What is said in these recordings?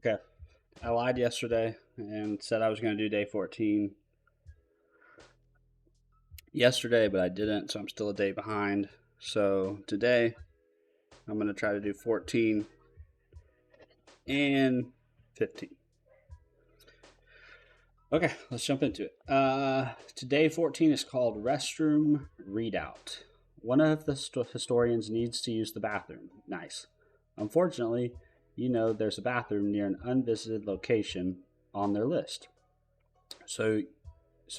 Okay. I lied yesterday and said I was going to do day 14 yesterday, but I didn't, so I'm still a day behind. So today I'm going to try to do 14 and 15. Okay, let's jump into it. Today 14 is called Restroom Redoubt. One of the historians needs to use the bathroom. Nice. Unfortunately, there's a bathroom near an unvisited location on their list. So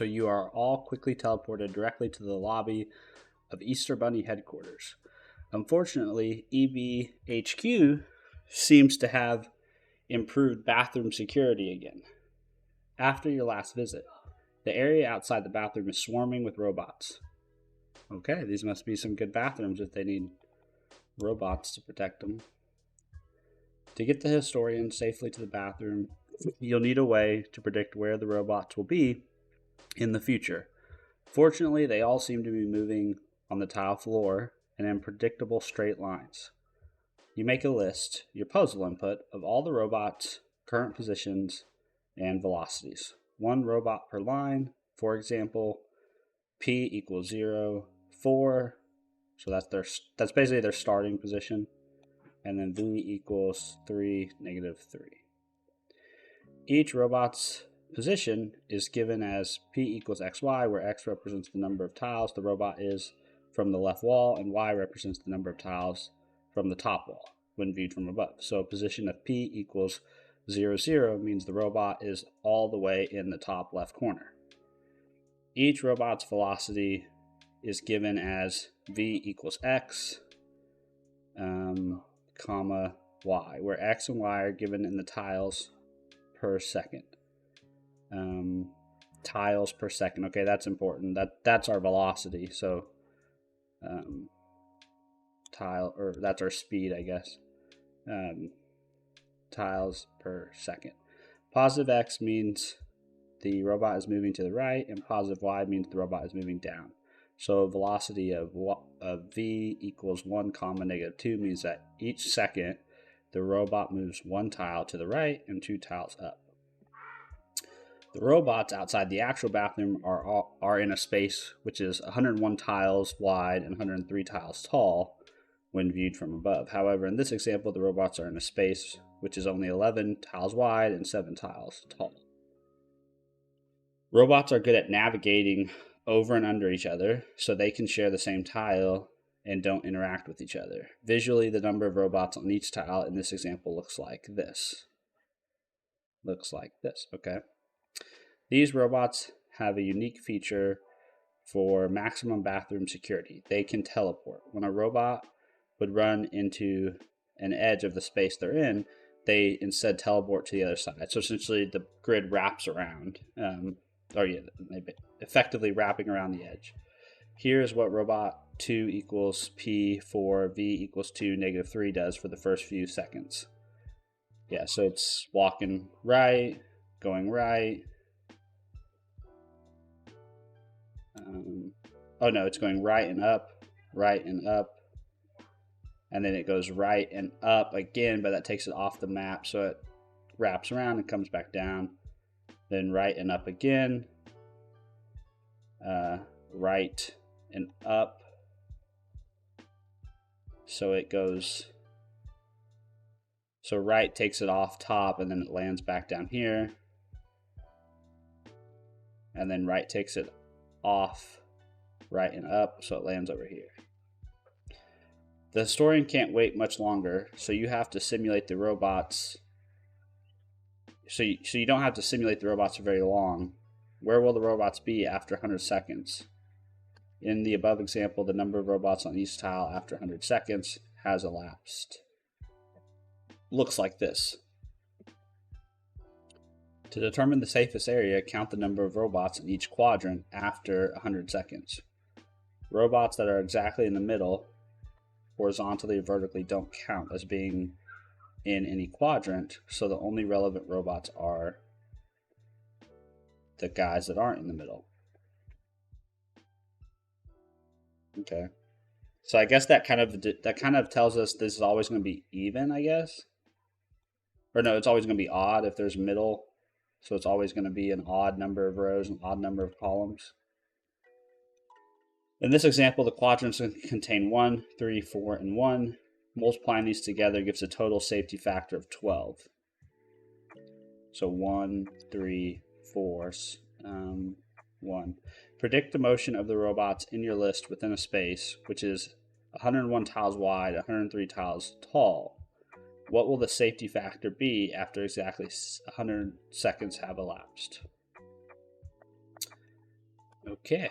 you are all quickly teleported directly to the lobby of Easter Bunny headquarters. Unfortunately, EBHQ seems to have improved bathroom security again. After your last visit, the area outside the bathroom is swarming with robots. Okay, these must be some good bathrooms if they need robots to protect them. To get the historian safely to the bathroom, you'll need a way to predict where the robots will be in the future. Fortunately, they all seem to be moving on the tile floor and in predictable straight lines. You make a list, your puzzle input, of all the robots' current positions and velocities. One robot per line. For example, P equals 0, 4. So that's basically their starting position. And then V equals 3, negative 3. Each robot's position is given as P equals XY, where X represents the number of tiles the robot is from the left wall, and Y represents the number of tiles from the top wall when viewed from above. So a position of P equals 0, 0 means the robot is all the way in the top left corner. Each robot's velocity is given as V equals X, comma Y, where X and Y are given in the tiles per second. Tiles per second. Okay, that's important. That's our velocity. So that's our speed, I guess. Tiles per second. Positive X means the robot is moving to the right, and positive Y means the robot is moving down. So velocity of V equals 1 comma negative 2 means that each second the robot moves one tile to the right and 2 tiles up. The robots outside the actual bathroom are in a space which is 101 tiles wide and 103 tiles tall when viewed from above. However, in this example, the robots are in a space which is only 11 tiles wide and 7 tiles tall. Robots are good at navigating over and under each other, so they can share the same tile and don't interact with each other. Visually, the number of robots on each tile in this example looks like this. Okay? These robots have a unique feature for maximum bathroom security. They can teleport. When a robot would run into an edge of the space they're in, they instead teleport to the other side. So essentially the grid wraps around, effectively wrapping around the edge. Here's what robot 2 equals P 4 V equals 2 negative 3 does for the first few seconds. Yeah, so it's walking right, going right. It's going right and up, and then it goes right and up again, but that takes it off the map, so it wraps around and comes back down. Then right and up again, right and up, so it goes. So right takes it off top, and then it lands back down here, and then right takes it off, right and up, so it lands over here. The historian can't wait much longer, so you have to simulate the robots. So you don't have to simulate the robots for very long. Where will the robots be after 100 seconds? In the above example, the number of robots on each tile after 100 seconds has elapsed. Looks like this. To determine the safest area, count the number of robots in each quadrant after 100 seconds. Robots that are exactly in the middle, horizontally or vertically, don't count as being in any quadrant, so the only relevant robots are the guys that aren't in the middle. Okay, so I guess that kind of tells us this is always going to be even, I guess. or no, it's always going to be odd if there's middle. So it's always going to be an odd number of rows and odd number of columns. In this example, the quadrants contain 1, 3, 4, and 1. Multiplying these together gives a total safety factor of 12. So 1, 3, 4, 1. Predict the motion of the robots in your list within a space, which is 101 tiles wide, 103 tiles tall. What will the safety factor be after exactly 100 seconds have elapsed? Okay.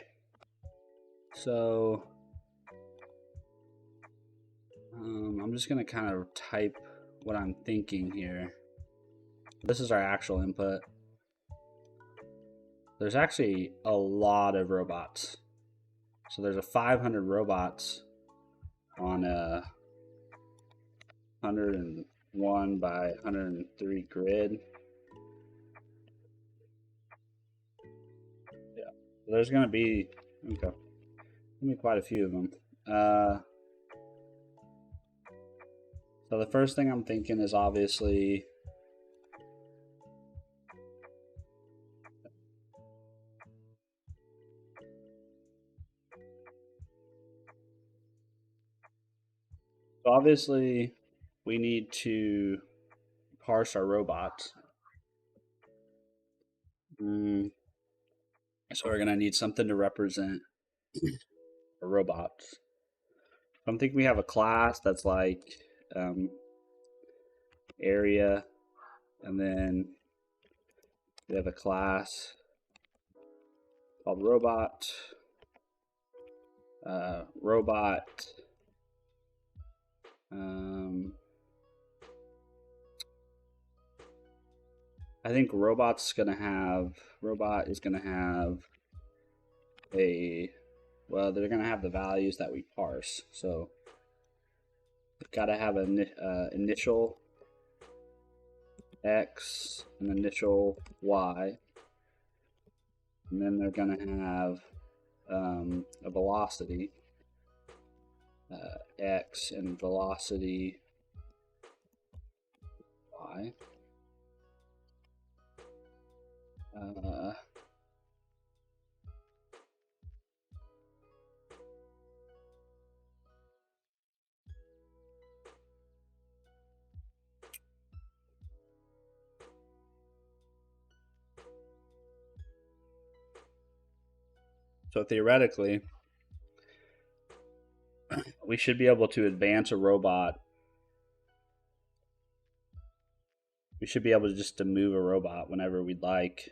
So I'm just going to kind of type what I'm thinking here. This is our actual input. There's actually a lot of robots. So there's a 500 robots on a 101 by 103 grid. Yeah, there's going to be quite a few of them. So the first thing I'm thinking is obviously we need to parse our robots. So we're going to need something to represent our robots. I'm thinking we have a class that's like area, and then we have a class called robot. I think robot is gonna have they're gonna have the values that we parse. So they've got to have an initial x, an initial y, and then they're gonna have a velocity x and velocity y. So theoretically, we should be able to advance a robot. We should be able to just to move a robot whenever we'd like.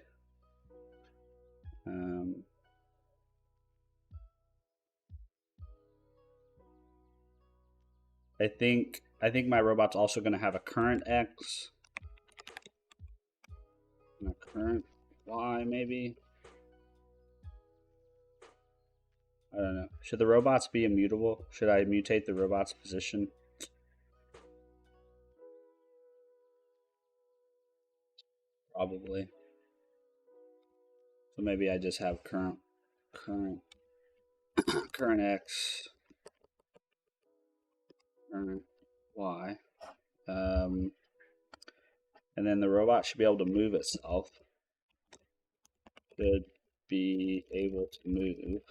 I think my robot's also going to have a current X and a current Y, maybe. I don't know. Should the robots be immutable? Should I mutate the robot's position? Probably. So maybe I just have current X, current Y. And then the robot should be able to move itself. Should be able to move.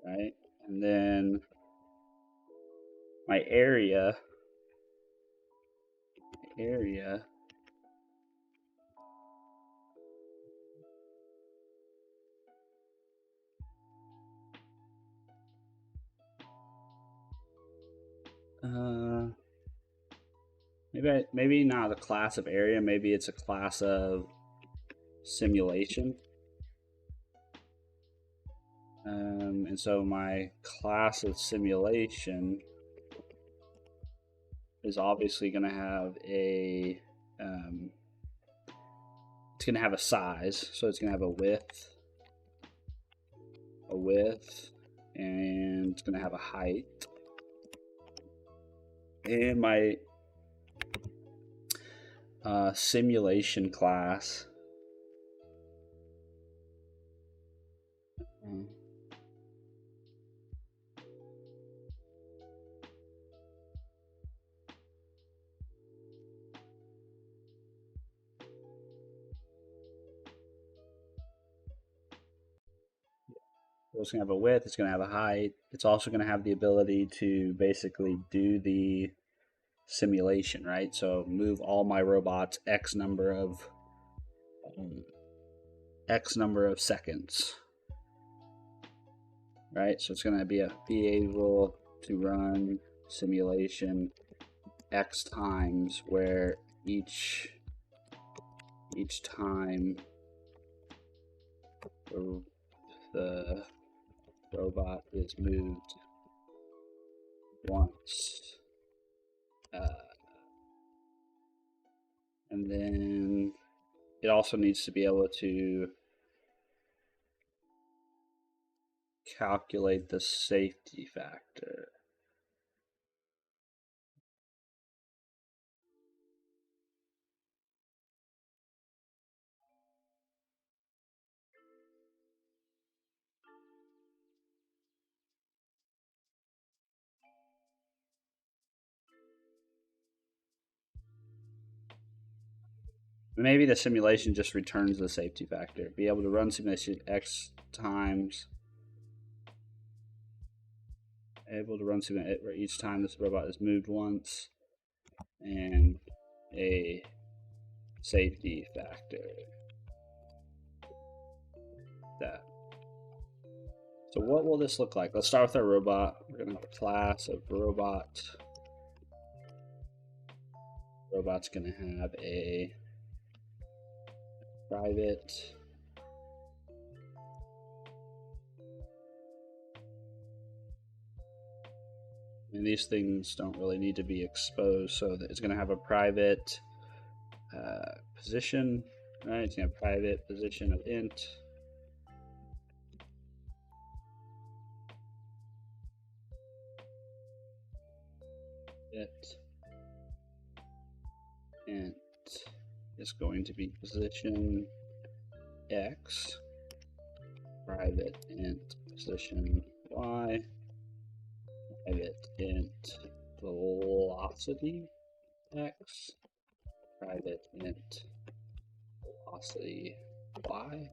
Right? And then my area maybe not a class of area, maybe it's a class of simulation. And so my class of simulation is obviously going to have a it's going to have a size, so it's going to have a width, and it's going to have a height. And my simulation class it's going to have a width, it's going to have a height. It's also going to have the ability to basically do the simulation, right? So move all my robots X number of seconds, right? So it's going to be able to run simulation X times, where each time the robot is moved once, and then it also needs to be able to calculate the safety factor. Maybe the simulation just returns the safety factor. Be able to run simulation X times. Able to run simulation each time this robot is moved once. And a safety factor. That. So what will this look like? Let's start with our robot. We're going to have a class of robot. Robot's going to have a private and these things don't really need to be exposed, so that it's going to have a private position, right? It's going to have private position of int. Int is going to be position X, private int position Y, private int velocity X, private int velocity Y.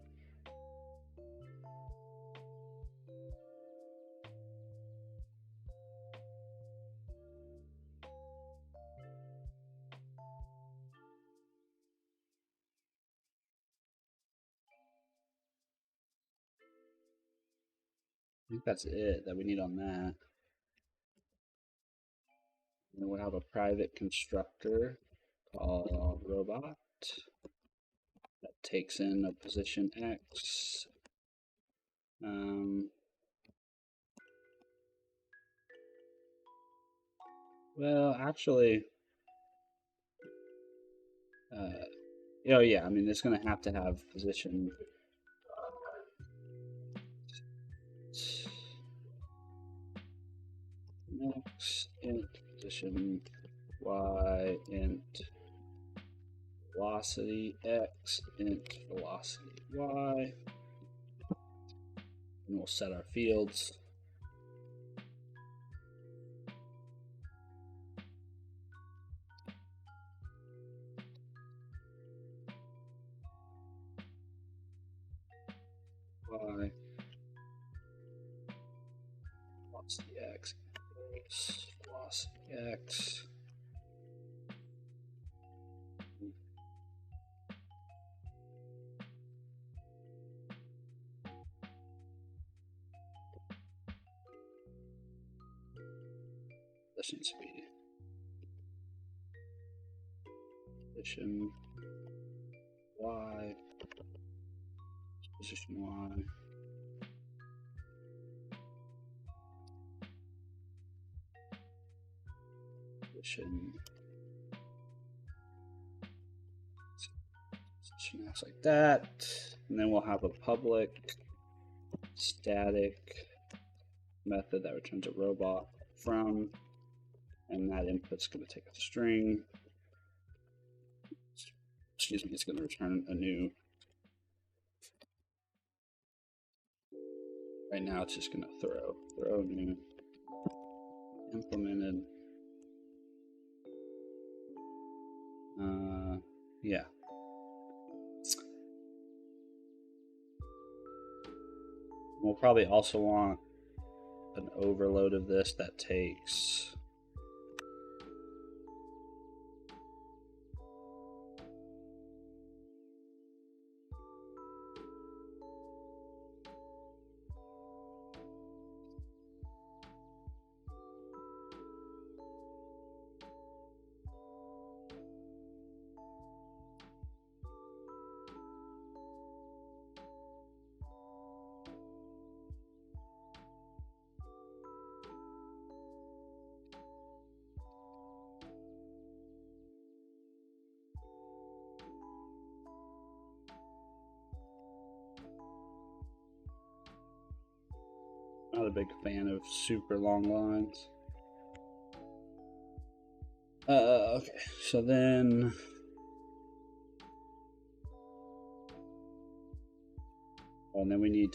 I think that's it that we need on that. And then we'll have a private constructor called robot that takes in a position X. Well, actually, oh yeah, I mean, it's going to have position X int position Y int velocity X int velocity Y. And we'll set our fields. Y velocity X velocity X. This needs to be position Y, position Y. Position X like that. And then we'll have a public static method that returns a robot from, and that input's going to take a string. Excuse me, it's going to return a new. Right now, it's just going to throw new implemented. Yeah. we'll probably also want an overload of this that takes not a big fan of super long lines. Okay, so then and then we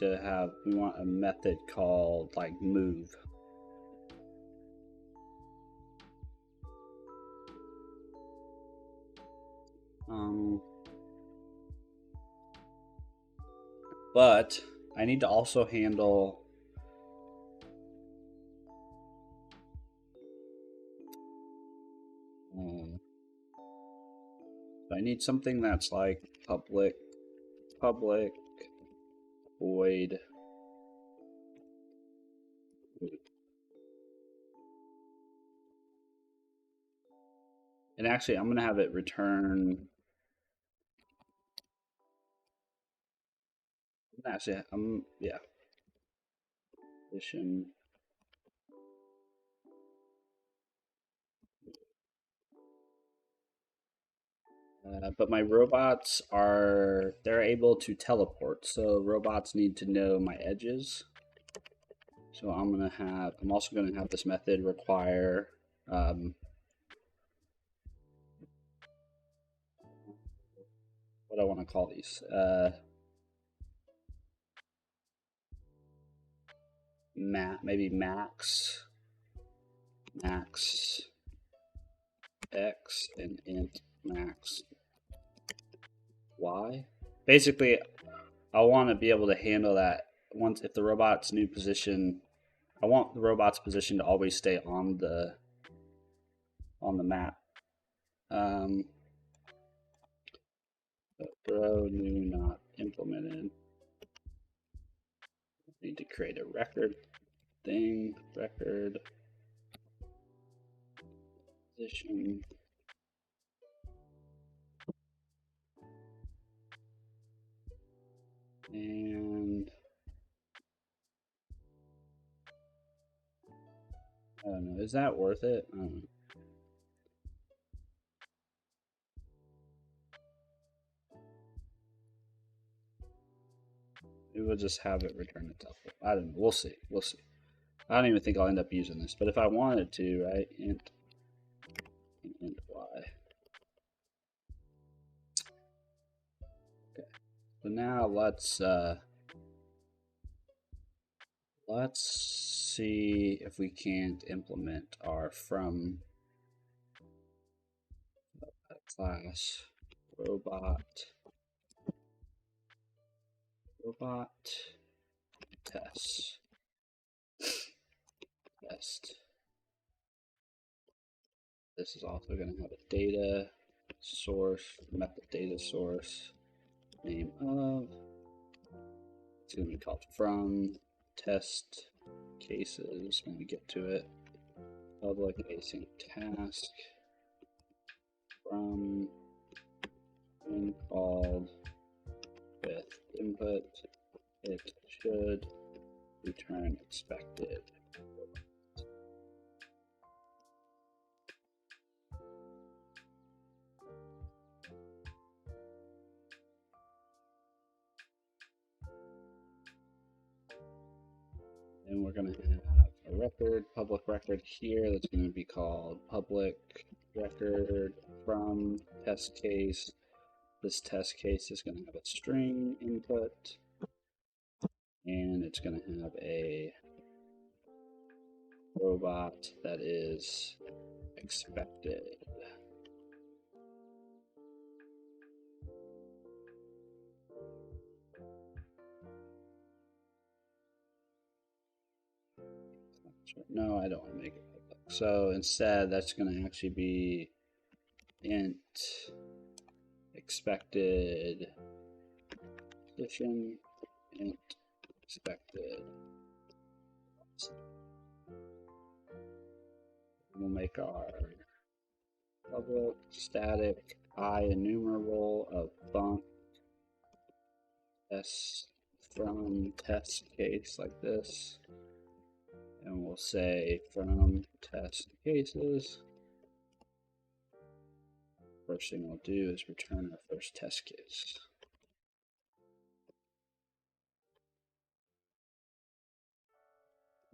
want a method called like move. But I need to also handle I need something that's like public void. And actually, I'm going to have it return. Actually, yeah. Position. But my robots they're able to teleport. So robots need to know my edges. So I'm also going to have this method require, what do I want to call these? Maybe max x and int max y. Basically, I want to be able to handle that once if the robot's new position. I want the robot's position to always stay on the map. Throw new not implemented. Need to create a record thing. Record position. And I don't know. Is that worth it? I don't know. It will just have it return itself. I don't know. We'll see. We'll see. I don't even think I'll end up using this. But if I wanted to, right? Int y. Okay. So now let's see if we can't implement our from class robot test. This is also going to have a data source, method data source, name of. It's going to be called from test cases when we get to it. Public async task from when called with input, it should return expected. And we're going to have a record, public record here that's going to be called public record from test case. This test case is going to have a string input, and it's going to have a robot that is expected. No, I don't want to make it public. So instead, that's going to actually be int expected position, int expected. We'll make our public static I enumerable of func s from test case like this, and we'll say from test cases. First thing we'll do is return our first test case.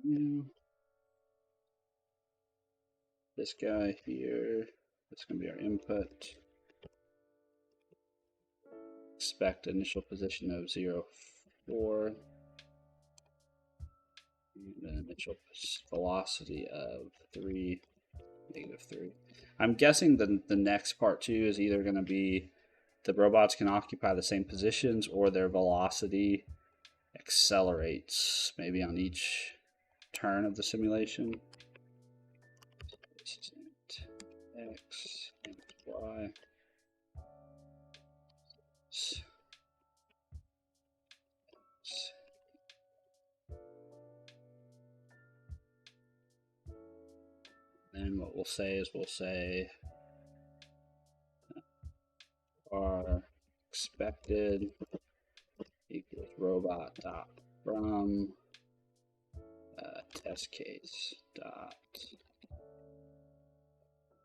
New. This guy here, that's going to be our input. Expect initial position of 0, 4. And then initial velocity of 3, -3. I'm guessing the next part too is either going to be the robots can occupy the same positions or their velocity accelerates maybe on each turn of the simulation. This is int x, int y. Then what we'll say is we'll say our expected equals robot dot from test case dot.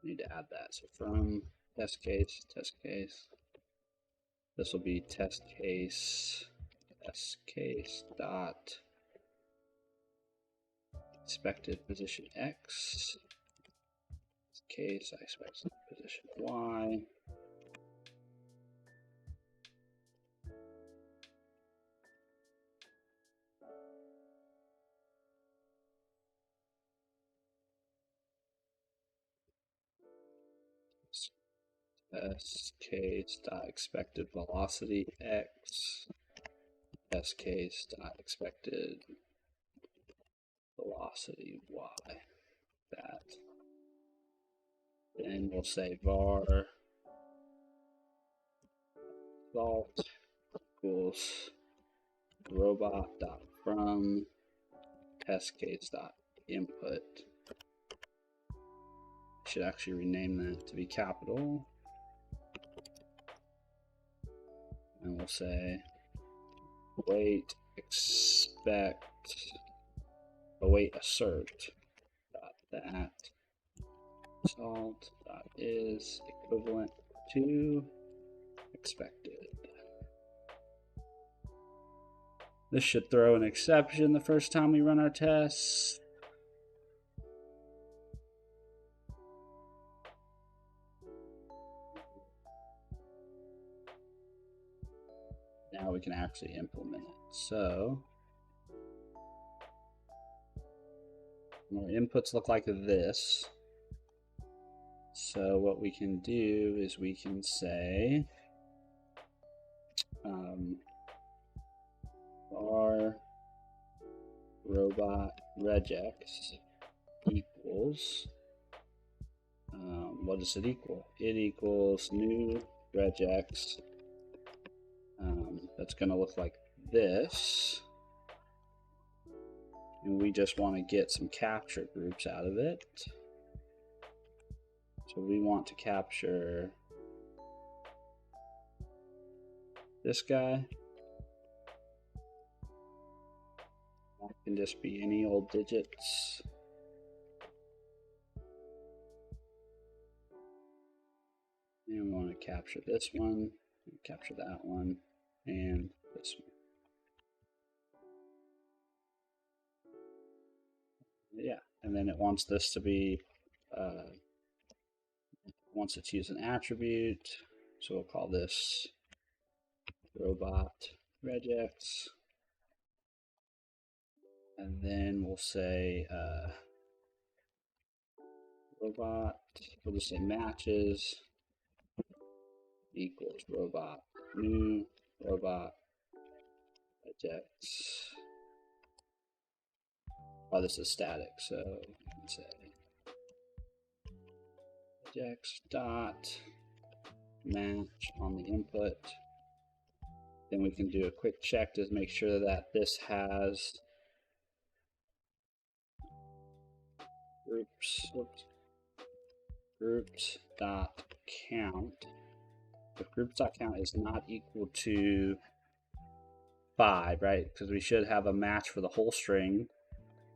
Need to add that. So from test case. This will be test case dot expected position x. Case I expect position y. Test case dot expected velocity x. Test case dot expected velocity y. That. Then we'll say var result equals robot dot from test case dot input. Should actually rename that to be capital. And we'll say await assert dot that result dot is equivalent to expected. This should throw an exception the first time we run our tests. Now we can actually implement it. So our inputs look like this. So what we can do is we can say var robot regex equals what does it equal? It equals new regex. That's going to look like this. And we just want to get some capture groups out of it. So we want to capture this guy. That can just be any old digits. And we want to capture this one, capture that one, and this one. Yeah, and then it wants this to be, wants it to use an attribute. So we'll call this robot regex. And then we'll say robot, we'll just say matches equals robot new robot regex. Oh, this is static, so you can say regex dot match on the input. Then we can do a quick check to make sure that this has groups dot count. If groups dot count is not equal to 5, right? Because we should have a match for the whole string.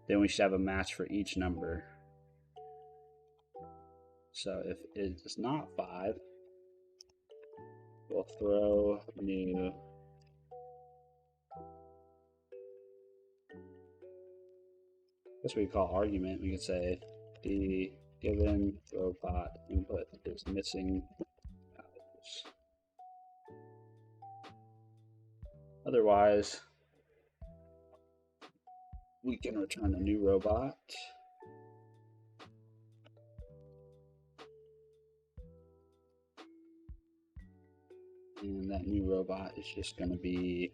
Then we should have a match for each number. So if it is not 5, we'll throw new what we call argument. We could say the given robot input is missing values. Otherwise, we can return a new robot. And that new robot is just going to be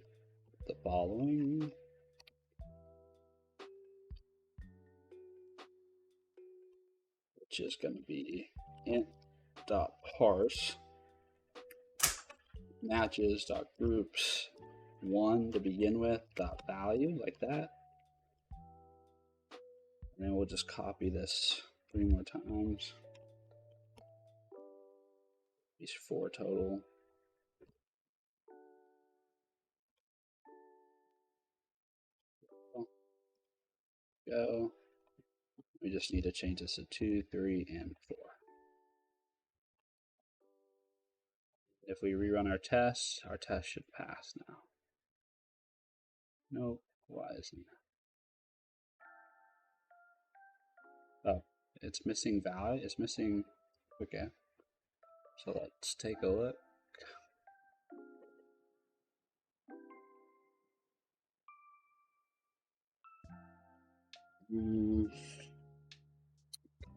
the following. Which is going to be int.parse matches.groups 1 to begin with .value, like that. And then we'll just copy this 3 more times. These 4 total. Go. We just need to change this to 2, 3, and 4. If we rerun our test should pass now. Nope, why isn't that? Oh, it's missing value, it's missing, okay. So let's take a look.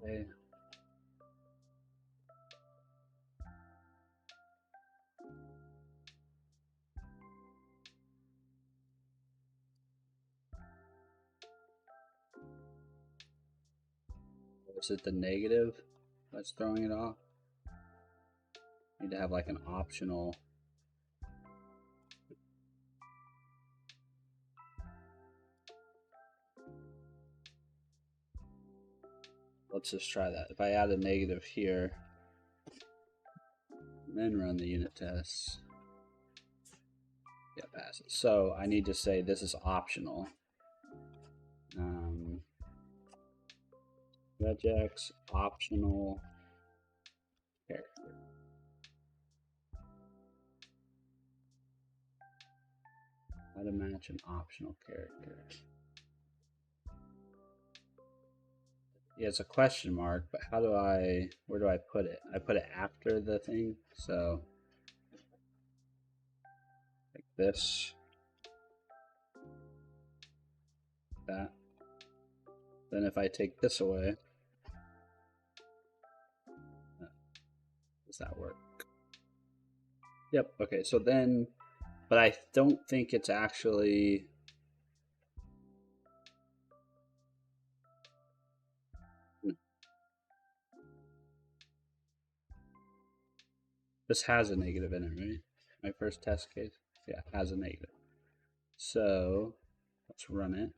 Okay. Is it the negative that's throwing it off? Need to have like an optional. Let's just try that. If I add a negative here, and then run the unit tests, yeah, pass it. So I need to say this is optional. Regex optional character. How to match an optional character. Yeah, it's a question mark, but how do where do I put it? I put it after the thing, so like this, that. Then if I take this away, does that work? Yep, okay, so then, but I don't think it's actually, this has a negative in it, right? My first test case, yeah, has a negative. So let's run it.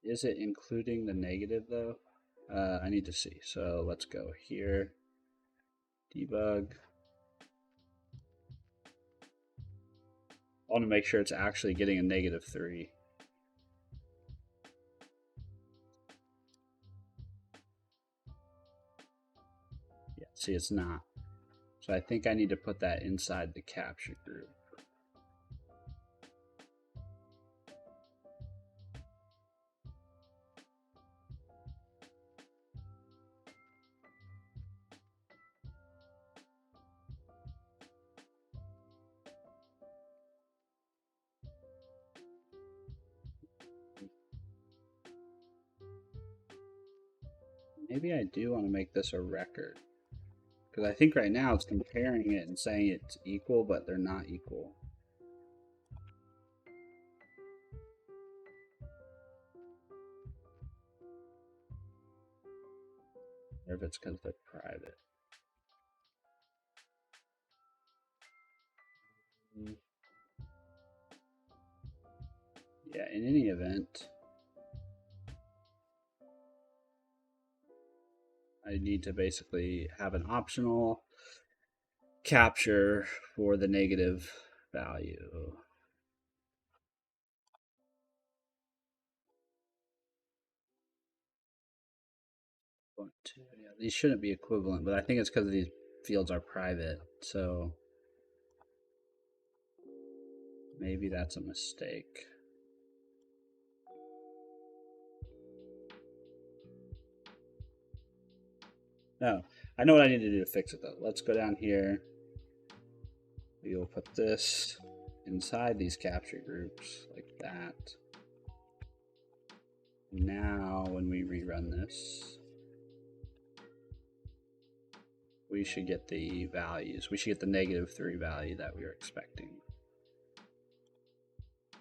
Is it including the negative though? I need to see. So let's go here, debug. I want to make sure it's actually getting a -3. Yeah, see, it's not. So I think I need to put that inside the capture group. Maybe I do want to make this a record, Because I think right now it's comparing it and saying it's equal, but they're not equal. Or if it's because they're private. Yeah, in any event, I need to basically have an optional capture for the negative value. Yeah, these shouldn't be equivalent, but I think it's because these fields are private, so maybe that's a mistake. No, I know what I need to do to fix it though. Let's go down here. We will put this inside these capture groups like that. Now, when we rerun this, we should get the values. We should get the -3 value that we were expecting.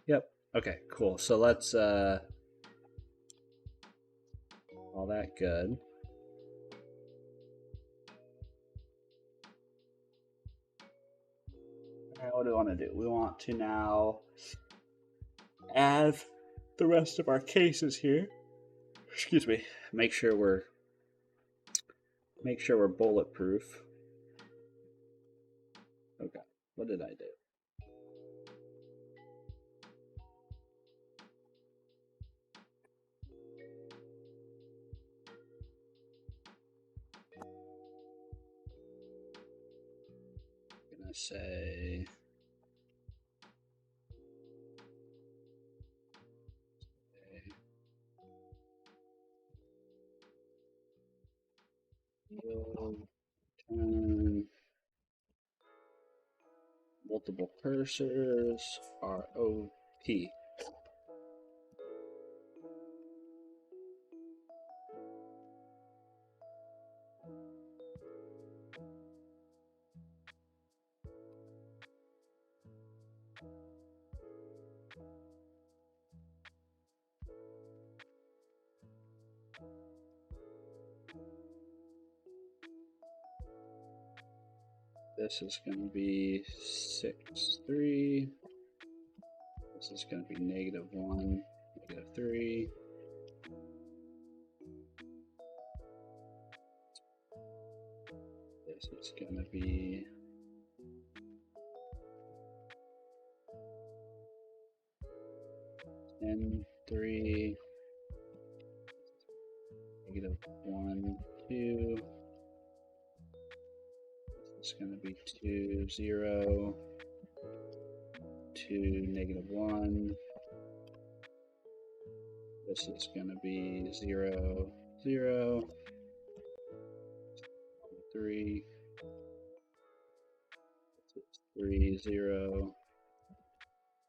Yep. Okay, cool. So let's all that good. What do we want to do? We want to now add the rest of our cases here. Excuse me. Make sure we're bulletproof. Okay. What did I do? I'm gonna say turn multiple cursors ROP. This is going to be 6.3. This is going to be -1, -3. This is going to be -3, -1, 2. This is going to be 2, 0, 2, -1. This is going to be 0, 0, 3. This is 3, 0.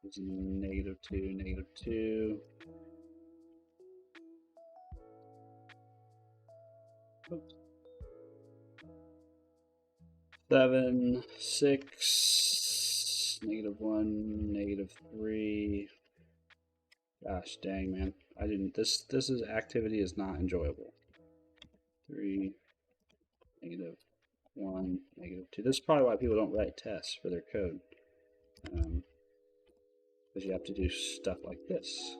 This is -2, -2. Oops. 7, 6, -1, -3. Gosh dang, man. I didn't, this is activity is not enjoyable. 3, -1, -2. This is probably why people don't write tests for their code. Because you have to do stuff like this.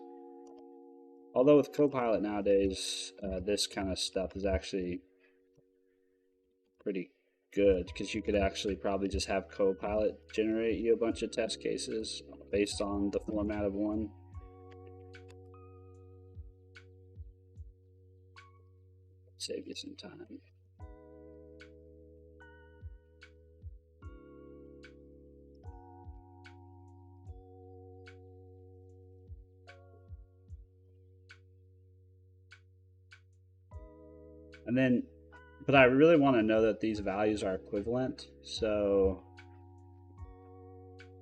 Although with Copilot nowadays, this kind of stuff is actually pretty good, because you could actually probably just have Copilot generate you a bunch of test cases based on the format of one. Save you some time. And then, but I really want to know that these values are equivalent, so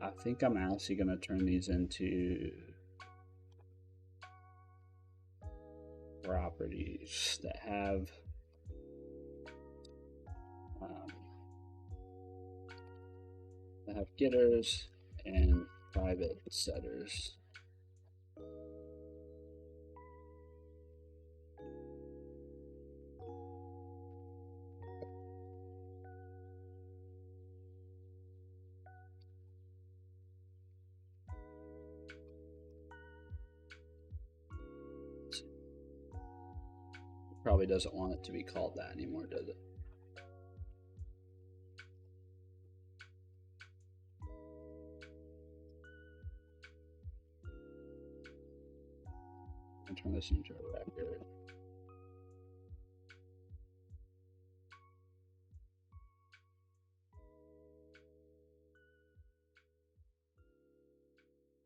I think I'm actually going to turn these into properties that have I have getters and private setters. Probably doesn't want it to be called that anymore, does it? I'll turn this into a record.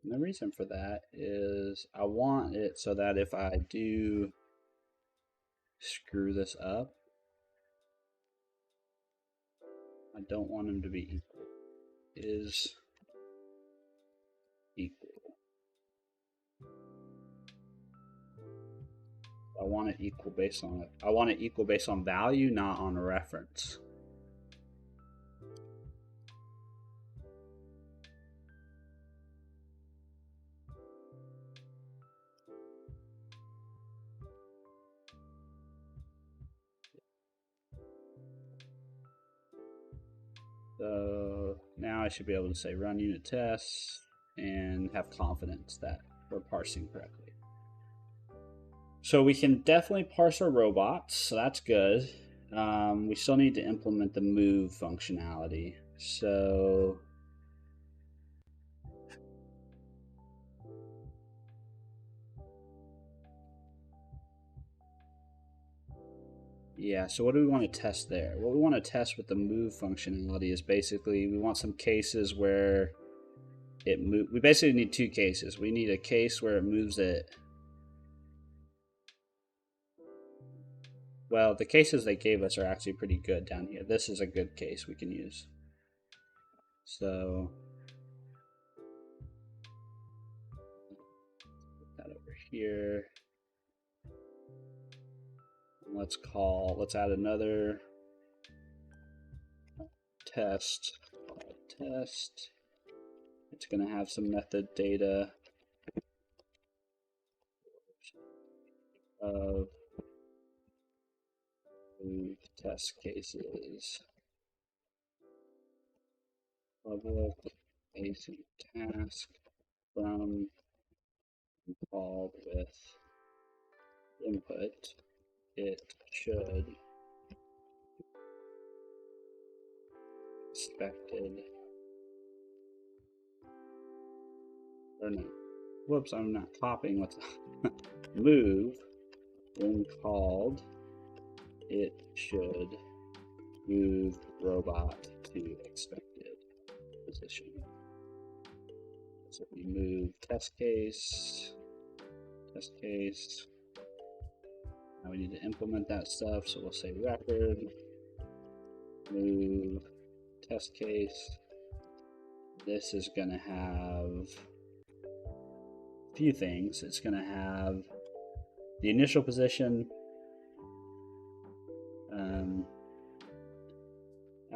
And the reason for that is I want it so that if I do screw this up, I don't want them to be equal. Is equal. I want it equal based on it. I want it equal based on value, not on a reference. So now I should be able to say run unit tests and have confidence that we're parsing correctly. So we can definitely parse our robots, so that's good. We still need to implement the move functionality. So yeah, so what do we want to test there? What we want to test with the move functionality is basically we want some cases where it moves. We basically need two cases. We need a case where it moves it. Well, the cases they gave us are actually pretty good down here. This is a good case we can use. So put that over here. Let's add another test. Test. It's going to have some method data of move test cases. Public async task from called with input. It should expected or no. Whoops, I'm not copying what's move when called. It should move robot to expected position. So we move test case. Now we need to implement that stuff, so we'll say record move test case. This is going to have a few things. It's going to have the initial position.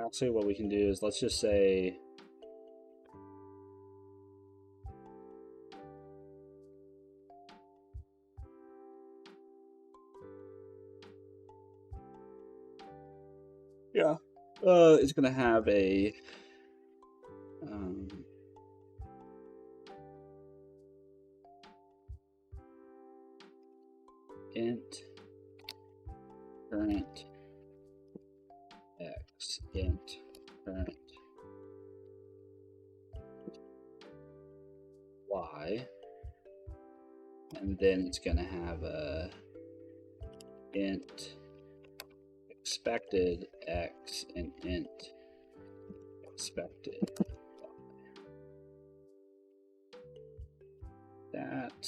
Actually, what we can do is let's just say it's going to have a int current x int current y, and then it's going to have a int expected x and int expected y. That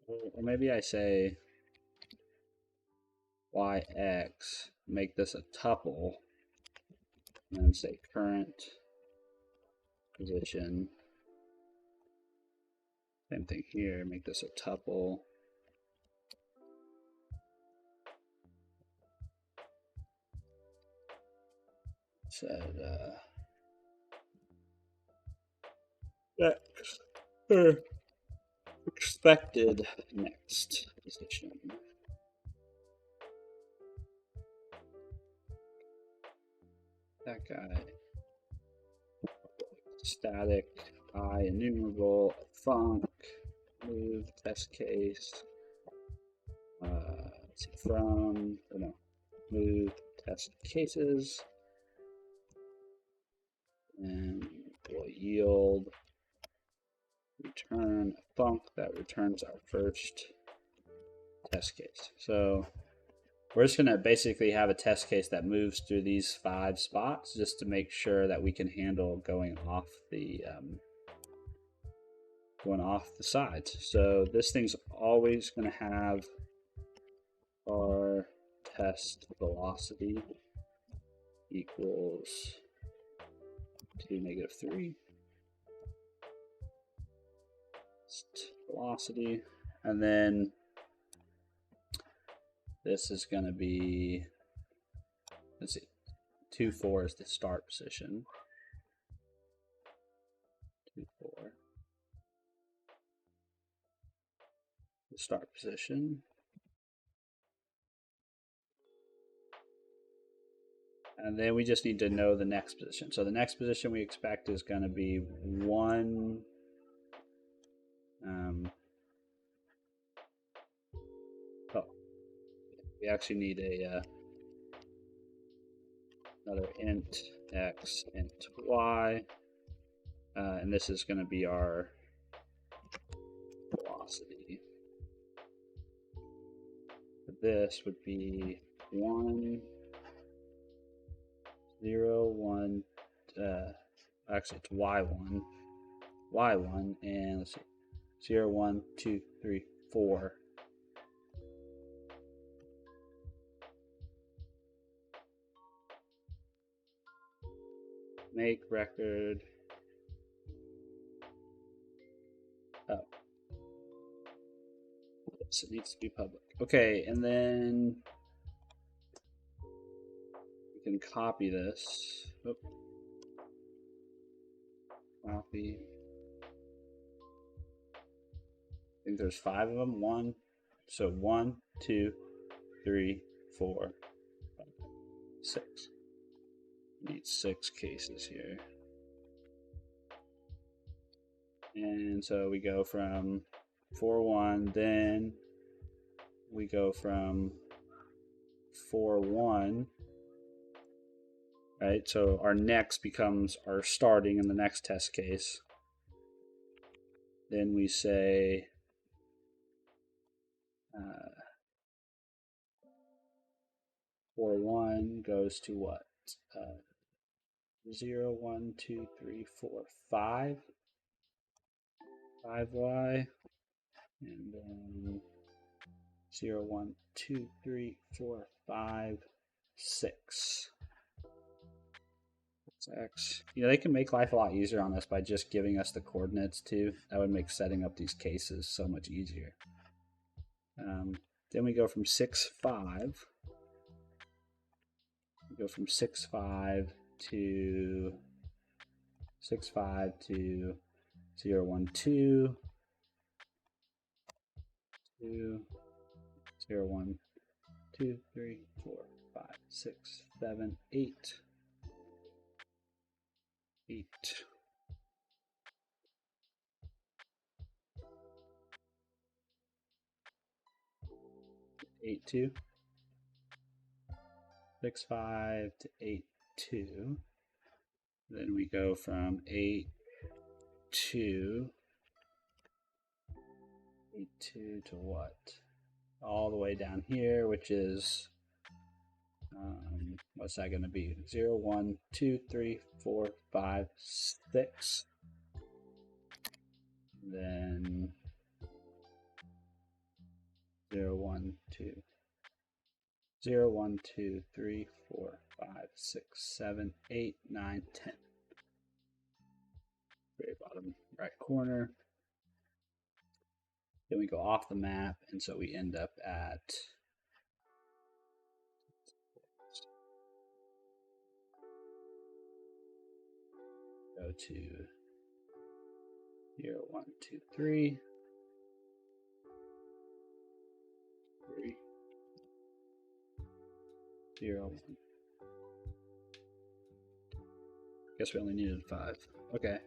or maybe I say yx, make this a tuple, and then say current position Same thing here, make this a tuple. Said expected next position. That guy. Static, I enumerable, func, move, test case, from, or no, move, test cases, and we'll yield return a func that returns our first test case. So we're just going to basically have a test case that moves through these 5 spots just to make sure that we can handle going off the sides. So this thing's always going to have our test velocity equals to -3 velocity, and then this is going to be, let's see, 2, 4 is the start position. 2, 4. The start position. And then we just need to know the next position. So the next position we expect is going to be 1. We actually need another int x, int y, and this is going to be our velocity. This would be 1, 0, 1, actually it's y1, and let's see, 0, 1, 2, 3, 4. Make record. Oh. Yes, it needs to be public. Okay, and then we can copy this. Oh. Copy. I think there's 5 of them. 1. So 1, 2, 3, 4, 5, 6. Need 6 cases here. And so we go from 4, 1, then we go from 4, 1, right? So our next becomes our starting in the next test case. Then we say 4, 1 goes to what? 0, 1, 2, 3, 4, 5. 5y, and then 0, 1, 2, 3, 4, 5, 6. That's x. You know, they can make life a lot easier on us by just giving us the coordinates too. That would make setting up these cases so much easier. Then we go from 6, 5. We go from 6, 5 to 6, 5 to 0, 1, 2, 2, 0, 1, 2, 3, 4, 5, 6, 7, 8. 8. 8, 2. 6, 5 to 8, 2. Then we go from 8, 2. 8, 2 to what? All the way down here, which is, what's that going to be? 0, 1, 2, 3, 4, 5, 6. Then 0, 1, 2. 0, 1, 2, 3, 4, 5, 6, 7, 8, 9, 10. Very bottom right corner. Then we go off the map, and so we end up at go to 0, 1, 2, 3, 3, 0, 1. Guess we only needed 5. Okay,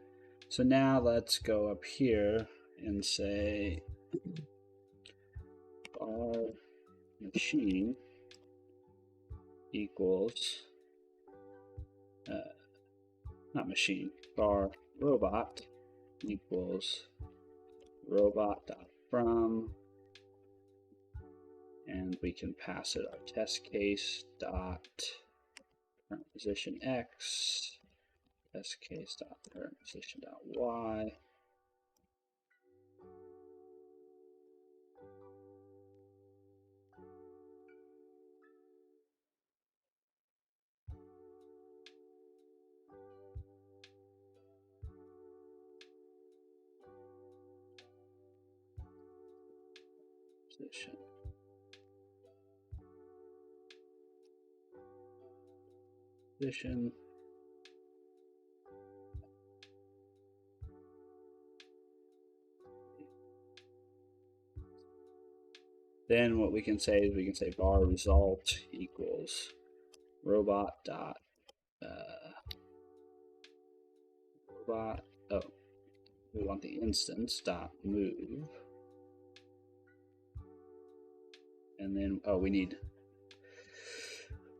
so now let's go up here and say our machine equals not machine, bar robot equals robot.from, and we can pass it our test case dot current position x, test case dot current position dot y. Position. Then what we can say is we can say bar result equals robot dot robot. Oh, we want the instance dot move, and then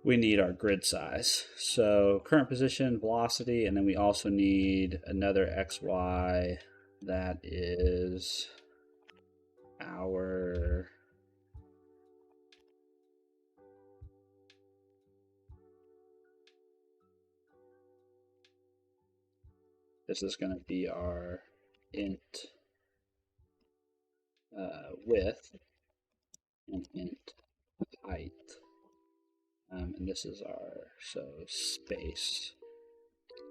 we need our grid size. So current position, velocity, and then we also need another XY that is our this is going to be our int width and int height. And this is our space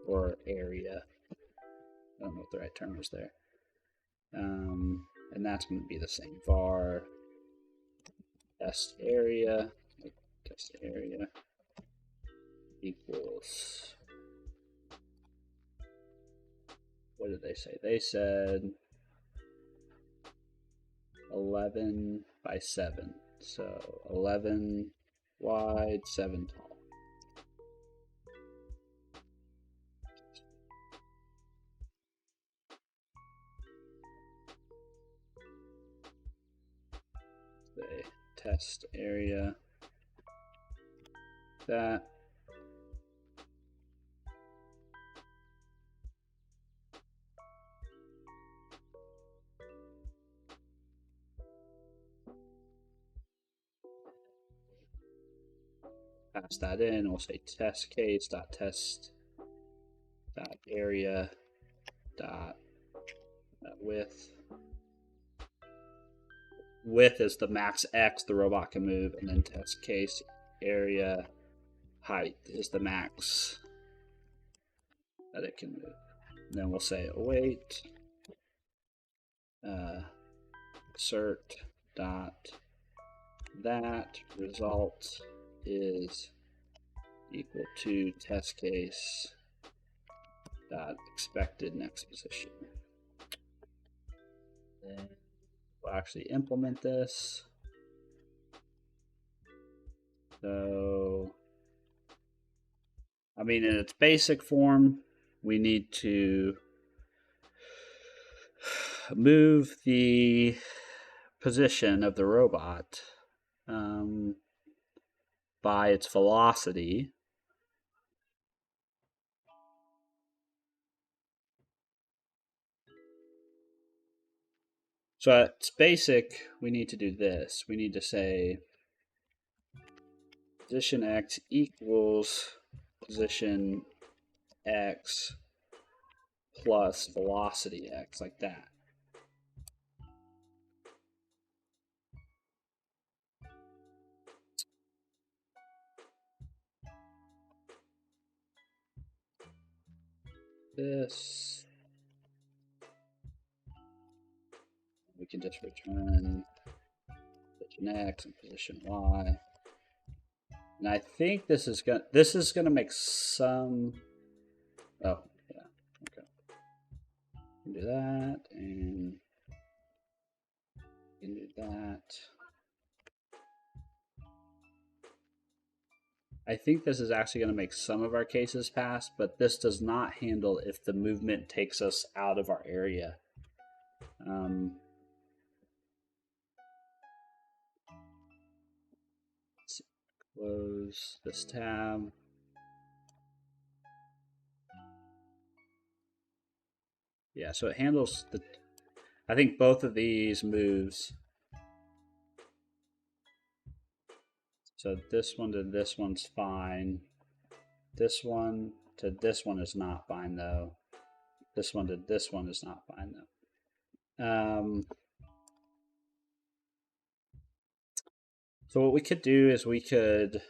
or area. I don't know what the right term is there. And that's going to be the same. Var test area equals, what did they say? They said 11 by 7. So 11 wide, 7 tall. The test area, that. Pass that in. We'll say test case dot test dot area dot width. Width is the max x the robot can move, and then test case area height is the max that it can move. And then we'll say await assert dot that result is equal to test case dot expected next position. Then we'll actually implement this. So, I mean, in its basic form, we need to move the position of the robot by its velocity. So at its basic, we need to do this. We need to say position x equals position x plus velocity x, like that. This. We can just return position X and position Y. And I think this is gonna make some. Oh yeah, okay. Can do that, and can do that. I think this is actually going to make some of our cases pass, but this does not handle if the movement takes us out of our area. Let's close this tab. Yeah, so it handles the. I think both of these moves. So this one to this one's fine. This one to this one is not fine though. This one to this one is not fine though. So what we could do is we could.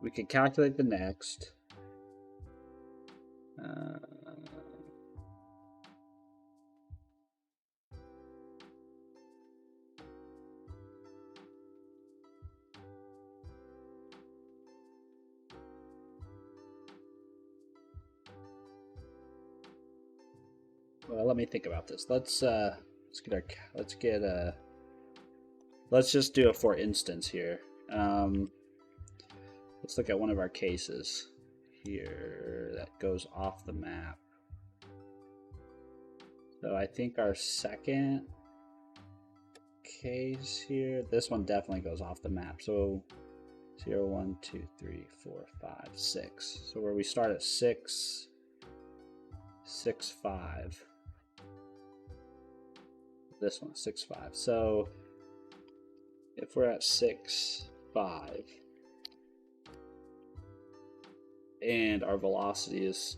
We could calculate the next. Well, let me think about this. Let's just do a for instance here. Let's look at one of our cases here that goes off the map. So I think our second case here, this one definitely goes off the map. So 0, 1, 2, 3, 4, 5, 6. So where we start at 6, 6, 5. This one, 6, 5. So if we're at 6, 5, and our velocity is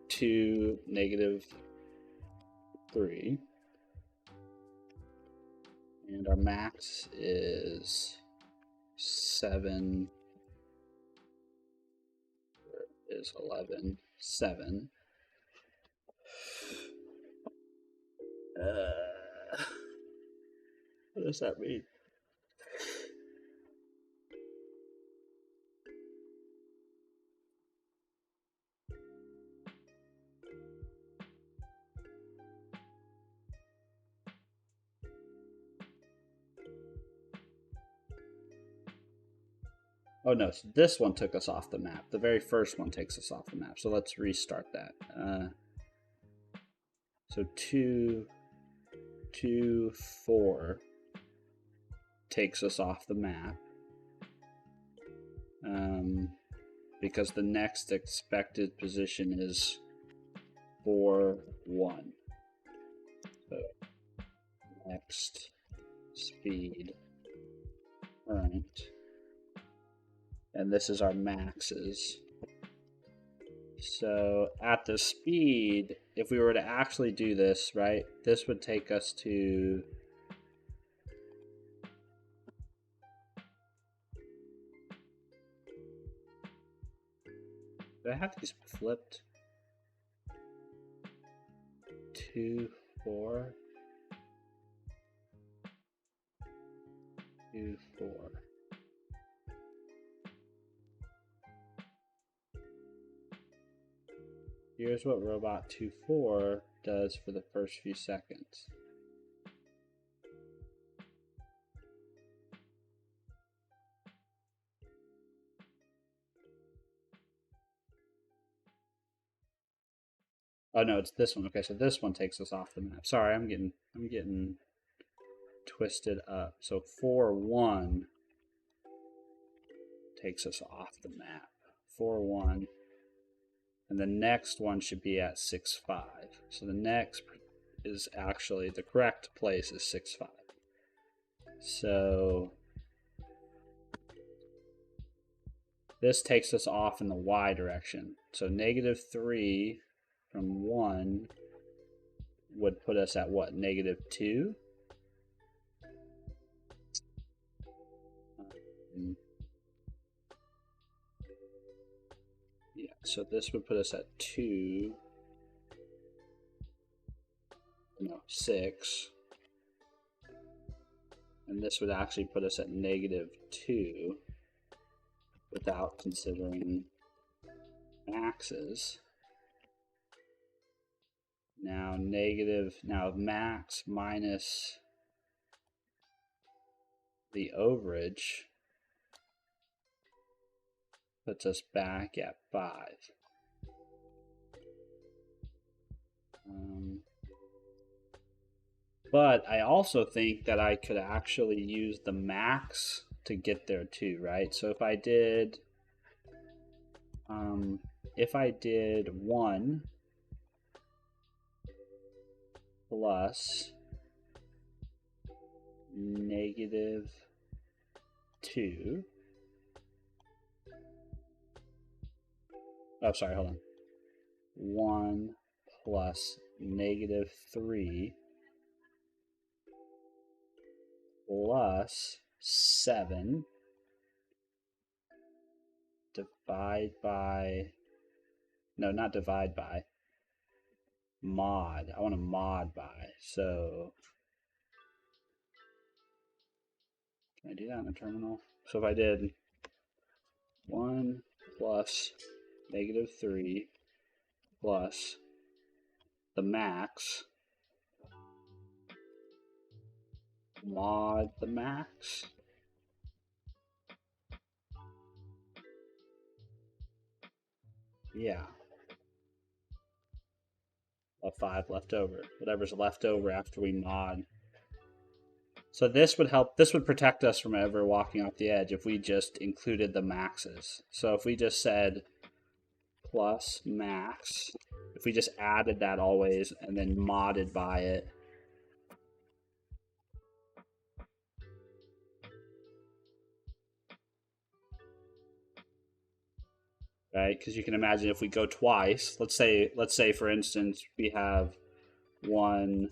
2, -3, and our max is 7, is 11, 7. What does that mean? Oh no, so this one took us off the map. The very first one takes us off the map. So let's restart that. So 2, 2, 4 takes us off the map. Because the next expected position is 4, 1. So next speed current. And this is our maxes. So at the speed, if we were to actually do this, right, this would take us to do I have these flipped? 2, 4, 2, 4. Here's what robot 2-4 does for the first few seconds. Oh no, it's this one. Okay, so this one takes us off the map. Sorry, I'm getting twisted up. So 4-1 takes us off the map. 4-1. And the next one should be at 6-5. So the next is actually the correct place is 6-5. So this takes us off in the y direction. So -3 from 1 would put us at what? -2? Yeah, so this would put us at 2. No, 6. And this would actually put us at -2 without considering maxes. Now max minus the overage puts us back at 5. But I also think that I could actually use the max to get there too, right? So if I did 1 plus -2. Oh, sorry, hold on. 1 plus -3 plus 7 divide by, no, not divide by, mod. I want to mod by. So can I do that in the terminal? So if I did 1 plus -3 plus the max mod the max. Yeah. A 5 left over. Whatever's left over after we mod. So this would help, this would protect us from ever walking off the edge if we just included the maxes. So if we just said plus max, if we just added that always and then modded by it, right? Because you can imagine if we go twice, let's say for instance we have 1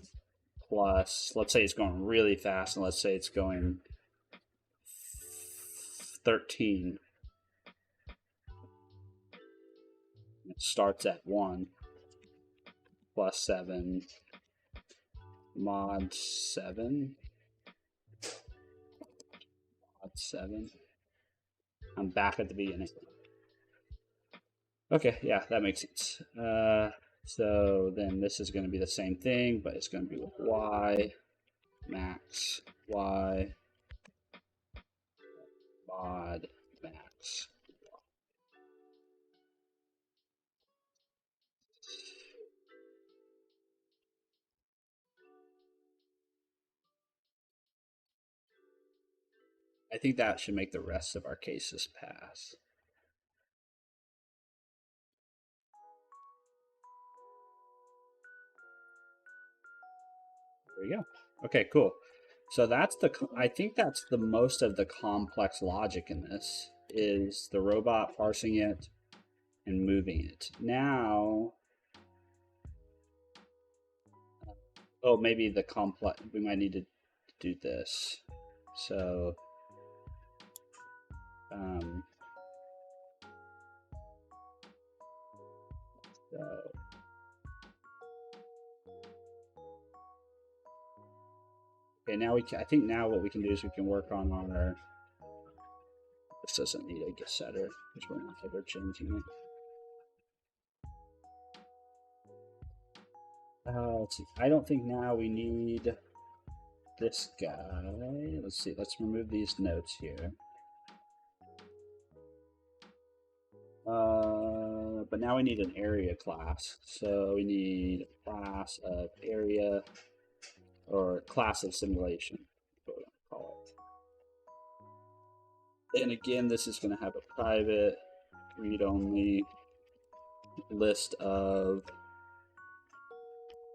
plus, let's say it's going really fast, and let's say it's going 13. It starts at 1 plus 7 mod 7 mod 7. I'm back at the beginning. Okay, yeah, that makes sense. So then this is going to be the same thing, but it's going to be with y max y mod max. I think that should make the rest of our cases pass. There we go. Okay, cool. So that's I think that's the most of the complex logic in this, is the robot parsing it and moving it. Now, oh, maybe the complex, we might need to do this. So, okay, now I think now what we can do is we can work on our, this doesn't need a getter because we're not ever changing it. Let's see. I don't think now we need this guy. Let's see. Let's remove these notes here. But now we need an area class. So we need a class of area, or class of simulation, what we call it. And again, this is going to have a private read-only list of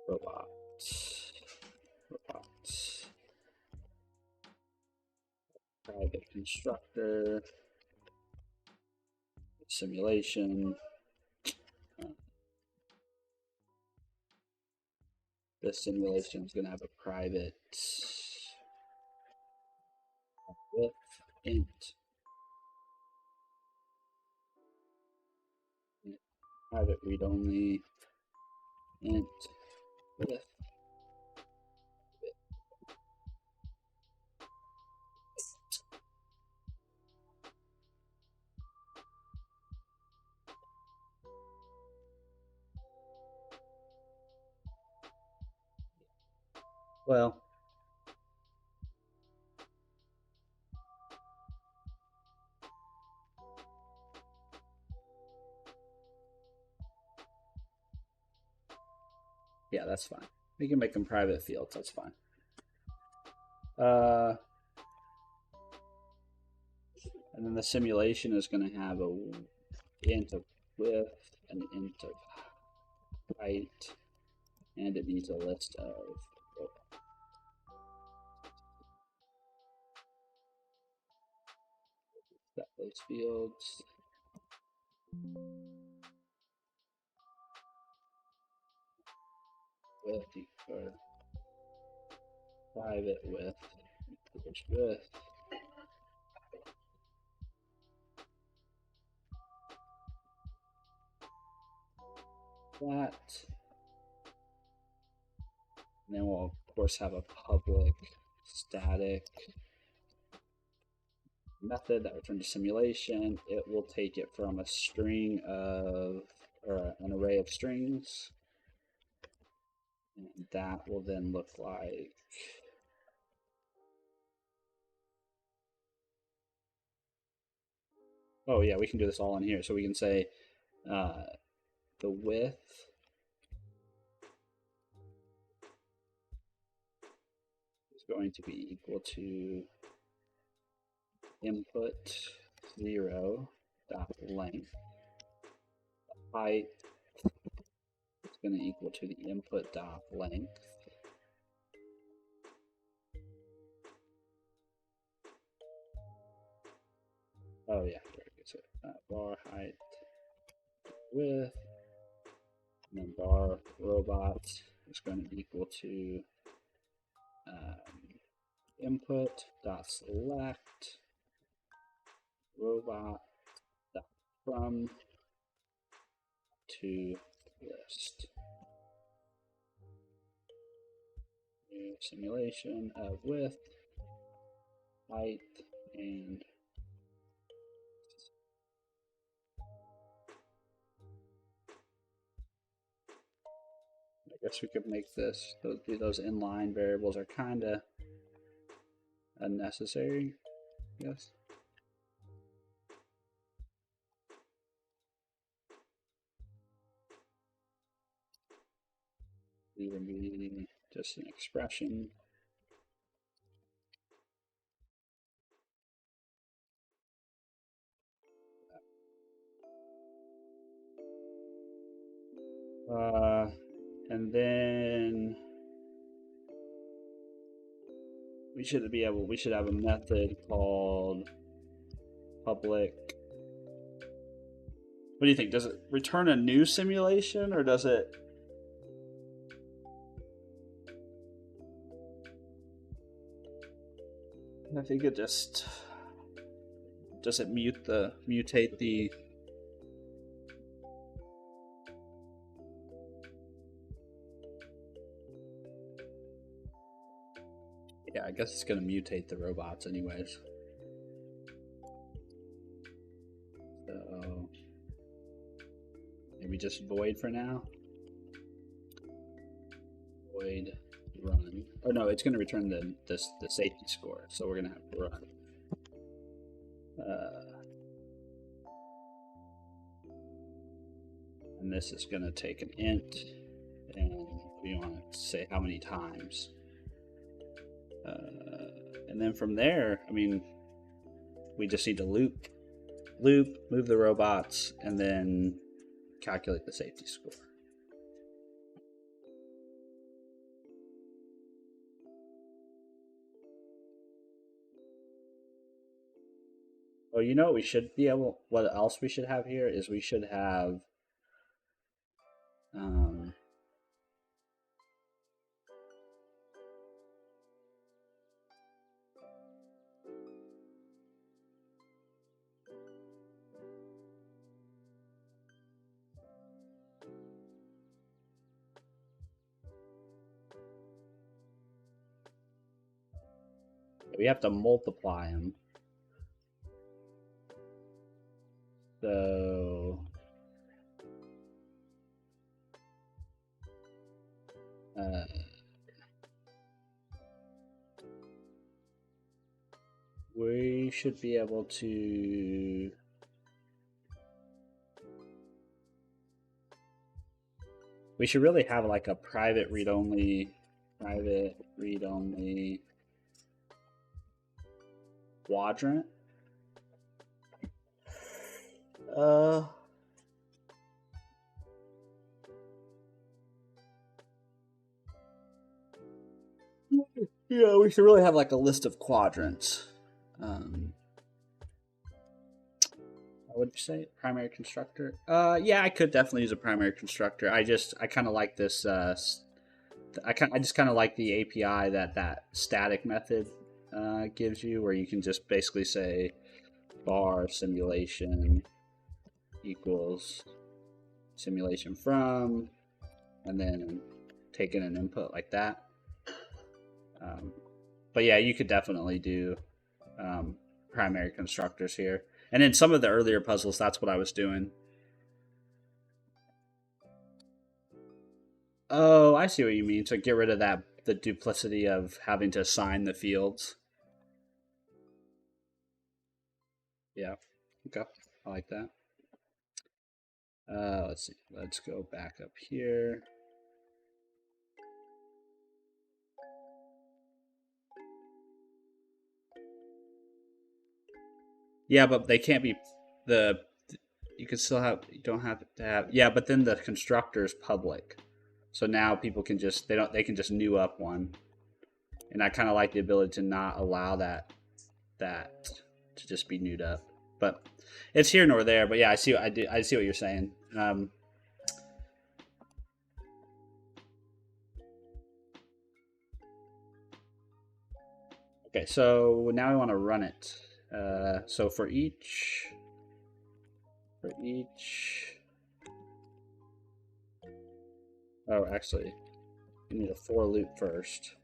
robots. Private constructor. simulation. This simulation is going to have a private with int. Private read only int with. Well, yeah, that's fine. We can make them private fields. That's fine. And then the simulation is going to have a int of width, an int of height, and it needs a list of those fields. Width or private width equals width. That. And then we'll of course have a public static method that returns a simulation. It will take it from a string of, or an array of strings. And that will then look like oh yeah, we can do this all in here. So we can say the width is going to be equal to input 0 dot length. The height is going to equal to the input dot length. Oh yeah, so bar height width, and then bar robot is going to equal to input dot select robot dot from to list. New simulation of width, height, and I guess we could make this, those inline variables are kind of unnecessary, yes. Even be just an expression. And then we should have a method called public. What do you think? Does it return a new simulation or does it? I think it just does it mutate the. Yeah, I guess it's going to mutate the robots anyways. So maybe just void for now. Void run. Oh no, it's going to return the safety score. So we're going to have to run. And this is going to take an int, and we want to say how many times. And then from there, I mean, we just need to loop, move the robots, and then calculate the safety score. Oh, you know what we should be able, what else we should have here is we should have, um, we have to multiply them. So, uh, we should be able to, we should really have like a private read-only quadrant. Uh, yeah, we should really have like a list of quadrants. What would you say? Primary constructor? Yeah, I could definitely use a primary constructor. I kind of like this. I just kind of like the API that static method gives you, where you can just basically say bar simulation equals simulation from, and then take in an input like that. But yeah, you could definitely do primary constructors here. And in some of the earlier puzzles, that's what I was doing. Oh, I see what you mean. So get rid of that, the duplicity of having to assign the fields. Yeah. Okay. I like that. Let's see. Let's go back up here. Yeah, but they can't be the. You could still have. You don't have to have. Yeah, but then the constructor is public, so now people can just they can just new up one, and I kind of like the ability to not allow that to just be newed up. But it's here nor there. But yeah, I see what you're saying. Okay, so now we want to run it. So for each, oh, actually, we need a for loop first.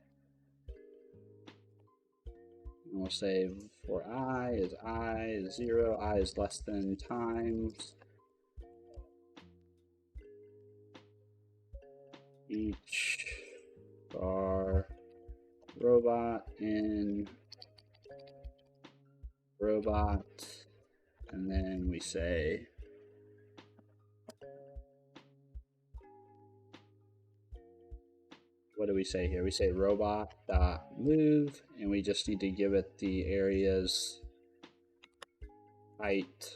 And we'll say for I is 0, I is less than times each bar robot in robot, and then we say what do we say here? We say robot dot move, and we just need to give it the area's height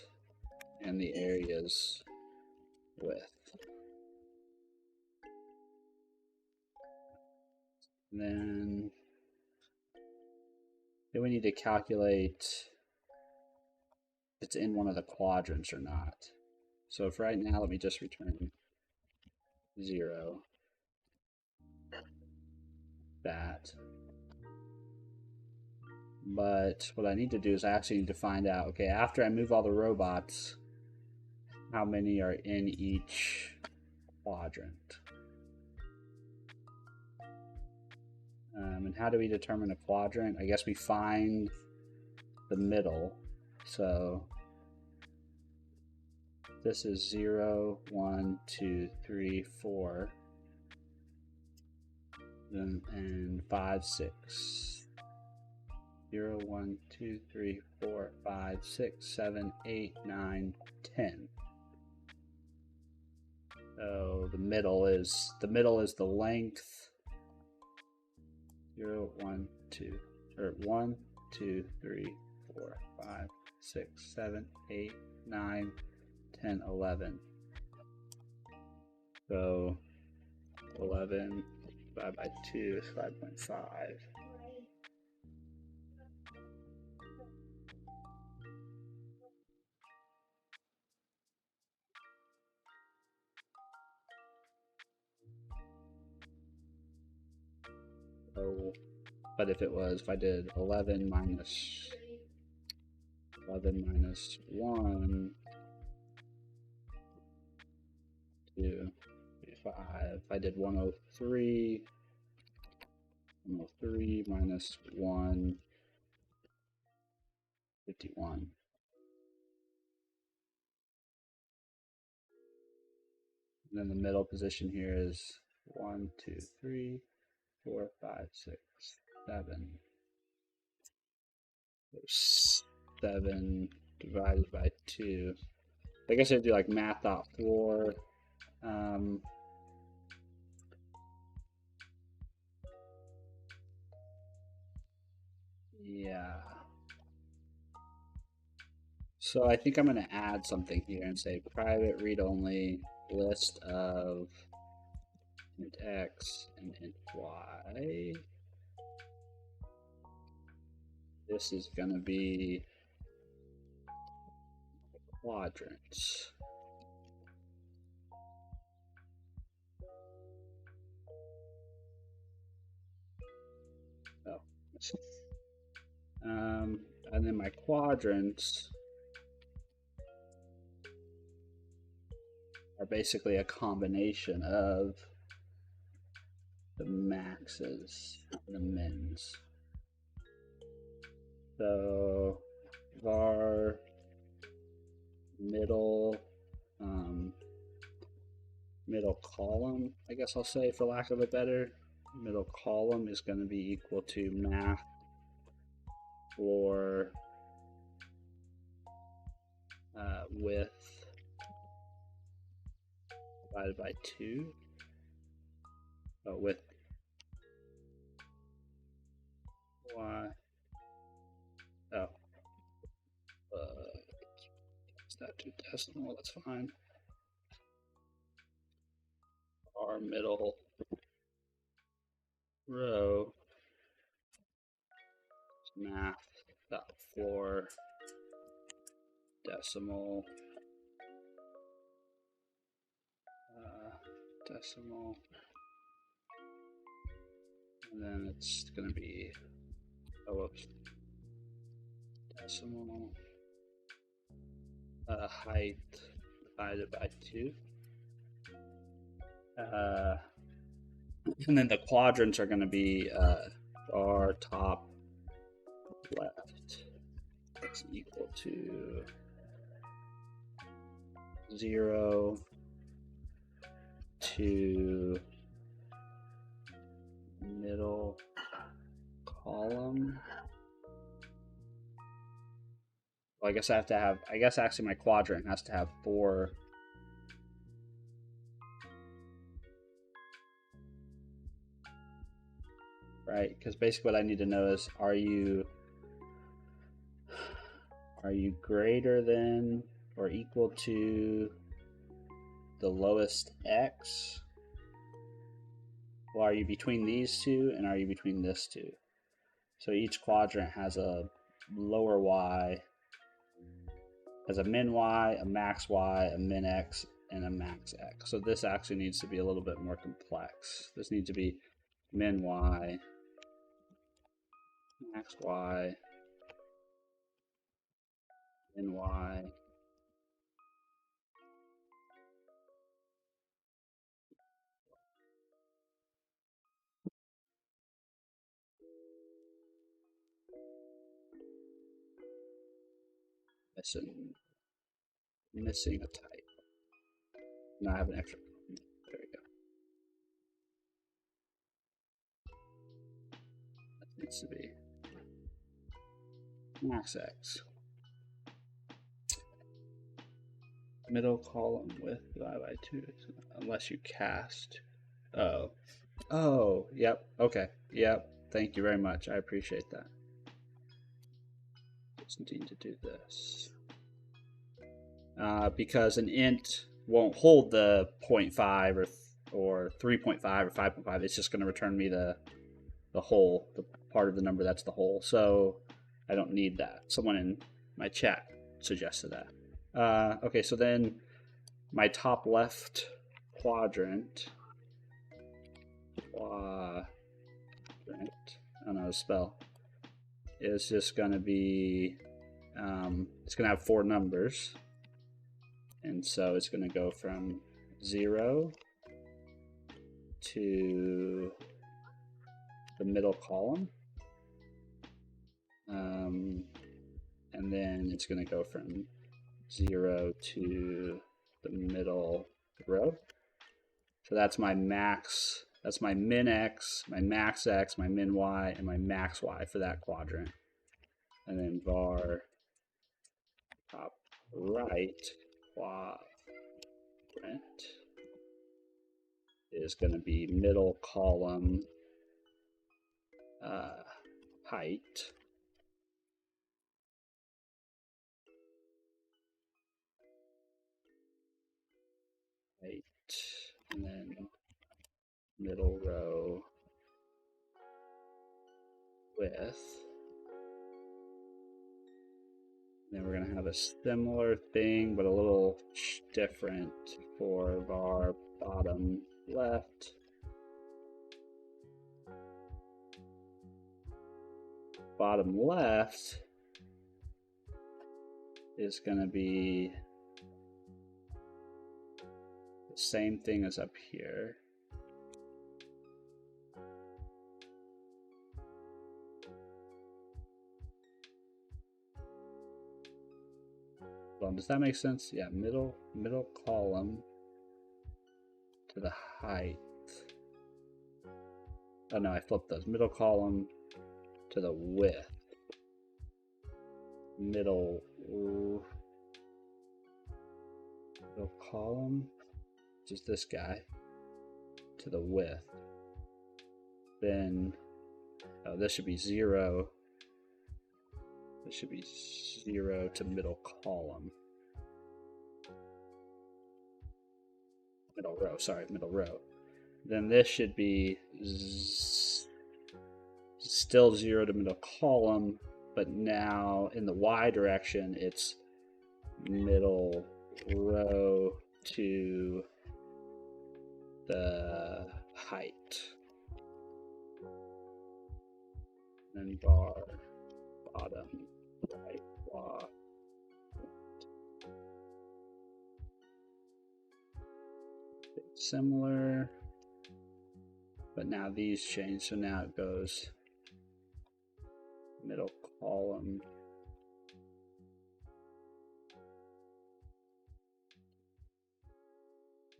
and the area's width. And then we need to calculate if it's in one of the quadrants or not. So for right now, let me just return 0. That. But what I need to do is I actually need to find out, okay, after I move all the robots, how many are in each quadrant? And how do we determine a quadrant? I guess we find the middle. So this is 0, 1, 2, 3, 4, and 5, 6. 0, 1, 2, 3, 4, 5, 6, 7, 8, 9, 10. So the middle is the length. 0, 1, 2, or 1, 2, 3, 4, 5, 6, 7, 8, 9, 10, 11. So 11 divided by 2 is 5.5. Oh, but if I did 11 minus 1, 2, 5. If I did 103 minus 1, 51. And then the middle position here is 1, 2, 3, 4, 5, 6, 7. There's 7 divided by 2. I guess I'd do like math.4. Yeah. So I think I'm going to add something here and say private read-only list of int x and int y. This is going to be quadrants. Oh. And then my quadrants are basically a combination of the maxes and the mins. So var middle column, I guess I'll say, for lack of a better, middle column is going to be equal to math floor width divided by 2. With y. It's not too decimal, that's fine. Our middle row is math.floor decimal and then it's going to be decimal height divided by 2. And then the quadrants are going to be our top left is equal to 0 to middle column. Well, I guess actually my quadrant has to have 4. Right? Because basically what I need to know is, are you greater than or equal to the lowest x? Well, are you between these two, and are you between this two? So each quadrant has a lower y, has a min y, a max y, a min x, and a max x. So this actually needs to be a little bit more complex. This needs to be min y, max y, min y, missing a type. No, I have an extra. There we go. That needs to be max x. Middle column width divided by 2, unless you cast. Oh, yep. Okay, yep. Thank you very much. I appreciate that. Just need to do this. Because an int won't hold the 0.5 or 3.5 or 5.5. It's just going to return me the whole, the part of the number that's the whole. So I don't need that. Someone in my chat suggested that. Okay, so then my top left quadrant, quadrant, I don't know how to spell, is just going to be, it's going to have 4 numbers. And so it's going to go from 0 to the middle column. And then it's going to go from 0 to the middle row. So that's my max, that's my min x, my max x, my min y, and my max y for that quadrant. And then var top right quadrant is going to be middle column height. And then middle row width. Then we're going to have a similar thing, but a little different for var bottom left. Bottom left is going to be the same thing as up here. Well, does that make sense? Yeah, middle column to the height. Oh no, I flipped those. Middle column to the width. Middle column, just this guy, to the width. Then this should be 0. This should be 0 to middle column. Middle row, sorry, middle row. Then this should be still 0 to middle column, but now in the y direction, it's middle row to the height. Then var bottom right quadrant. Similar, but now these change, so now it goes middle column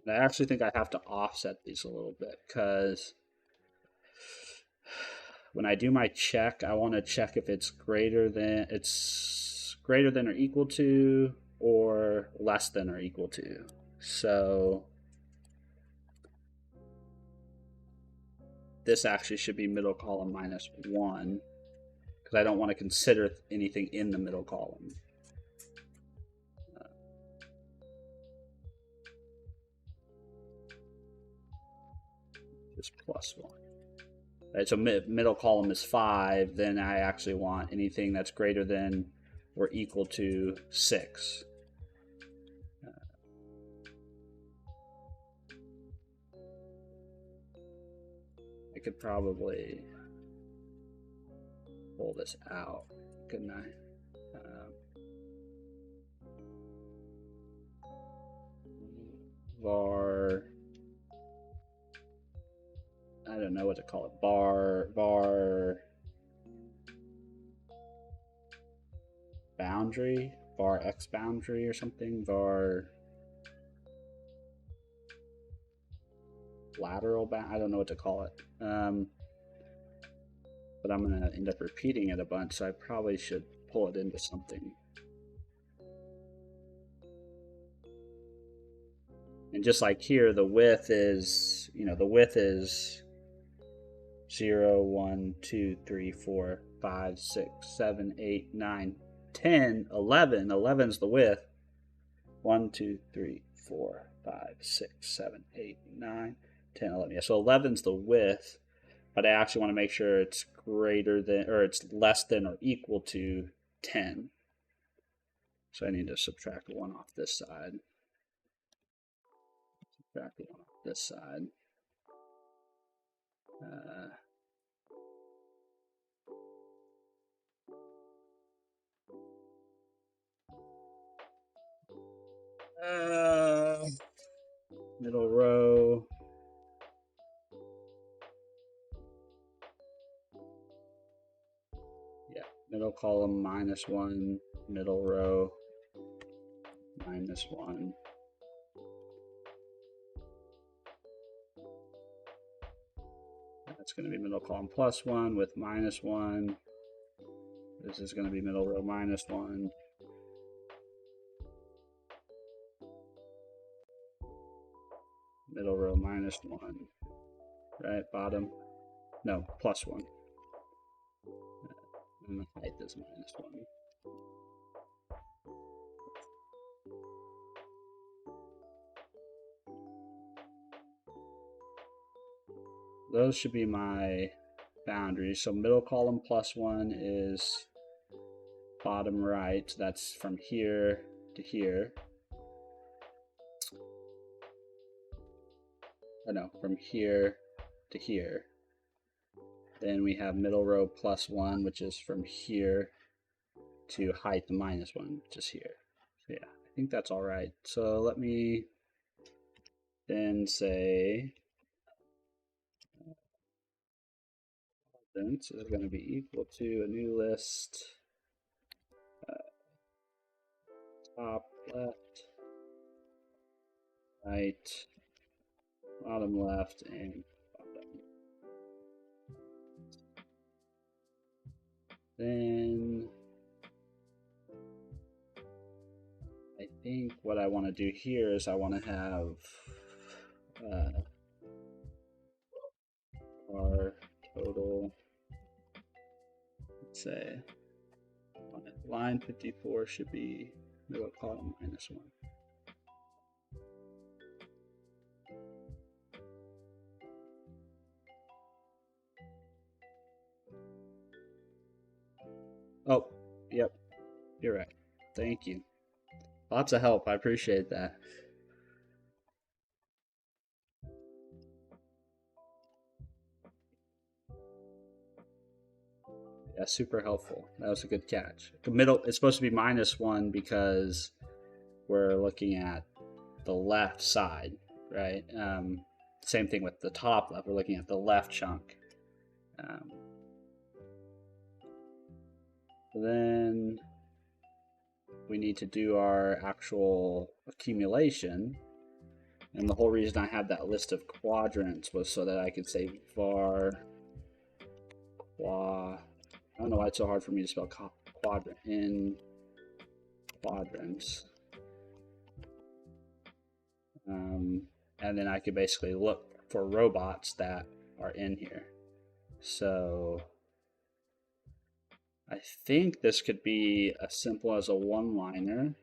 and I actually think I have to offset these a little bit, because when I do my check, I want to check if it's greater than or equal to or less than or equal to. So this actually should be middle column minus 1, because I don't want to consider anything in the middle column. Just plus 1. Right, so middle column is 5, then I actually want anything that's greater than or equal to 6. I could probably pull this out, couldn't I? Var, I don't know what to call it, var boundary, var x boundary or something, var lateral bound, I don't know what to call it. But I'm going to end up repeating it a bunch, so I probably should pull it into something. And just like here, the width is, the width is 0, 1, 2, 3, 4, 5, 6, 7, 8, 9, 10, 11. 11 is the width. 1, 2, 3, 4, 5, 6, 7, 8, 9, 10, 11. Yeah, so 11 is the width, but I actually want to make sure it's greater than, or it's less than or equal to 10. So I need to subtract 1 off this side. Subtract 1 off this side. Middle row. Yeah, middle column -1, middle row -1. That's going to be middle column +1 with -1. This is going to be middle row -1. Middle row -1. Right, bottom. No, +1. And the height is -1. Those should be my boundaries. So middle column +1 is bottom right. That's from here to here. Oh no, from here to here. Then we have middle row +1, which is from here to height -1, which is here. So yeah, I think that's all right. So let me then say this is going to be equal to a new list. Top left, right, bottom left, and bottom. Then I think what I want to do here is I want to have our total, let's say, line 54 should be middle column -1. Oh, yep, you're right. Thank you. Lots of help. I appreciate that. Yeah, super helpful. That was a good catch. The middle, it's supposed to be -1 because we're looking at the left side, right? Same thing with the top left. We're looking at the left chunk. Then we need to do our actual accumulation. And the whole reason I had that list of quadrants was so that I could say var qua. I don't know why it's so hard for me to spell quadrant in quadrants. And then I could basically look for robots that are in here. So I think this could be as simple as a one-liner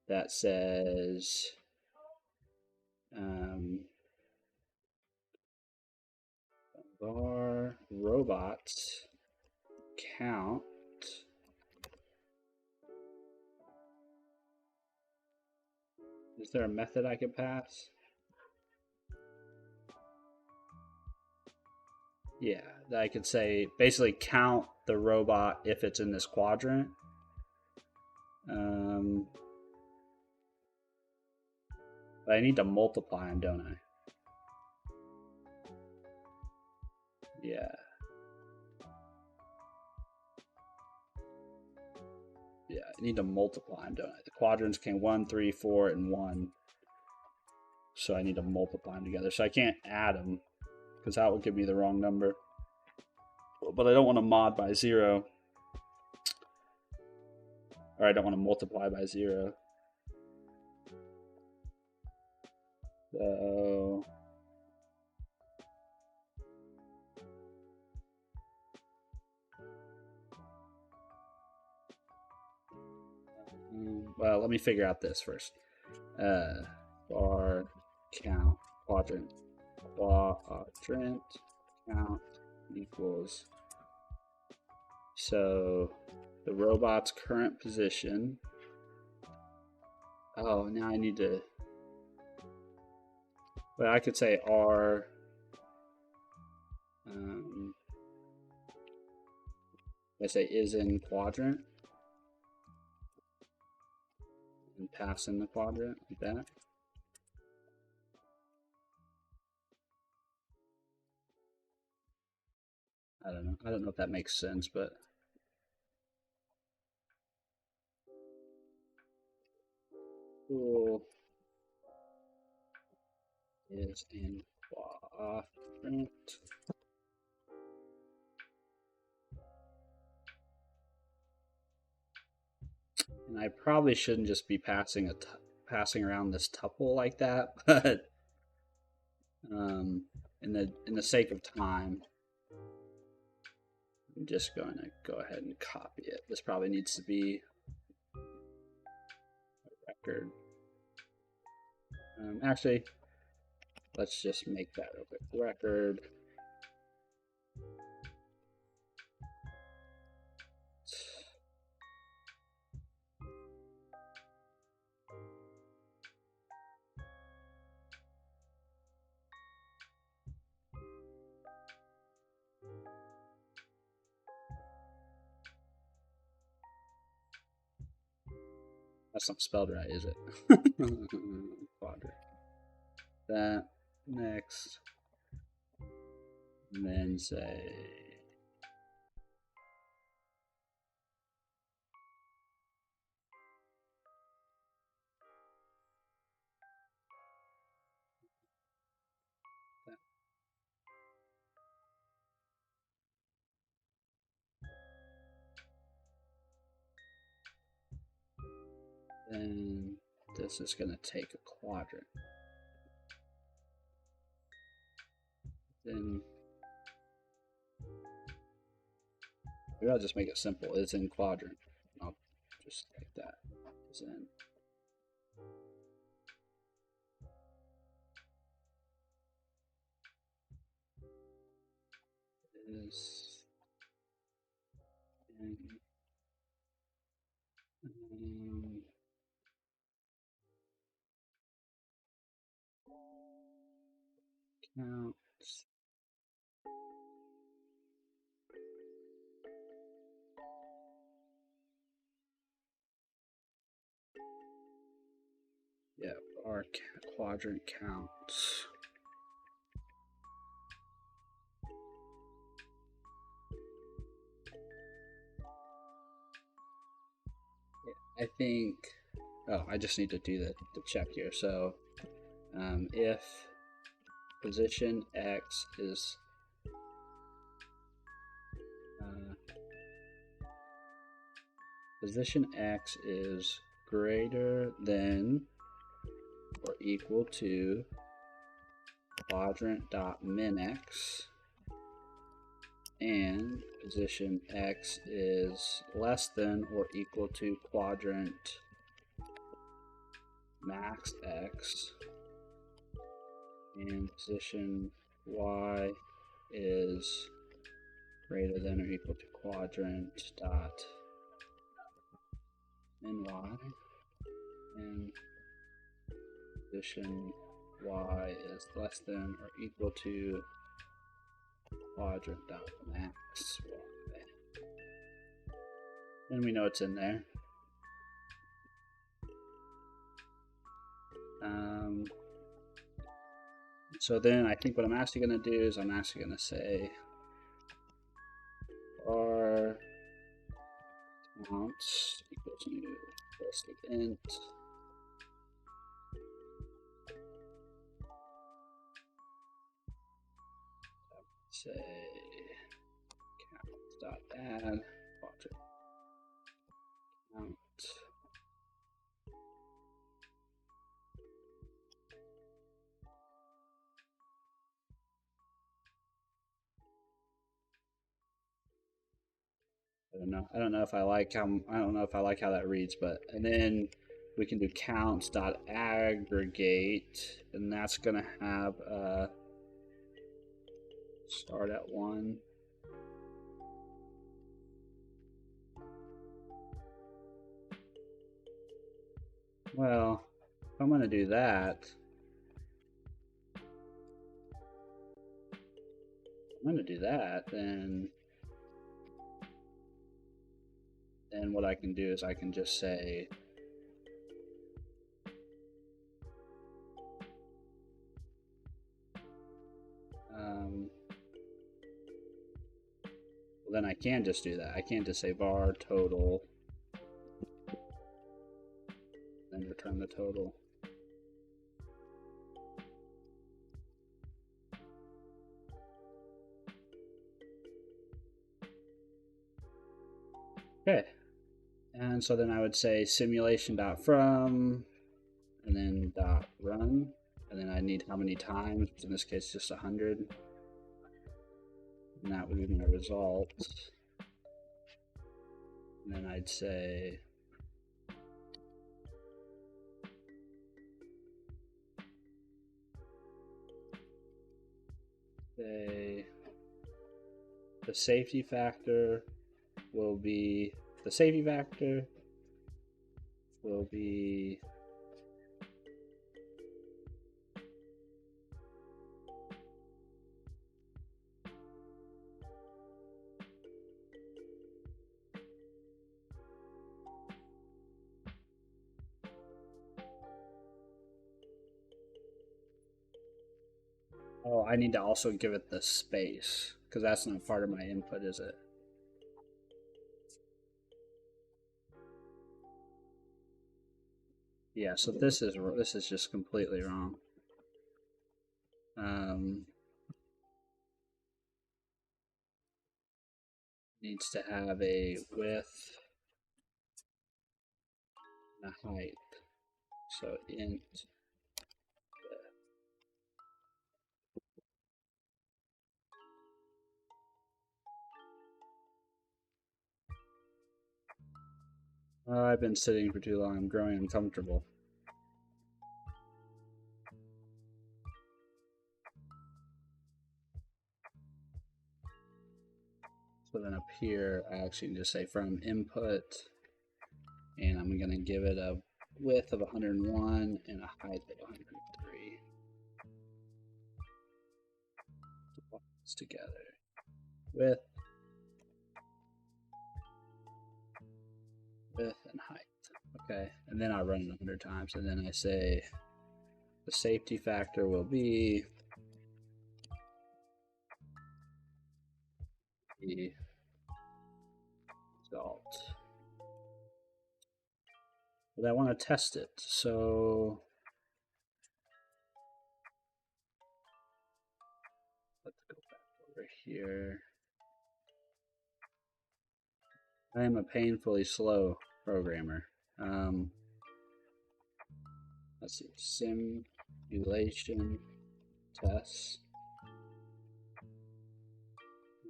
that says var robots count Is there a method I could pass? Yeah, I could say basically count the robot if it's in this quadrant. But I need to multiply them, don't I? Yeah. Yeah, I need to multiply them, don't I? The quadrants came 1, 3, 4, and 1. So I need to multiply them together. So I can't add them because that would give me the wrong number. But I don't want to mod by 0. Or I don't want to multiply by 0. So well, let me figure out this first. Bar count quadrant count equals. So the robot's current position. Oh, now I need to. Well, I could say R. I say is in quadrant. And pass in the quadrant like that. I don't know. I don't know if that makes sense, but pool is in quadrant. And I probably shouldn't just be passing around this tuple like that, but in the sake of time, I'm just going to go ahead and copy it. This probably needs to be a record. Actually, let's just make that a quick record. That's not spelled right, is it? Quadrant. That next, and then say that. Then this is going to take a quadrant. Then maybe I'll just make it simple. It's in quadrant. I'll just like that. It's in. Is in. Counts. Yep, our quadrant counts. Yeah, I think. Oh, I just need to do the check here. So, if position X is position X is greater than or equal to quadrant.minx, and position X is less than or equal to quadrant max X, and position Y is greater than or equal to quadrant dot min Y, and position Y is less than or equal to quadrant dot max Y. And we know it's in there. So then I think what I'm actually going to do is I'm actually going to say var count equal to first int say count dot add quadrant count. I don't know if I like how that reads, but and then we can do counts dot aggregate, and that's gonna have start at 1. Well, if I'm gonna do that, then what I can do is I can just say Then I can just do that. I can't just say var total, then return the total. Okay, and so then I would say simulation.from, and then .run, and then I need how many times, in this case just 100, and that would be my result. And then I'd say the safety factor will be oh, I need to also give it the space, because that's not part of my input, is it? Yeah, so this is just completely wrong. Needs to have a width and a height. So int I've been sitting for too long. I'm growing uncomfortable. So then up here, I actually need to say from input, and I'm going to give it a width of 101 and a height of 103. Put this together. Width, and height. Okay, and then I run it 100 times, and then I say the safety factor will be the result. But I want to test it, so let's go back over here. I am a painfully slow programmer. Let's see, simulation tests.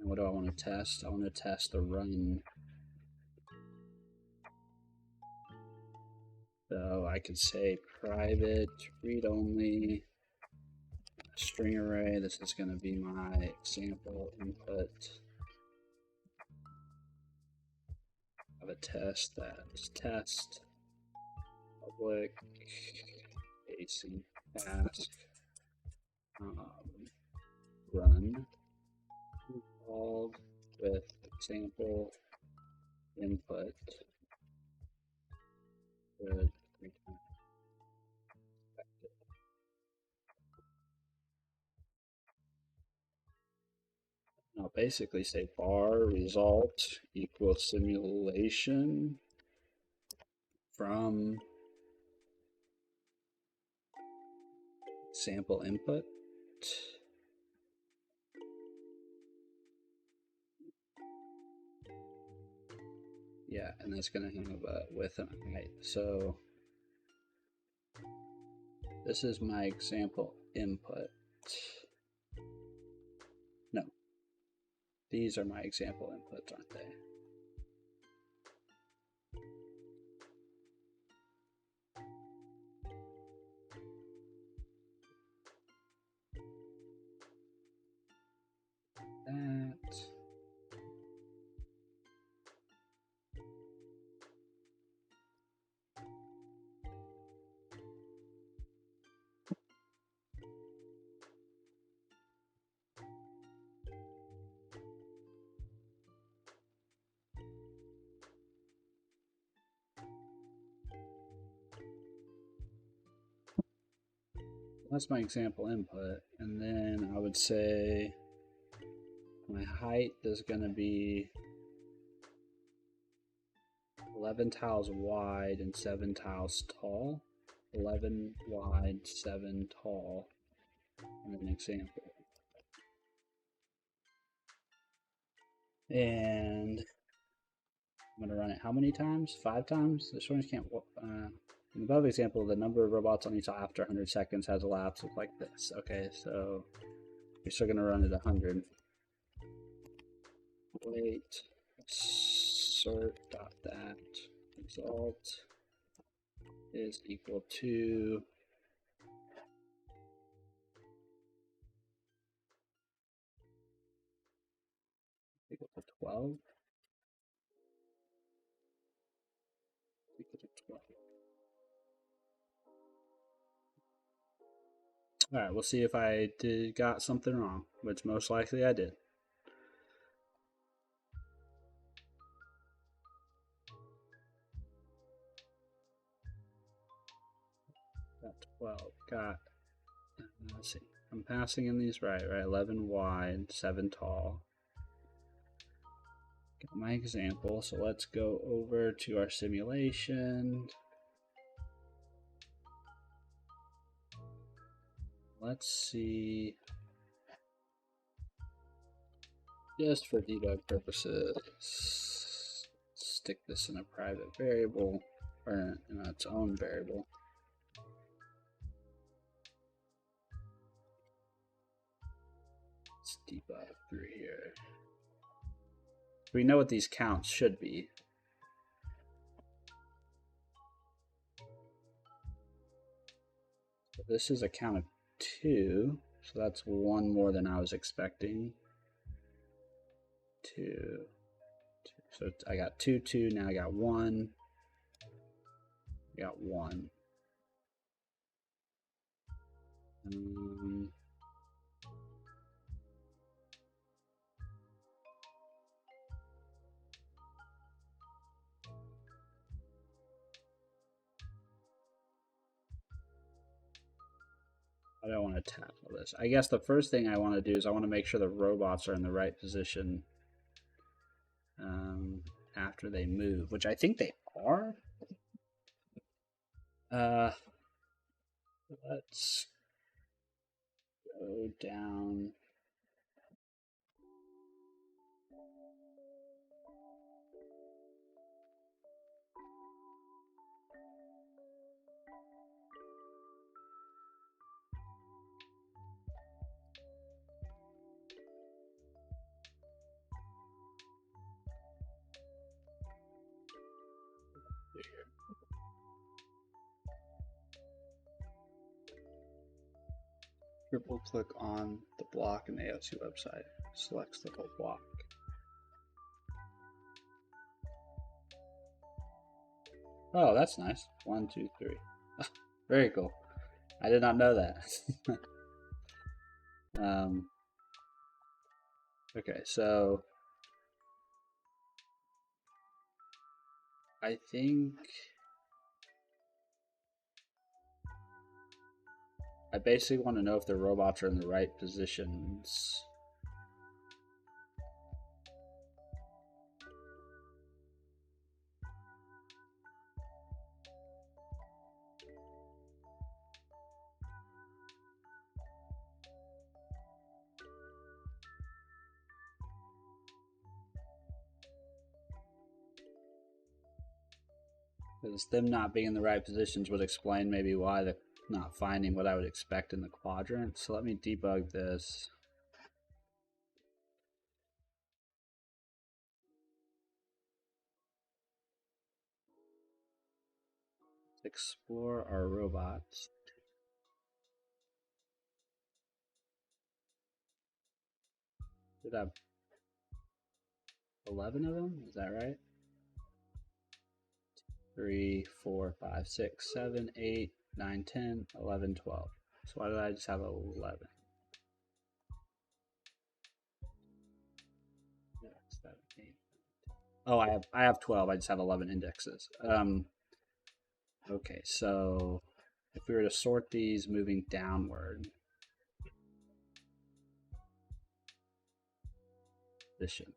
And what do I want to test? I want to test the run. So I could say private read only string array. This is going to be my example input of a test that's test public AC task run called with example input with return. I'll basically say bar result equals simulation from sample input. Yeah, and that's going to have a width and a height. So this is my example input. No, these are my example inputs, aren't they? That. That's my example input, and then I would say My height is going to be 11 tiles wide and 7 tiles tall. 11 wide, 7 tall. And an example. And I'm going to run it how many times? 5 times? This one can't. In the above example, the number of robots on each tile after 100 seconds has elapsed like this. Okay, so we're still going to run it 100. Wait, sort dot that result is equal to equal to 12. Equal to 12. All right, we'll see if I got something wrong, which most likely I did. Got 12. Got. Let's see. I'm passing in these right. 11 wide, 7 tall. Got my example. So let's go over to our simulation. Let's see. Just for debug purposes, stick this in a private variable or in its own variable. Let's debug through here. We know what these counts should be. So this is a count of 2, so that's 1 more than I was expecting. 2. So I got 2, 2, now I got 1. I got 1. I don't want to tackle this. I guess the first thing I want to do is I want to make sure the robots are in the right position after they move, which I think they are. Let's go down. Triple click on the block in the AOC website. Selects the whole block. Oh, that's nice. 1, 2, 3. Very cool. I did not know that. Okay, so I think I basically want to know if the robots are in the right positions. Because them not being in the right positions would explain maybe why they're not finding what I would expect in the quadrant. So let me debug this. Explore our robots. Did I have 11 of them? Is that right? 3, 4, 5, 6, 7, 8, 9, 10, 11, 12. So why did I just have 11? 7, 8. Oh, I have 12. I just have 11 indexes. Okay, so if we were to sort these moving downward, position.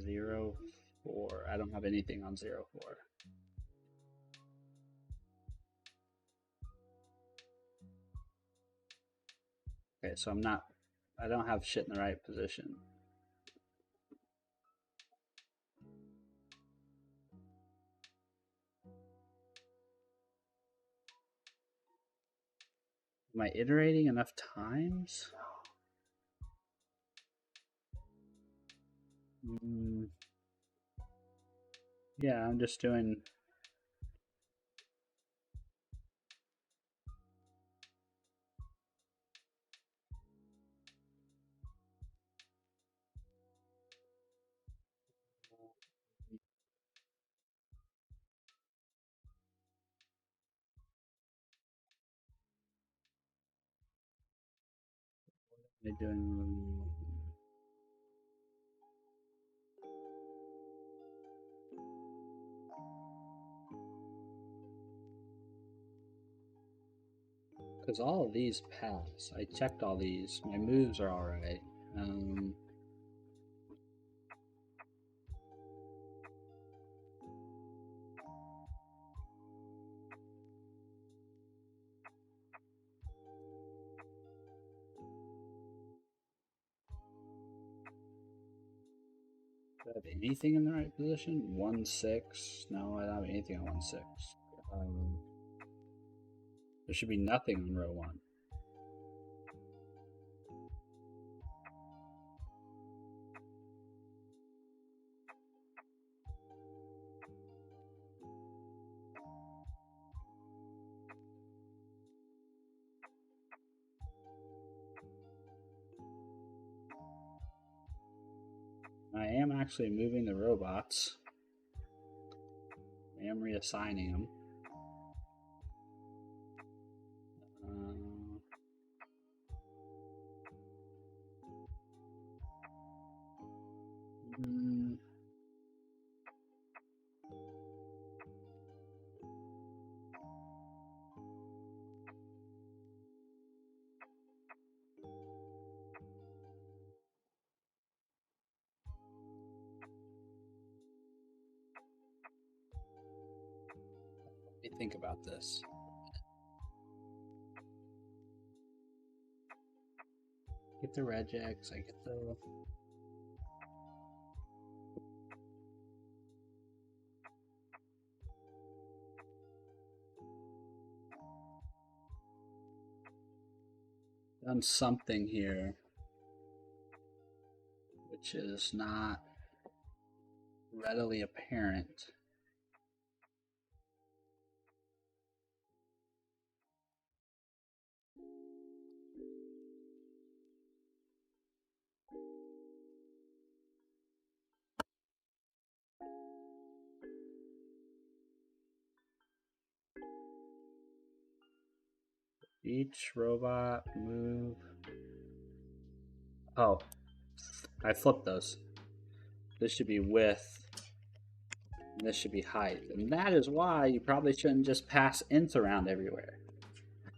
0, 4. I don't have anything on 0, 4. Okay, so I don't have shit in the right position. Am I iterating enough times? Yeah, I'm just doing... What am I doing? Because all of these pass. I checked all these. My moves are alright. Do I have anything in the right position? 1, 6. No, I don't have anything on 1, 6. There should be nothing on row 1. I am actually moving the robots. I am reassigning them. Let me think about this. Get the regex, I get the... Done something here which is not readily apparent. Each robot move. Oh, I flipped those. This should be width, and this should be height. And that is why you probably shouldn't just pass ints around everywhere.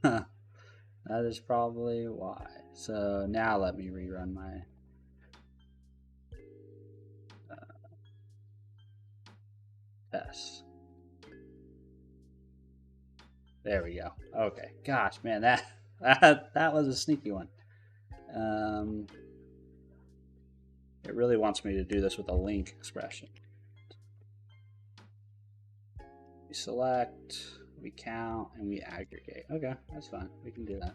That is probably why. So now let me rerun my test. There we go. Okay. Gosh, man, that was a sneaky one. It really wants me to do this with a link expression. We select, we count, and we aggregate. Okay, that's fine. We can do that.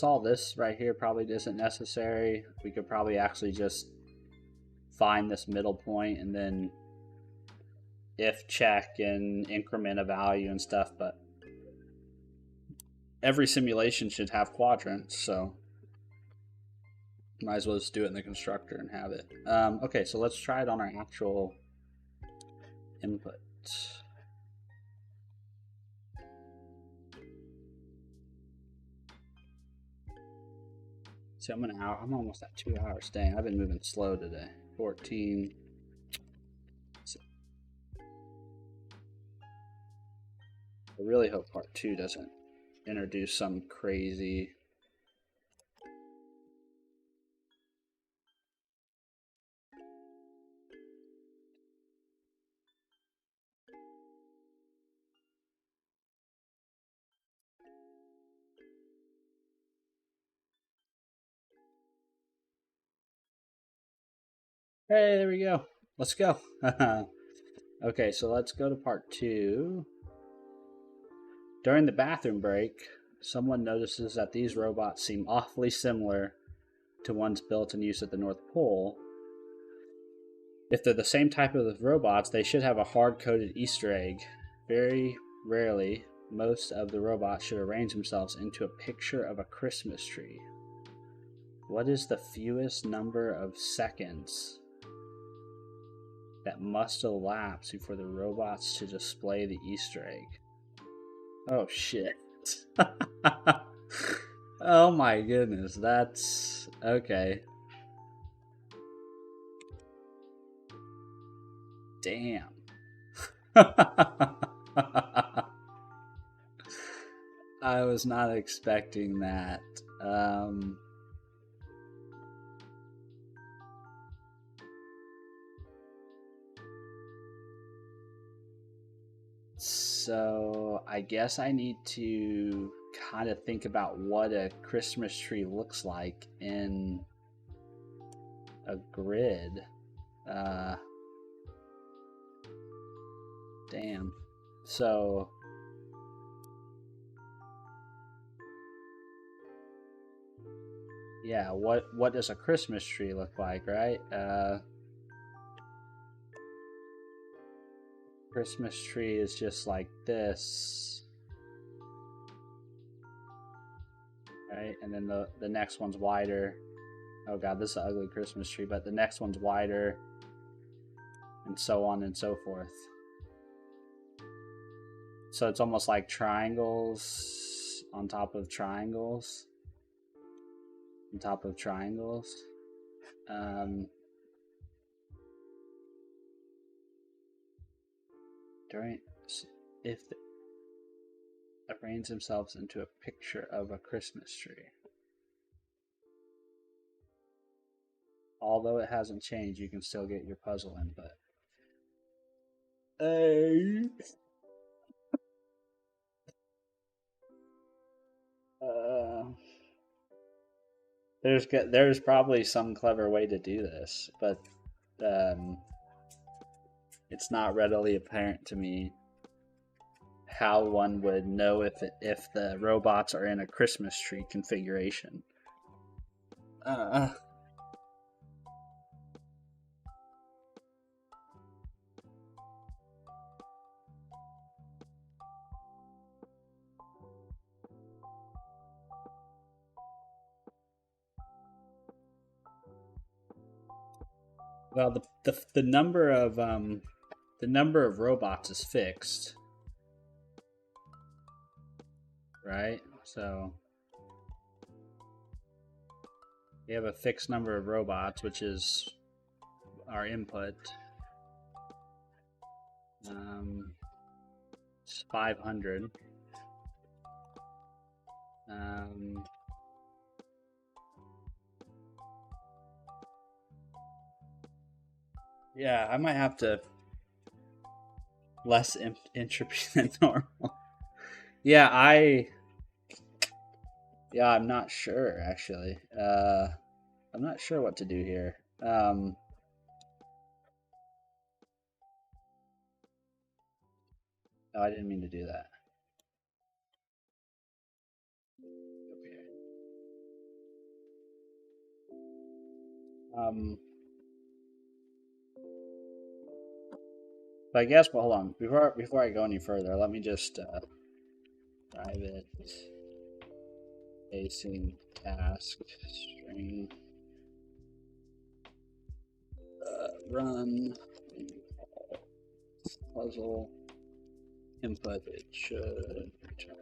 All this right here probably isn't necessary. We could probably actually just find this middle point and then if check and increment a value and stuff, but every simulation should have quadrants, so might as well just do it in the constructor and have it. Okay, so let's try it on our actual input. See, I'm almost at 2 hours. Dang, I've been moving slow today. 14. I really hope part 2 doesn't introduce some crazy... Hey, there we go. Let's go. Okay, so let's go to part 2. During the bathroom break, someone notices that these robots seem awfully similar to ones built and used at the North Pole. If they're the same type of robots, they should have a hard-coded Easter egg. Very rarely, most of the robots should arrange themselves into a picture of a Christmas tree. What is the fewest number of seconds that must elapse before the robots to display the Easter egg? Oh shit. Oh my goodness, that's okay. Damn. I was not expecting that. So I guess I need to kind of think about what a Christmas tree looks like in a grid. Damn. So yeah, what does a Christmas tree look like, right? Christmas tree is just like this, right? And then the next one's wider. Oh god, this is an ugly Christmas tree, but the next one's wider, and so on and so forth. So it's almost like triangles on top of triangles on top of triangles. During if arrange themselves into a picture of a Christmas tree. Although it hasn't changed, you can still get your puzzle input. There's probably some clever way to do this, but it's not readily apparent to me how one would know if the robots are in a Christmas tree configuration. Well, the number of robots is fixed, right? So we have a fixed number of robots, which is our input. It's 500. Yeah, I might have to less entropy than normal. Yeah, I'm not sure actually. I'm not sure what to do here. No, I didn't mean to do that. But I guess, well, hold on. Before I go any further, let me just private facing task string run puzzle input. It should return.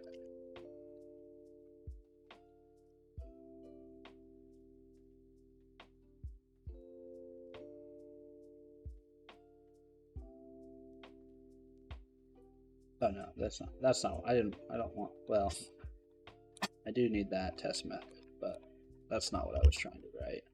Oh no, that's not, I don't want, well, I do need that test method, but that's not what I was trying to write.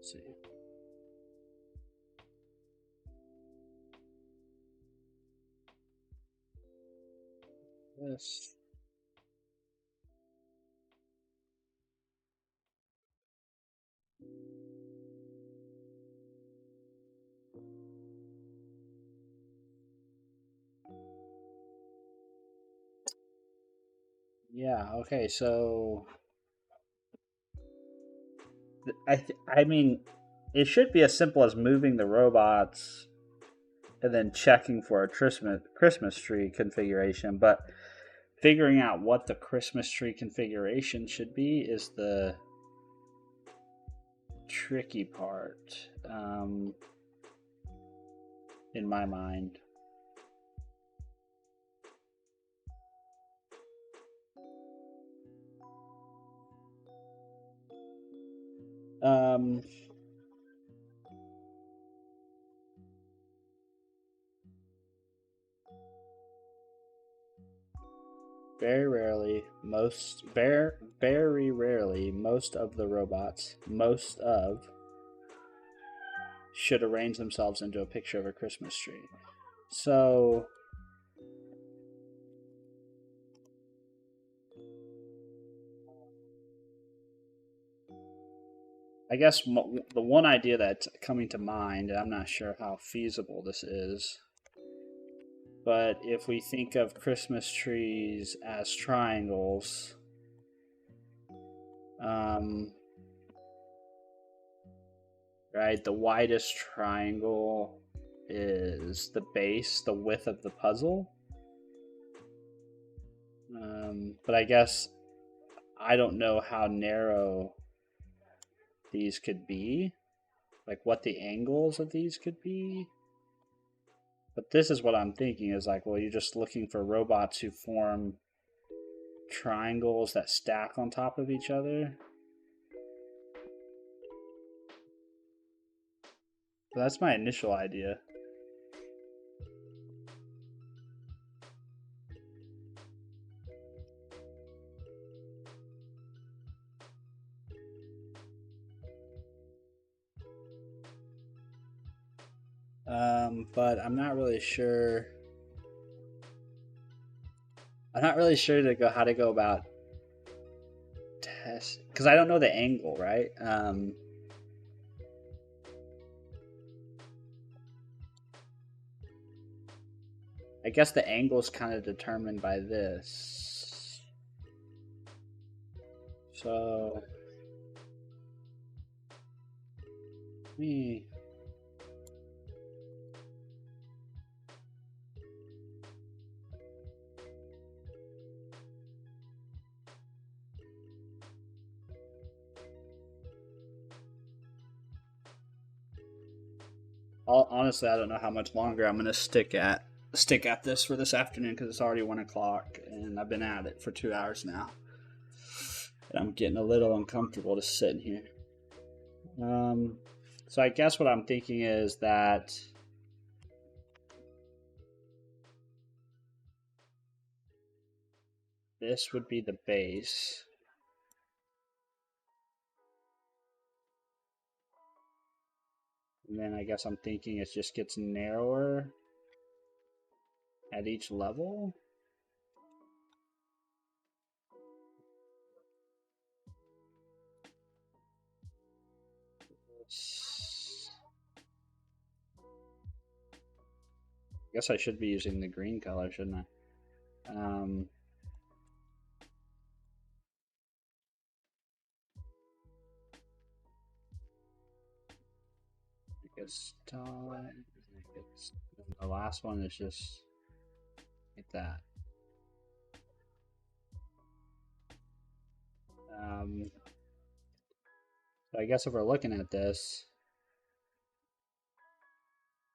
Let's see. This. Yeah, okay, so I mean, it should be as simple as moving the robots and then checking for a Christmas tree configuration, but figuring out what the Christmas tree configuration should be is the tricky part, in my mind. Um, very rarely, most of the robots, should arrange themselves into a picture of a Christmas tree. So, I guess the one idea that's coming to mind, and I'm not sure how feasible this is, but if we think of Christmas trees as triangles, um, right, the widest triangle is the base, the width of the puzzle. But I guess I don't know how narrow these could be, like what the angles of these could be. But this is what I'm thinking is like, well, you're just looking for robots who form triangles that stack on top of each other. So that's my initial idea. But I'm not really sure. I'm not really sure how to go about test because I don't know the angle, right? I guess the angle is kind of determined by this. So, me. Honestly, I don't know how much longer I'm gonna stick at this for this afternoon because it's already 1 o'clock and I've been at it for 2 hours now, and I'm getting a little uncomfortable just sitting here. So I guess what I'm thinking is that this would be the base. And then I guess I'm thinking it just gets narrower at each level. I guess I should be using the green color, shouldn't I? The last one is just like that. So I guess if we're looking at this,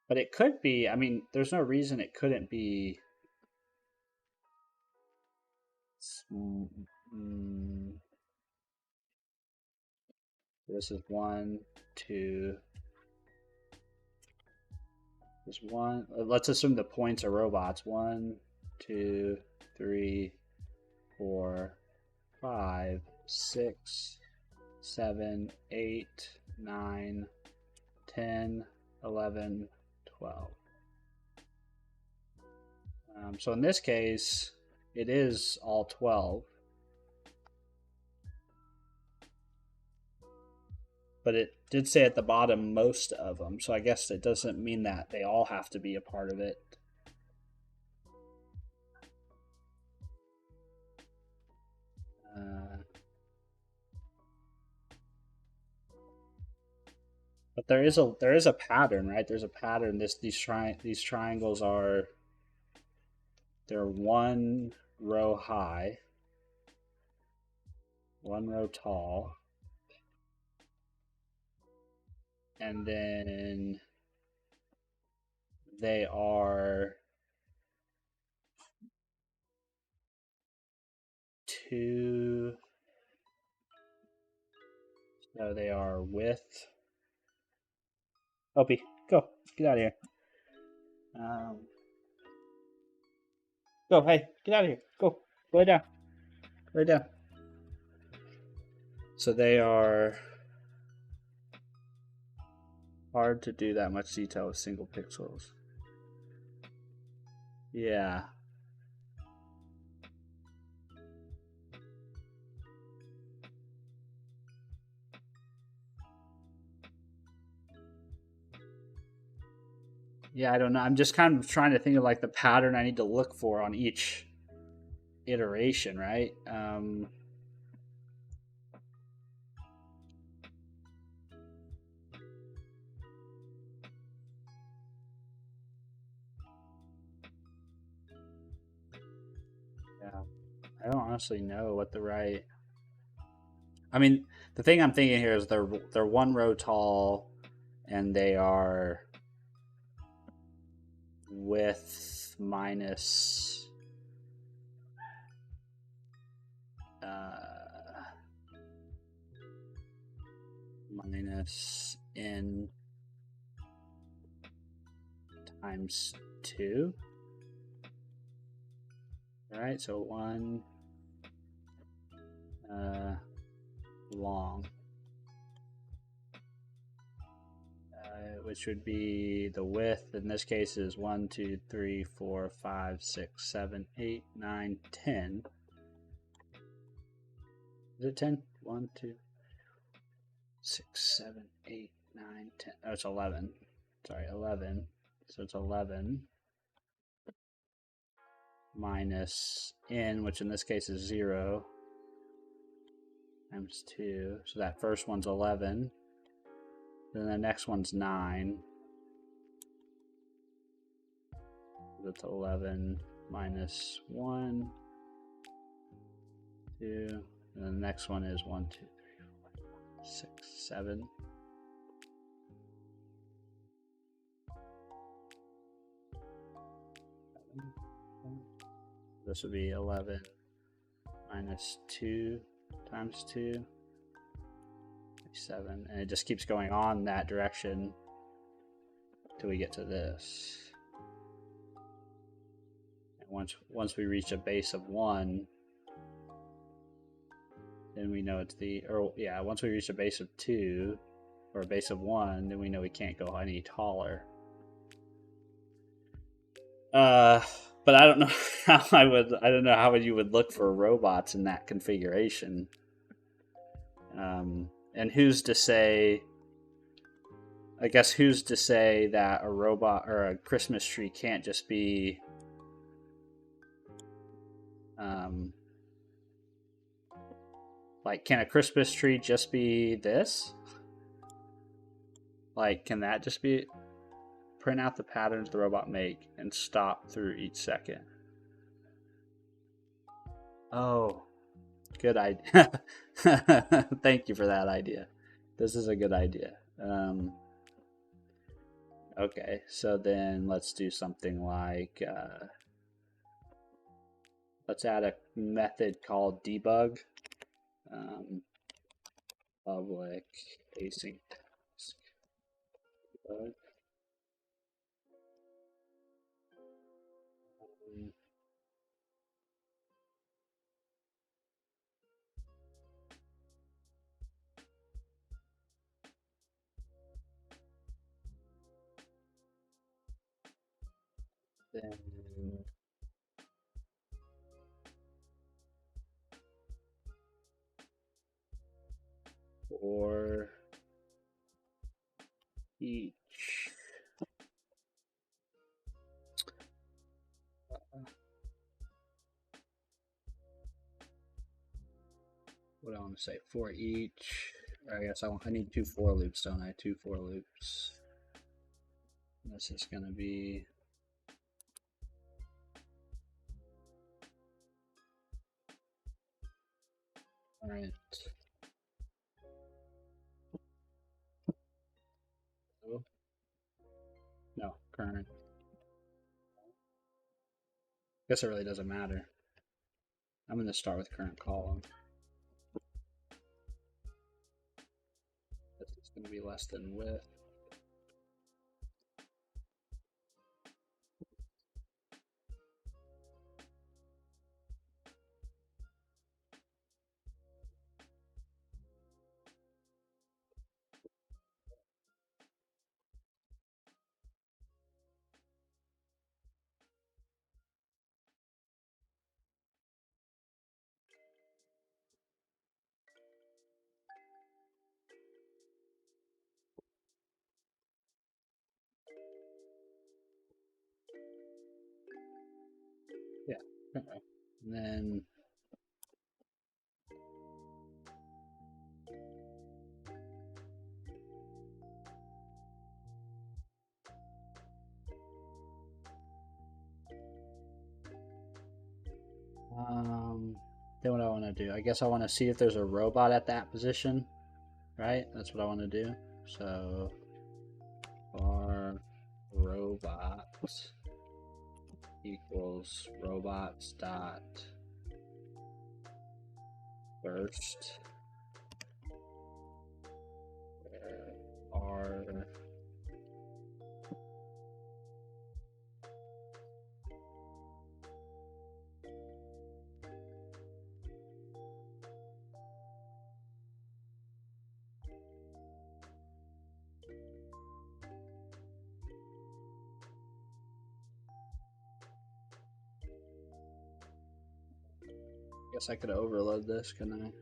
but it could be, I mean, there's no reason it couldn't be. This is 1, 2. There's one. Let's assume the points are robots. 1, 2, 3, 4, 5, 6, 7, 8, 9, 10, 11, 12. So in this case, it is all 12. But it did say at the bottom most of them, so I guess it doesn't mean that they all have to be a part of it. But there is a pattern, right? There's a pattern. These triangles are, they're one row high, one row tall, and then they are two. So they are width. Opie, go. Get out of here. Go, hey, get out of here. Go. Lay down. Lay down. So they are hard to do that much detail with single pixels. Yeah. Yeah, I don't know. I'm just kind of trying to think of like the pattern I need to look for on each iteration, right? Yeah, I don't honestly know what the right. I mean, the thing I'm thinking here is they're one row tall, and they are width minus minus n times 2. All right, so 1 long, which would be the width in this case is 1, 2, 3, 4, 5, 6, 7, 8, 9, 10. Is it 10? 1, 2, 6, 7, 8, 9, 10. Oh, it's 11. Sorry, 11. So it's 11 minus n, which in this case is 0, times 2. So that first one's 11. Then the next one's 9. That's 11 minus 1, 2. And the next one is 1, 2, 3, 4, 5, 6, 7. This would be 11 minus 2 times 2, 7. And it just keeps going on that direction till we get to this. And once we reach a base of 1, then we know it's once we reach a base of 2 or a base of 1, then we know we can't go any taller. But I don't know how I don't know how you would look for robots in that configuration. And who's to say I guess who's to say that a robot or a Christmas tree can't just be um, like, can a Christmas tree just be this? Like, can that just be print out the patterns the robot make and stop through each second? Oh, good idea. Thank you for that idea. This is a good idea. Okay, so then let's do something like let's add a method called debug. Public async task debug. Then for each what do I want to say? For each, I guess I need two for loops, don't I? Two for loops. This is going to be current. No, current. Guess it really doesn't matter. I'm going to start with current column. This is going to be less than width. Yeah. Okay. And then then what I want to do, I guess I want to see if there's a robot at that position, right? That's what I want to do. So var robots equals robots dot first where are guess I could overload this, can I?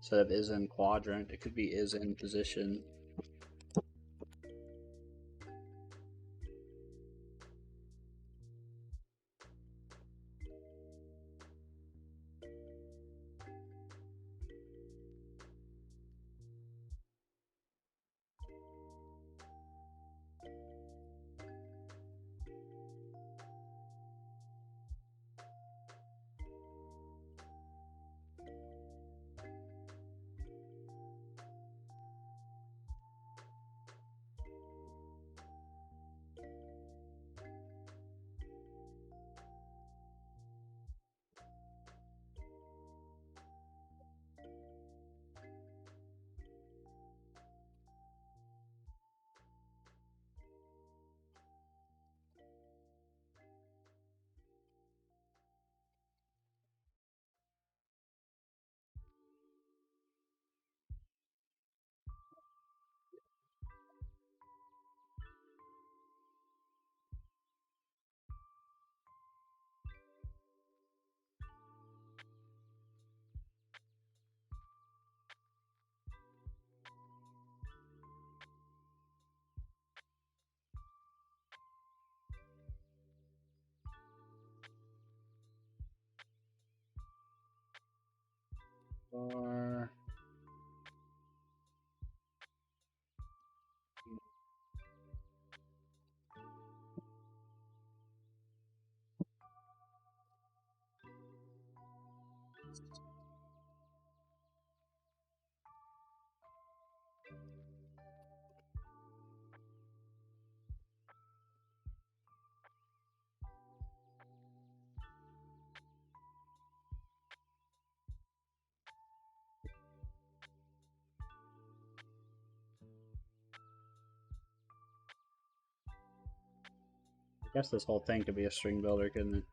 Instead of is in quadrant, it could be is in position. Or I guess this whole thing could be a string builder, couldn't it?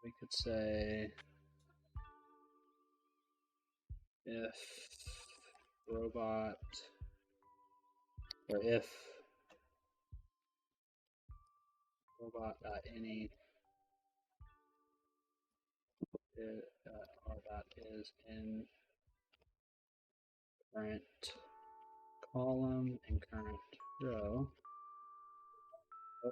We could say if robot, or if robot.any r dot is in current column and current row. Oh,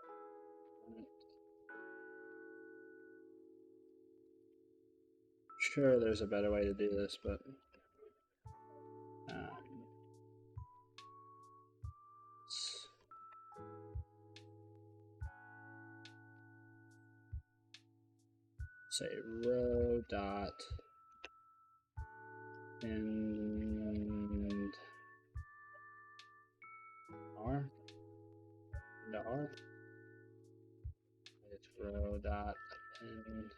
sure, there's a better way to do this, but say row dot and r and r. It's row dot append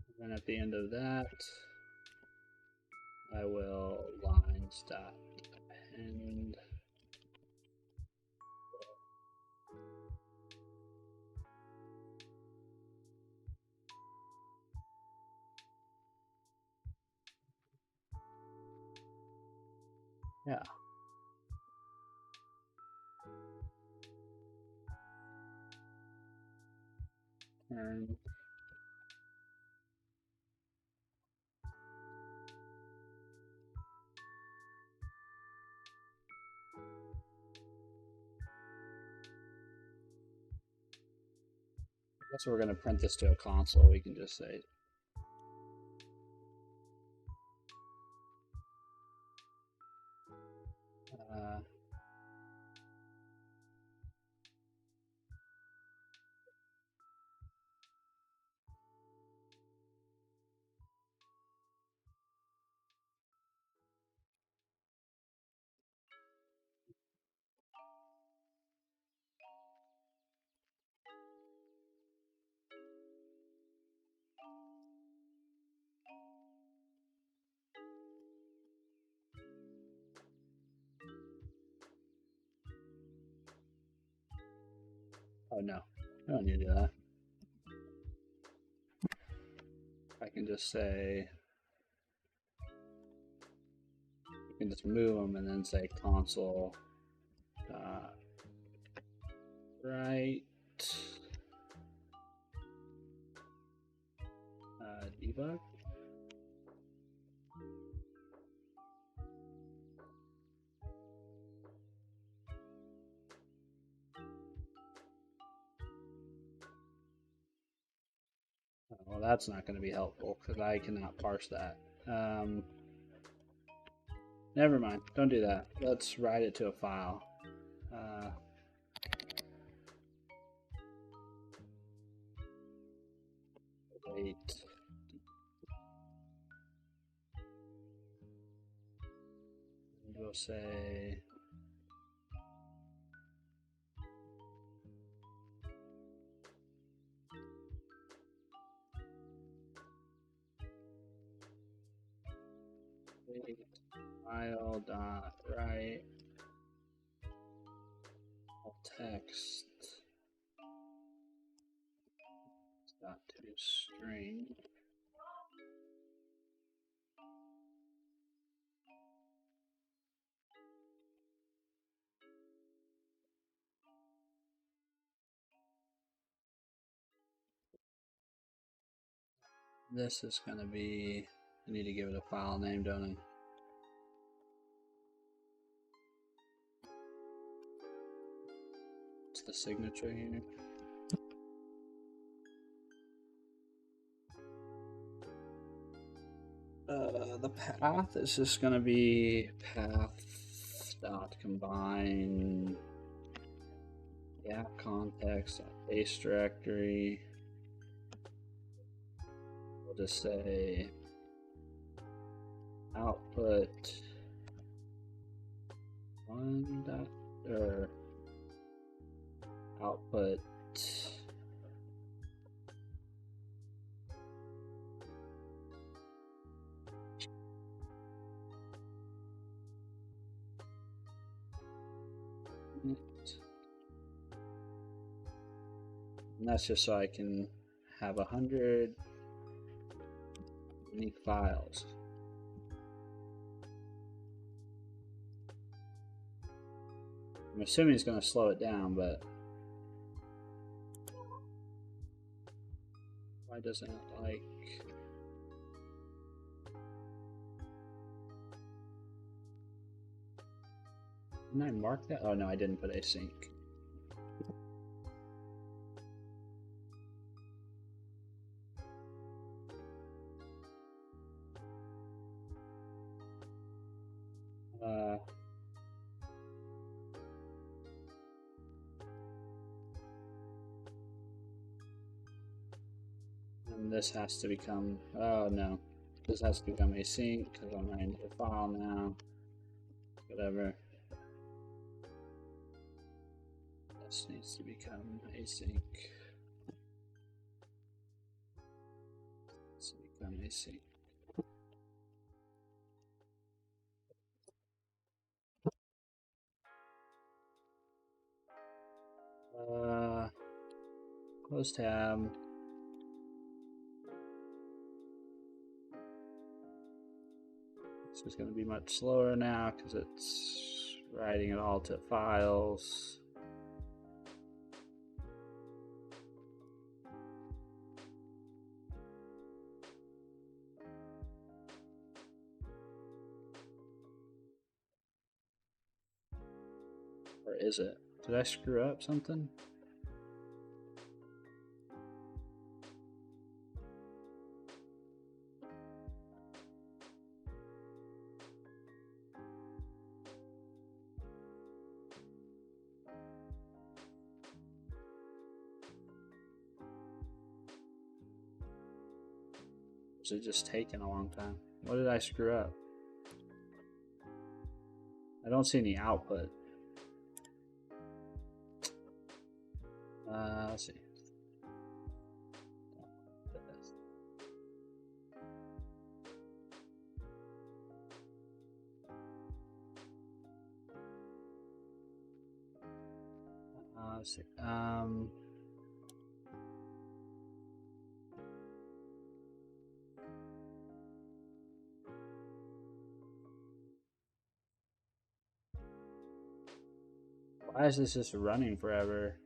and then at the end of that I will lines dot append yeah. And I guess we're going to print this to a console. We can just say oh no, I don't need to do that. I can just say, you can just move them and then say console write debug. Well, that's not going to be helpful because I cannot parse that. Never mind. Don't do that. Let's write it to a file. Wait. And we'll say wait file dot write text dot to string. This is going to be, I need to give it a file name, don't I? It's the signature here. The path is just going to be path.combine gap context base directory. We'll just say output one dot or output and that's just so I can have 100 unique files. I'm assuming it's going to slow it down, but why doesn't it like... Didn't I mark that? Oh no, I didn't put async. And this has to become, oh no, this has to become async because I'm writing to the file now. Whatever. This needs to become async. This become async. Close tab. This is going to be much slower now because it's writing it all to files. Or is it? Did I screw up something? Is it just taking a long time? What did I screw up? I don't see any output. Let's see. Let's see. Why is this just running forever?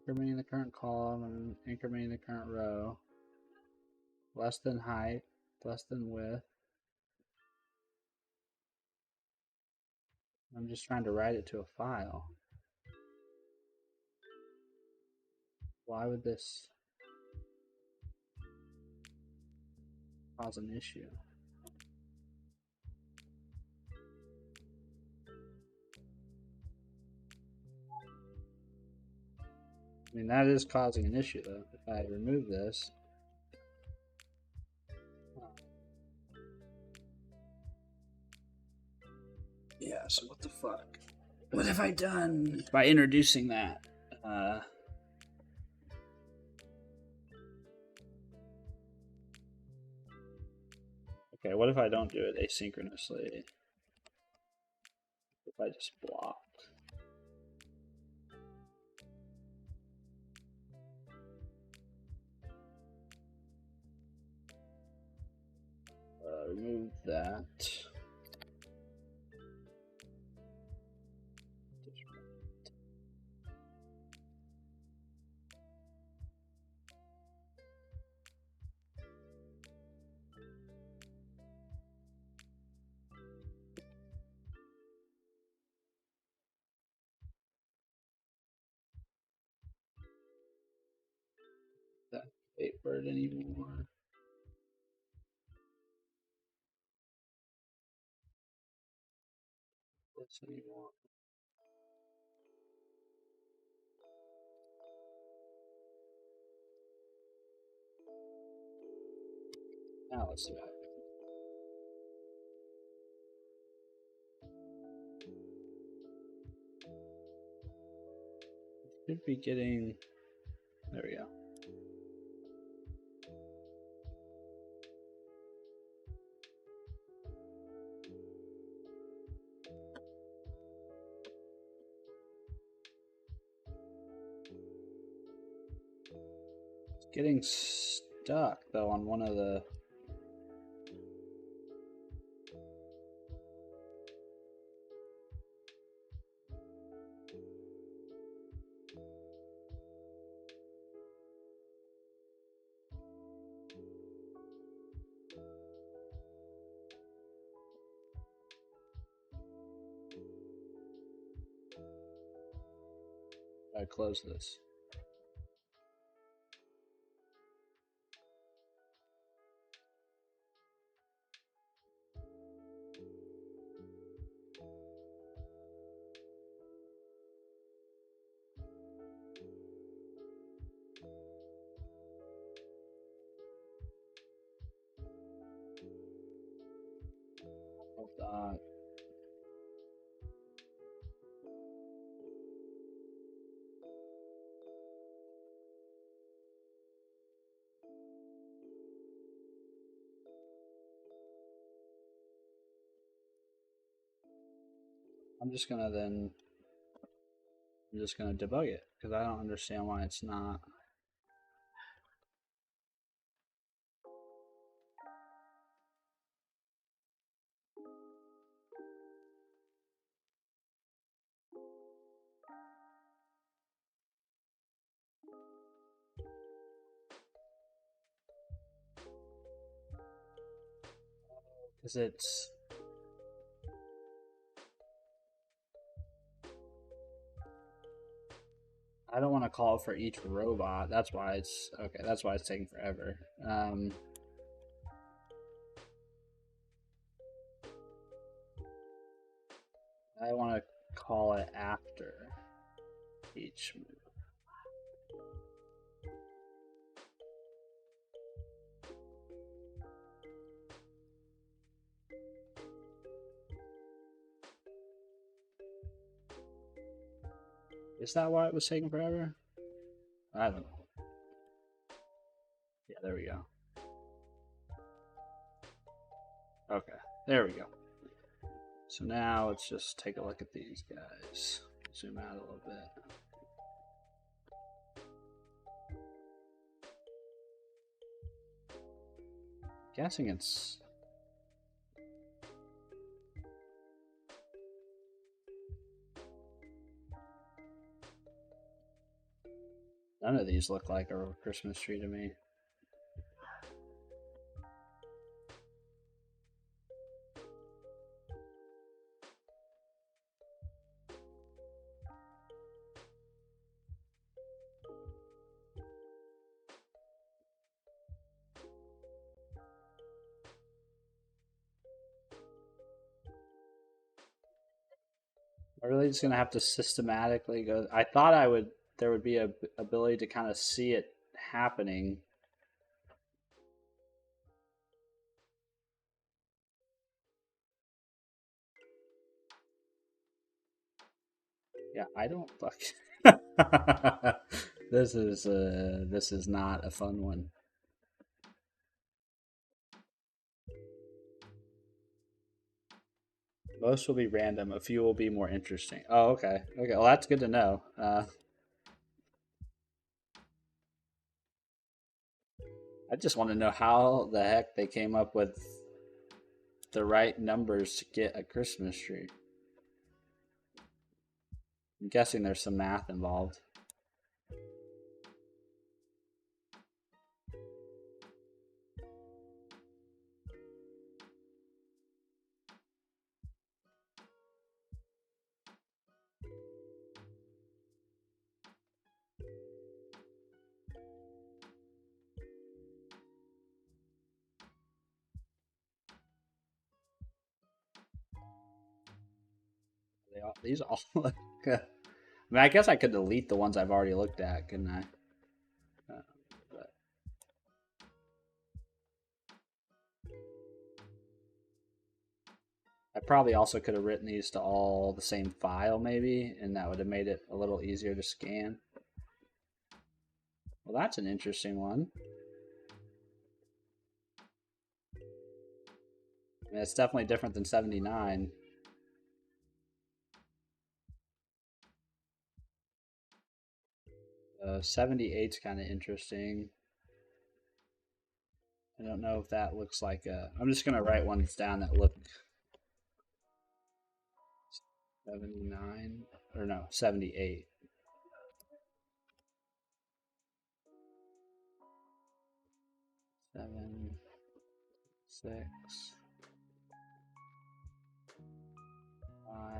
Incrementing the current column and incrementing the current row. Less than height, less than width. I'm just trying to write it to a file. Why would this cause an issue? I mean, that is causing an issue though. If I remove this, yeah, so what the fuck? What have I done by introducing that? Okay, what if I don't do it asynchronously? If I just block. Remove that. That bait bird anymore. This anymore. Now let's see what happens. Should be getting. There we go. It's getting stuck though on one of the. I close this. Hold on. I'm just gonna debug it because I don't understand why it's not. Because it's. I don't want to call for each robot. That's why it's okay. That's why it's taking forever. I want to call it after each move. Is that why it was taking forever? I don't know. Yeah, there we go. Okay, there we go. So now let's just take a look at these guys. Zoom out a little bit. I'm guessing it's. None of these look like a Christmas tree to me. I'm really just gonna have to systematically go. I thought there would be a ability to kind of see it happening. Yeah, I don't fuck. This is not a fun one. Most will be random. A few will be more interesting. Oh, okay. Okay, well, that's good to know. I just want to know how the heck they came up with the right numbers to get a Christmas tree. I'm guessing there's some math involved. These all look. I mean, I guess I could delete the ones I've already looked at, couldn't I? But I probably also could have written these to all the same file, maybe, and that would have made it a little easier to scan. Well, that's an interesting one. I mean, it's definitely different than 79. 78's kind of interesting. I don't know if that looks like a. I'm just gonna write ones down that look 79 or no 78. Seven, 6, 5.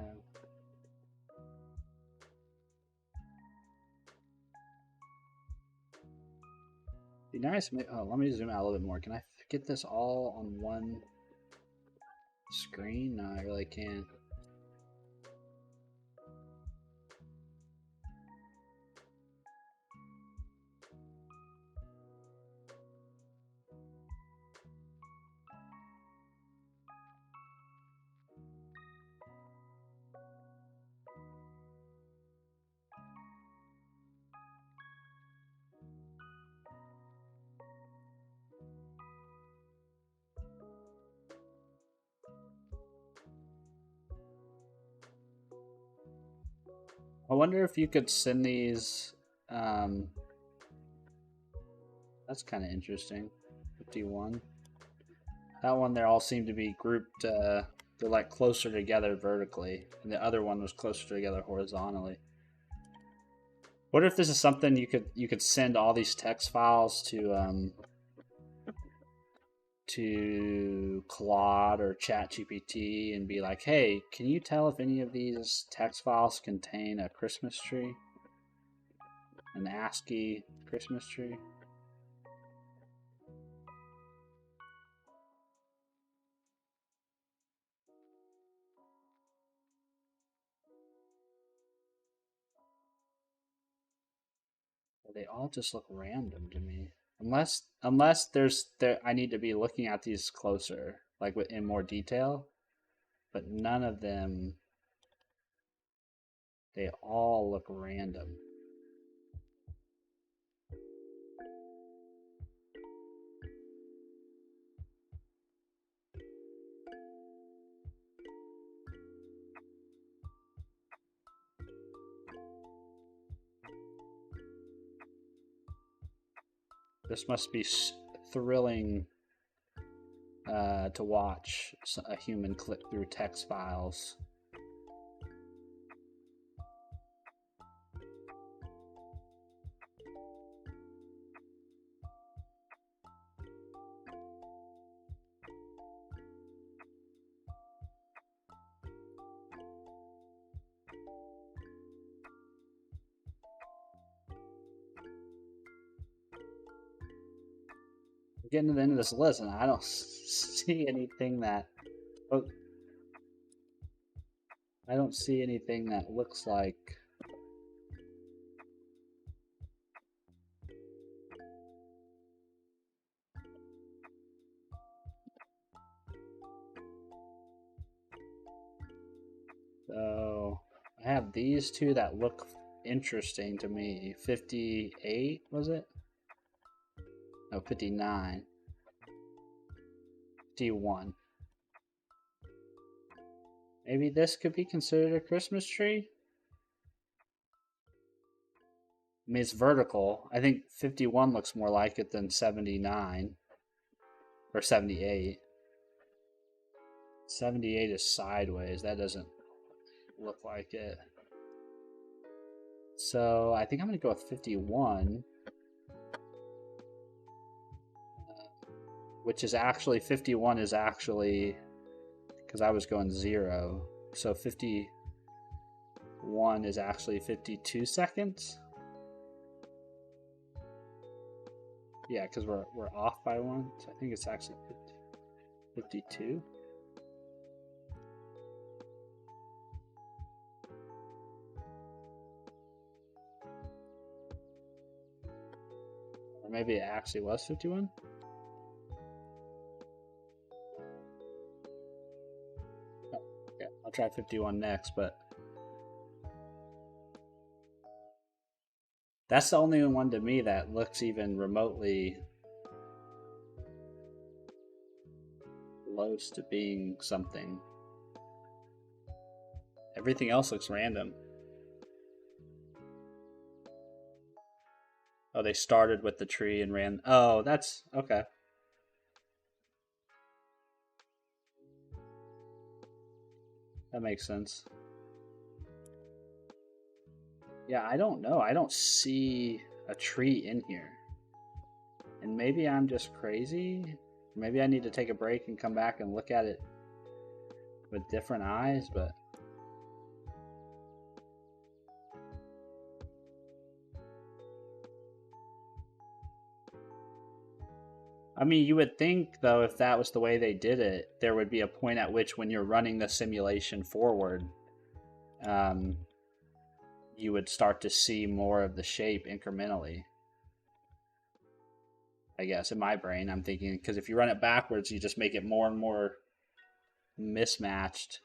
Be nice. Oh, let me zoom out a little bit more. Can I get this all on one screen? No, I really can't. I wonder if you could send these. That's kind of interesting. 51. That one, they all seem to be grouped. They're like closer together vertically, and the other one was closer together horizontally. What if this is something you could send all these text files to Claude or ChatGPT and be like, hey, can you tell if any of these text files contain a Christmas tree? An ASCII Christmas tree? They all just look random to me. Unless I need to be looking at these closer, like in more detail, but none of them, they all look random. This must be thrilling to watch a human click through text files. Getting to the end of this list, and I don't see anything that. Oh, I don't see anything that looks like. So I have these two that look interesting to me. 58 was it? No, 59. 51. Maybe this could be considered a Christmas tree? I mean, it's vertical. I think 51 looks more like it than 79 or 78. 78 is sideways. That doesn't look like it. So I think I'm going to go with 51, which is actually 51 is actually because I was going 0. So 51 is actually 52 seconds. Yeah, because we're off by 1. So I think it's actually 52. Or maybe it actually was 51. Oh, okay, I'll try 51 next, but that's the only one to me that looks even remotely close to being something. Everything else looks random. Oh, they started with the tree and ran. Oh, that's okay. That makes sense. Yeah, I don't know. I don't see a tree in here. And maybe I'm just crazy. Maybe I need to take a break and come back and look at it with different eyes, but I mean, you would think, though, if that was the way they did it, there would be a point at which, when you're running the simulation forward, um, you would start to see more of the shape incrementally. I guess in my brain, I'm thinking, because if you run it backwards, you just make it more and more mismatched.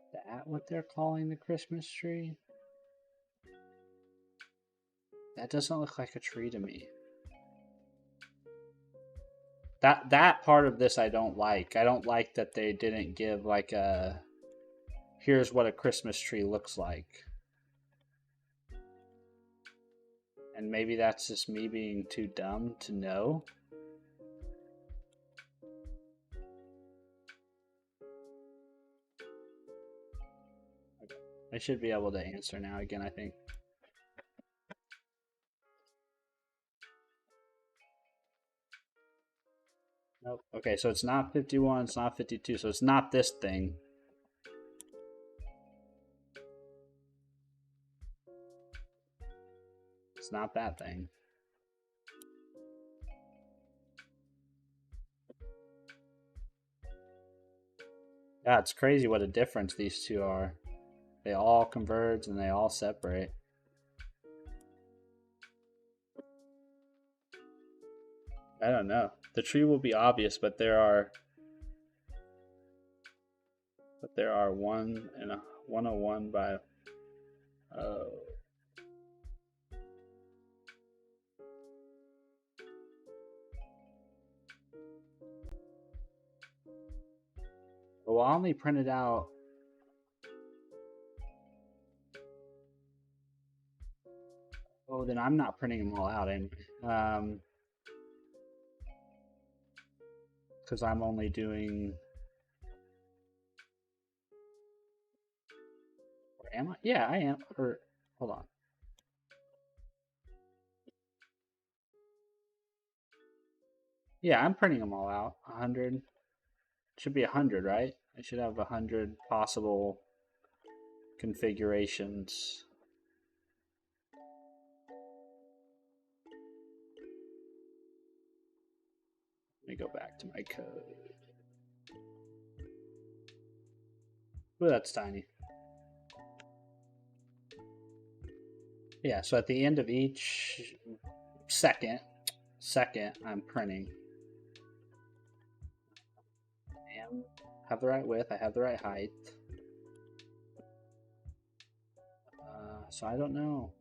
Is that what they're calling the Christmas tree? That doesn't look like a tree to me. That part of this I don't like. I don't like that they didn't give like a here's what a Christmas tree looks like. And maybe that's just me being too dumb to know. I should be able to answer now again, I think. Nope. Okay, so it's not 51, it's not 52, so it's not this thing. It's not that thing. Yeah, it's crazy what a difference these two are. They all converge and they all separate. I don't know. The tree will be obvious, but there are one and a 101 by well, I only printed out oh, then I'm not printing them all out anyway. Because I'm only doing. Or am I? Yeah, I am. Or hold on. Yeah, I'm printing them all out. 100 should be 100, right? I should have 100 possible configurations. Let me go back to my code. Oh, that's tiny. Yeah, so at the end of each second, I'm printing. I have the right width, I have the right height. So I don't know.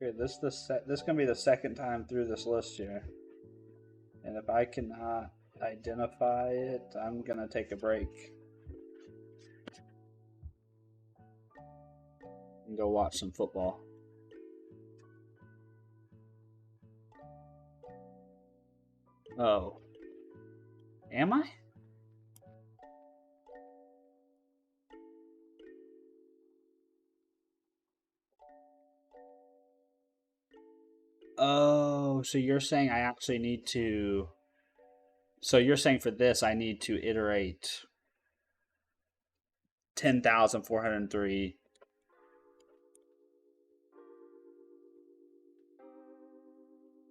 Okay, this gonna be the second time through this list here, and if I cannot identify it, I'm gonna take a break and go watch some football. Oh, am I? Oh, so you're saying I actually need to. So you're saying for this, I need to iterate 10,403.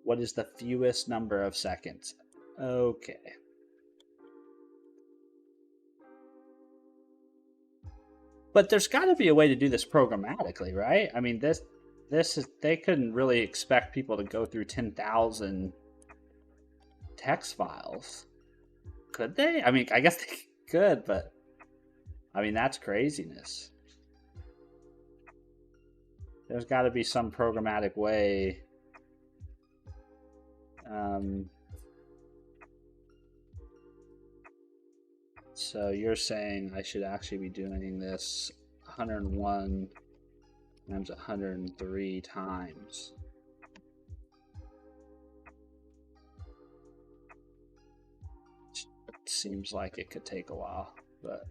What is the fewest number of seconds? Okay. But there's got to be a way to do this programmatically, right? I mean, this is they couldn't really expect people to go through 10,000 text files, could they? I mean, I guess they could, but I mean that's craziness. There's got to be some programmatic way. So you're saying I should actually be doing this 101 times 103 times. Seems like it could take a while, but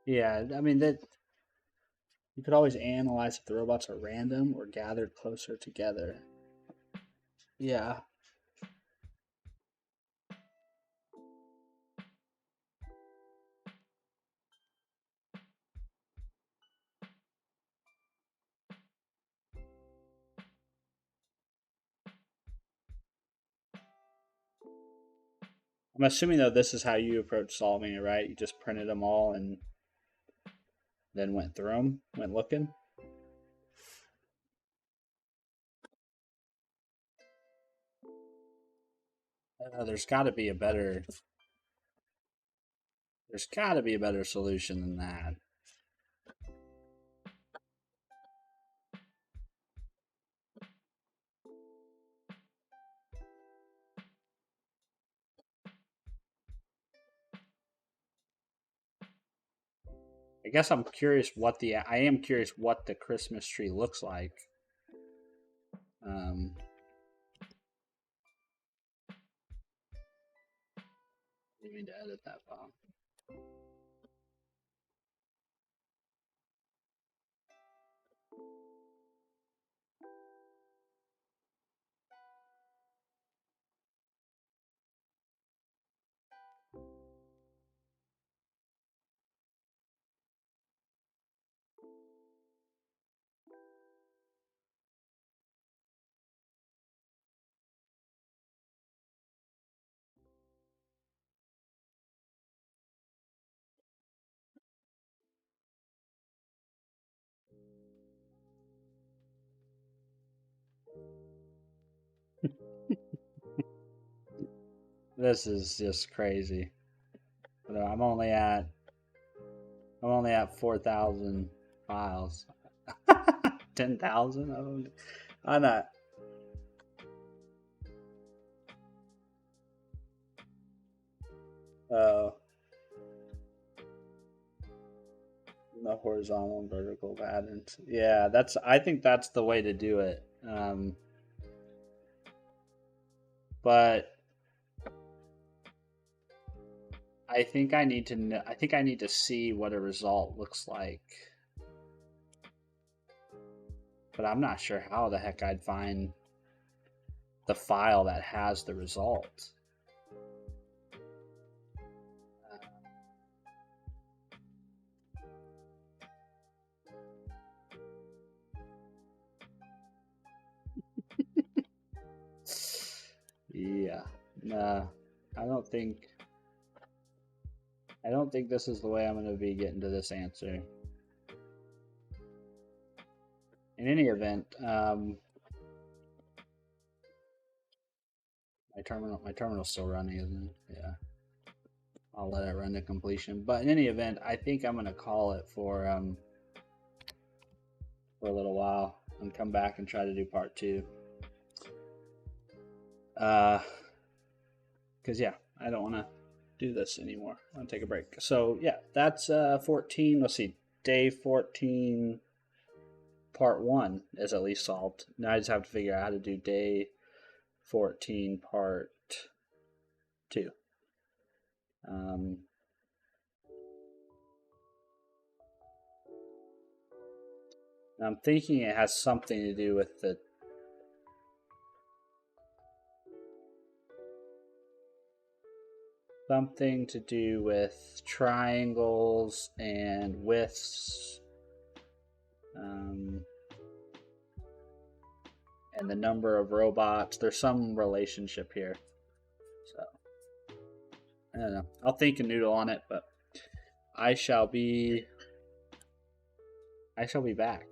yeah, I mean that you could always analyze if the robots are random or gathered closer together. Yeah. I'm assuming though this is how you approach solving it, right? You just printed them all and then went through them, went looking. There's got to be a better. There's got to be a better solution than that. I guess I'm curious what the. I am curious what the Christmas tree looks like. Um, I didn't mean to edit that file. This is just crazy. But I'm only at 4,000 files. 10,000 of them. I'm not. Uh, the horizontal and vertical patterns. Yeah, that's. I think that's the way to do it. But I think I need to know. I think I need to see what a result looks like. But I'm not sure how the heck I'd find the file that has the result. Yeah, nah, I don't think. I don't think this is the way I'm going to be getting to this answer. In any event, my terminal's still running, isn't it? Yeah. I'll let it run to completion. But in any event, I think I'm gonna call it for a little while and come back and try to do part 2. Because yeah, I don't want to do this anymore. I want to take a break. So yeah, that's 14. Let's see, day 14, part 1 is at least solved. Now I just have to figure out how to do day 14, part 2. I'm thinking it has something to do with the triangles and widths, and the number of robots. There's some relationship here. So I don't know. I'll think and noodle on it, but I shall be back.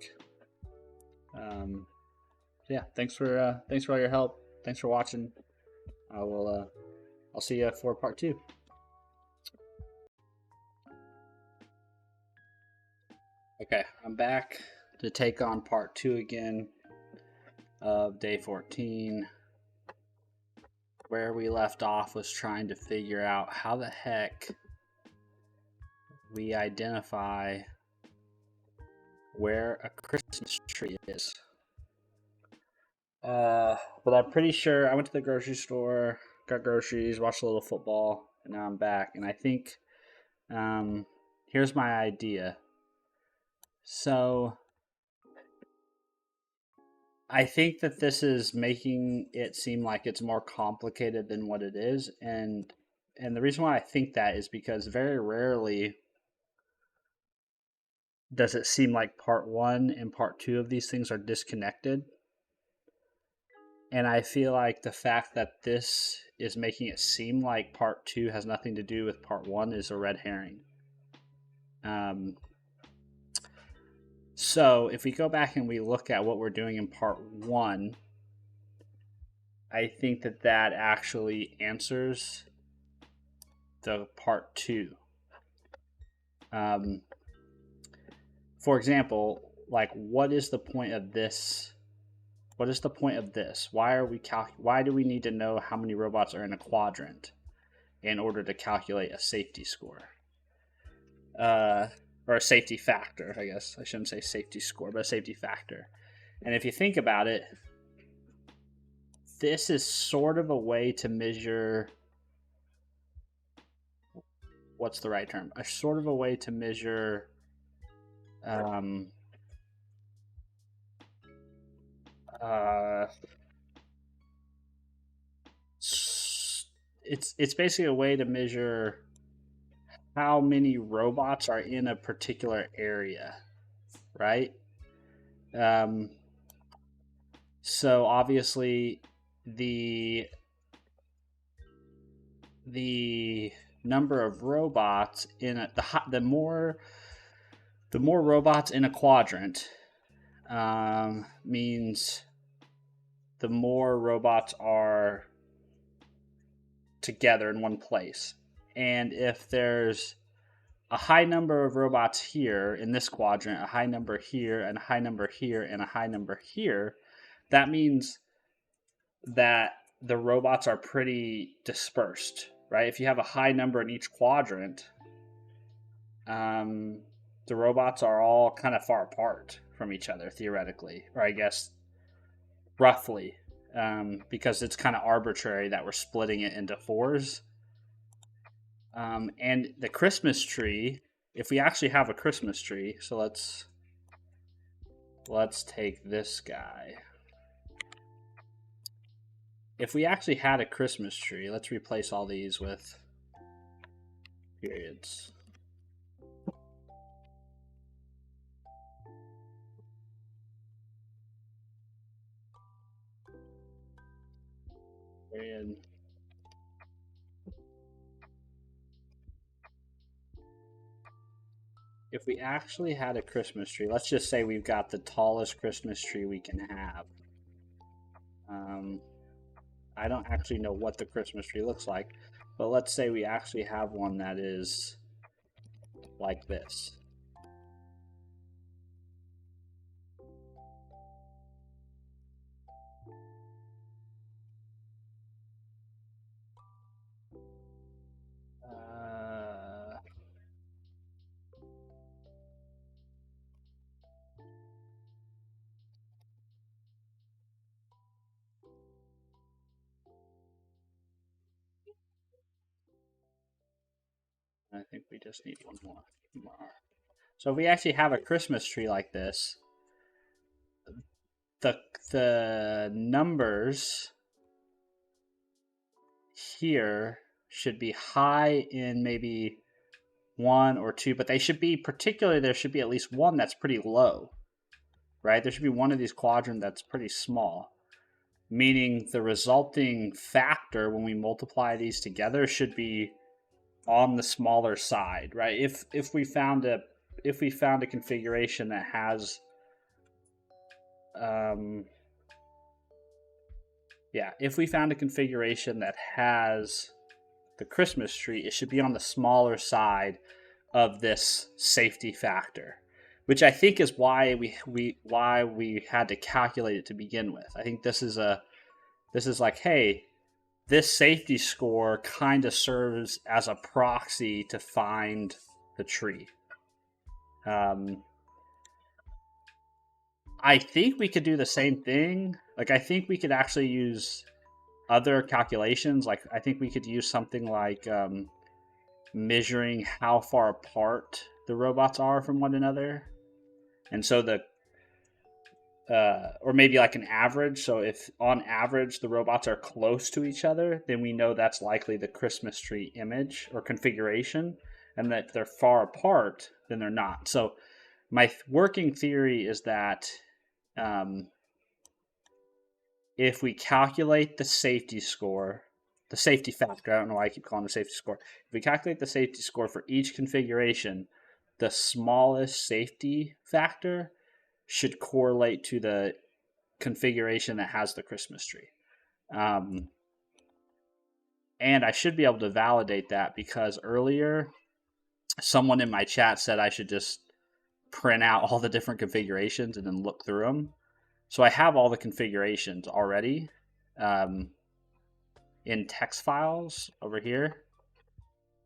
Yeah, thanks for all your help. Thanks for watching. I'll see you for part 2. Okay, I'm back to take on part 2 again of day 14. Where we left off was trying to figure out how the heck we identify where a Christmas tree is. But I'm pretty sure I went to the grocery store, got groceries, watched a little football, and now I'm back. And I think here's my idea. So I think that this is making it seem like it's more complicated than what it is, and the reason why I think that is because very rarely does it seem like part 1 and part 2 of these things are disconnected. And I feel like the fact that this is making it seem like part 2 has nothing to do with part 1 is a red herring. So if we go back and we look at what we're doing in part 1, I think that actually answers the part 2. For example, like, what is the point of this? What is the point of this? Why do we need to know how many robots are in a quadrant in order to calculate a safety score? Or a safety factor, I guess. I shouldn't say safety score, but a safety factor. And if you think about it, this is sort of a way to measure. What's the right term? A sort of a way to measure. It's basically a way to measure how many robots are in a particular area, right? So obviously the number of robots in the more robots in a quadrant means the more robots are together in one place. And if there's a high number of robots here in this quadrant, a high number here, and a high number here, and a high number here, that means that the robots are pretty dispersed, right? If you have a high number in each quadrant, the robots are all kind of far apart from each other theoretically, or I guess roughly, because it's kind of arbitrary that we're splitting it into fours. And the Christmas tree, if we actually have a Christmas tree, so let's take this guy. If we actually had a Christmas tree, let's replace all these with periods. Period. If we actually had a Christmas tree, let's just say we've got the tallest Christmas tree we can have. I don't actually know what the Christmas tree looks like, but let's say we actually have one that is like this. I think we just need one more. So if we actually have a Christmas tree like this, the numbers here should be high in maybe 1 or 2, but they should be, particularly there should be at least one that's pretty low, right? There should be one of these quadrant that's pretty small, meaning the resulting factor when we multiply these together should be on the smaller side, right? If we found a configuration that has if we found a configuration that has the Christmas tree, it should be on the smaller side of this safety factor, which I think is why we had to calculate it to begin with. I think this is like, hey, this safety score kind of serves as a proxy to find the tree. I think we could do the same thing. Like, I think we could actually use other calculations. Like, I think we could use something like measuring how far apart the robots are from one another. And so or maybe like an average. So if on average the robots are close to each other, then we know that's likely the Christmas tree image or configuration, and that they're far apart, then they're not. So my working theory is that if we calculate the safety score, the safety factor, I don't know why I keep calling it the safety score. If we calculate the safety score for each configuration, the smallest safety factor should correlate to the configuration that has the Christmas tree. And I should be able to validate that because earlier someone in my chat said I should just print out all the different configurations and then look through them. So I have all the configurations already in text files over here.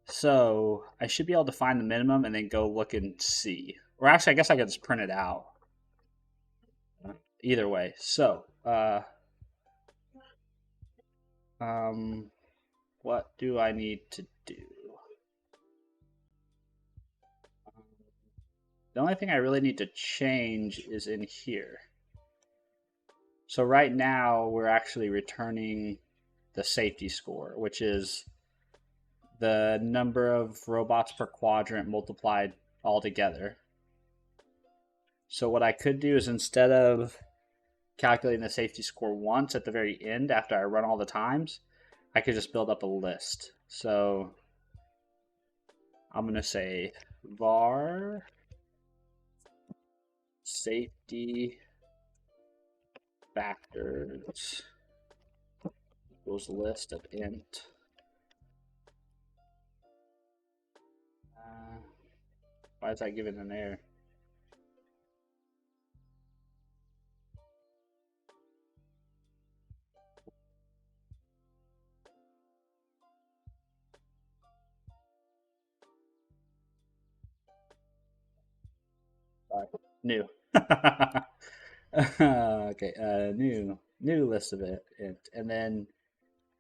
So I should be able to find the minimum and then go look and see. Or actually, I guess I could just print it out. Either way. So, what do I need to do? The only thing I really need to change is in here. So right now we're actually returning the safety score, which is the number of robots per quadrant multiplied all together. So what I could do is, instead of calculating the safety score once at the very end after I run all the times, I could just build up a list. So I'm going to say var safety factors equals list of int. Why is that given an error? New. Okay, new list of it, and then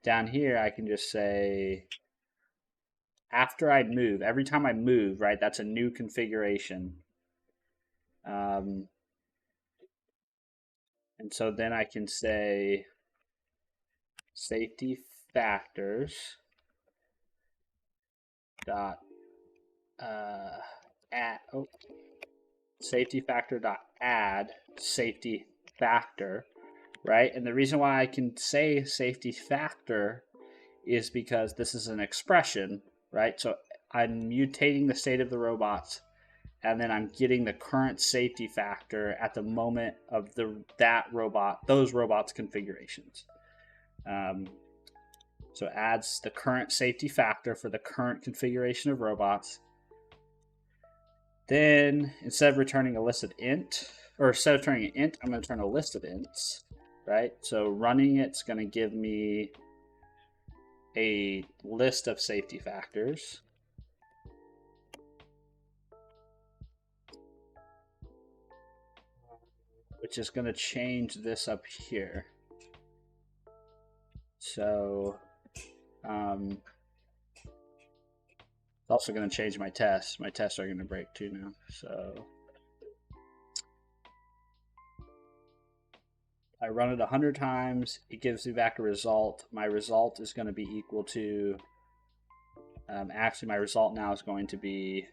down here I can just say after I move. Every time I move, right, that's a new configuration. And so then I can say safety factors dot add safety factor dot add safety factor, right? And the reason why I can say safety factor is because this is an expression, right? So I'm mutating the state of the robots, and then I'm getting the current safety factor at the moment of those robots configurations. So it adds the current safety factor for the current configuration of robots. Then instead of returning a list of int, or instead of returning an int, I'm going to return a list of ints, right? So running it's going to give me a list of safety factors. Which is going to change this up here. So it's also going to change my tests. My tests are going to break too now. So I run it 100 times. It gives me back a result. My result is going to be equal to, actually my result now is going to be,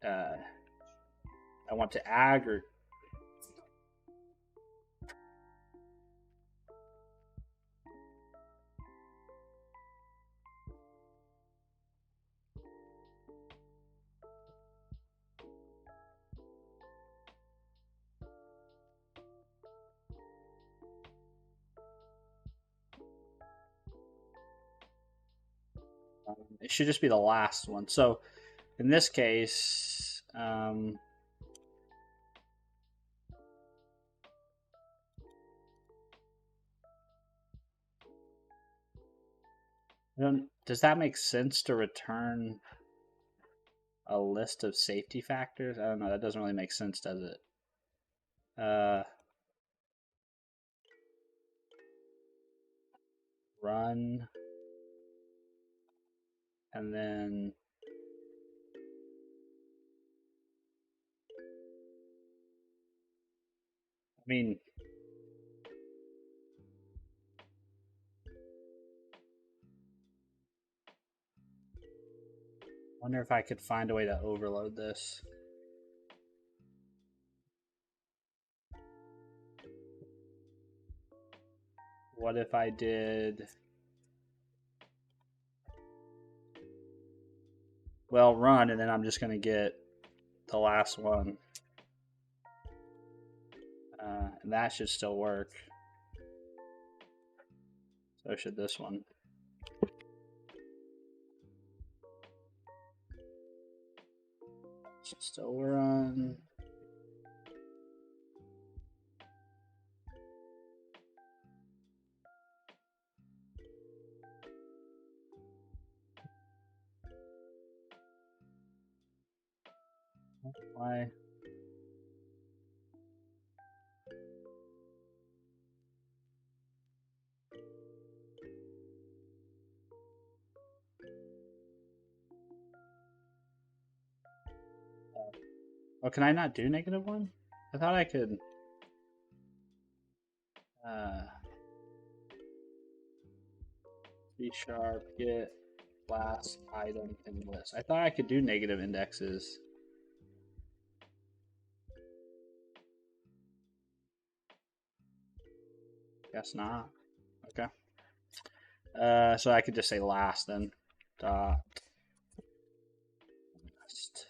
I want to aggregate. It should just be the last one. So in this case, does that make sense to return a list of safety factors? I don't know. That doesn't really make sense, does it? Run, and then I mean, wonder if I could find a way to overload this. What if I did, well, run, and then I'm just going to get the last one. And that should still work. So should this one. Should still run. Why? Oh, can I not do -1? I thought I could. C# get last item in list. I thought I could do negative indexes. Guess not. Okay. So I could just say last then. Dot last.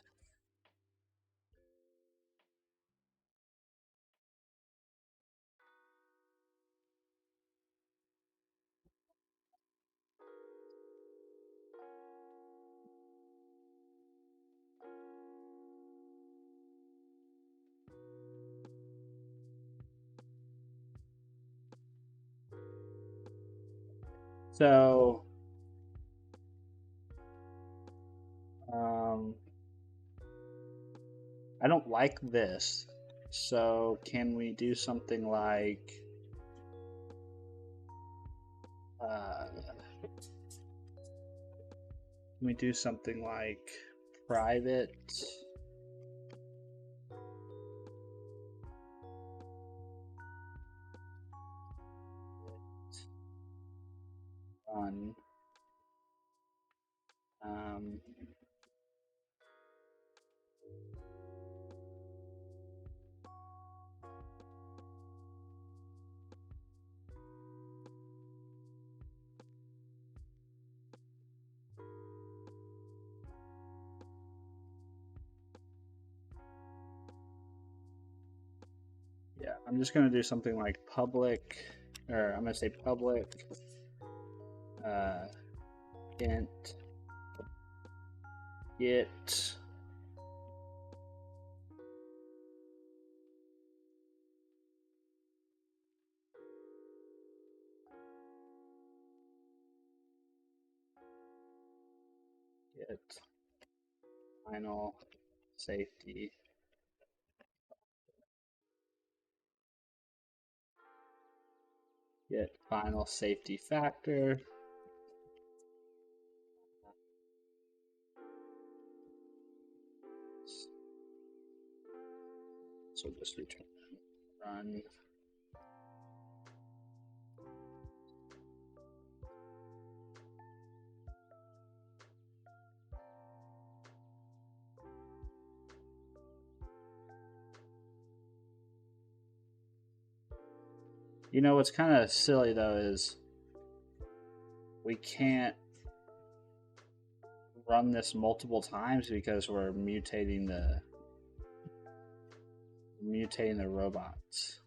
So, I don't like this. So can we do something like can we do something like private run yeah, I'm just going to do something like public, or I'm going to say public int get final safety. Get final safety factor. So just return run. You know what's kind of silly though is we can't run this multiple times because we're mutating the robots.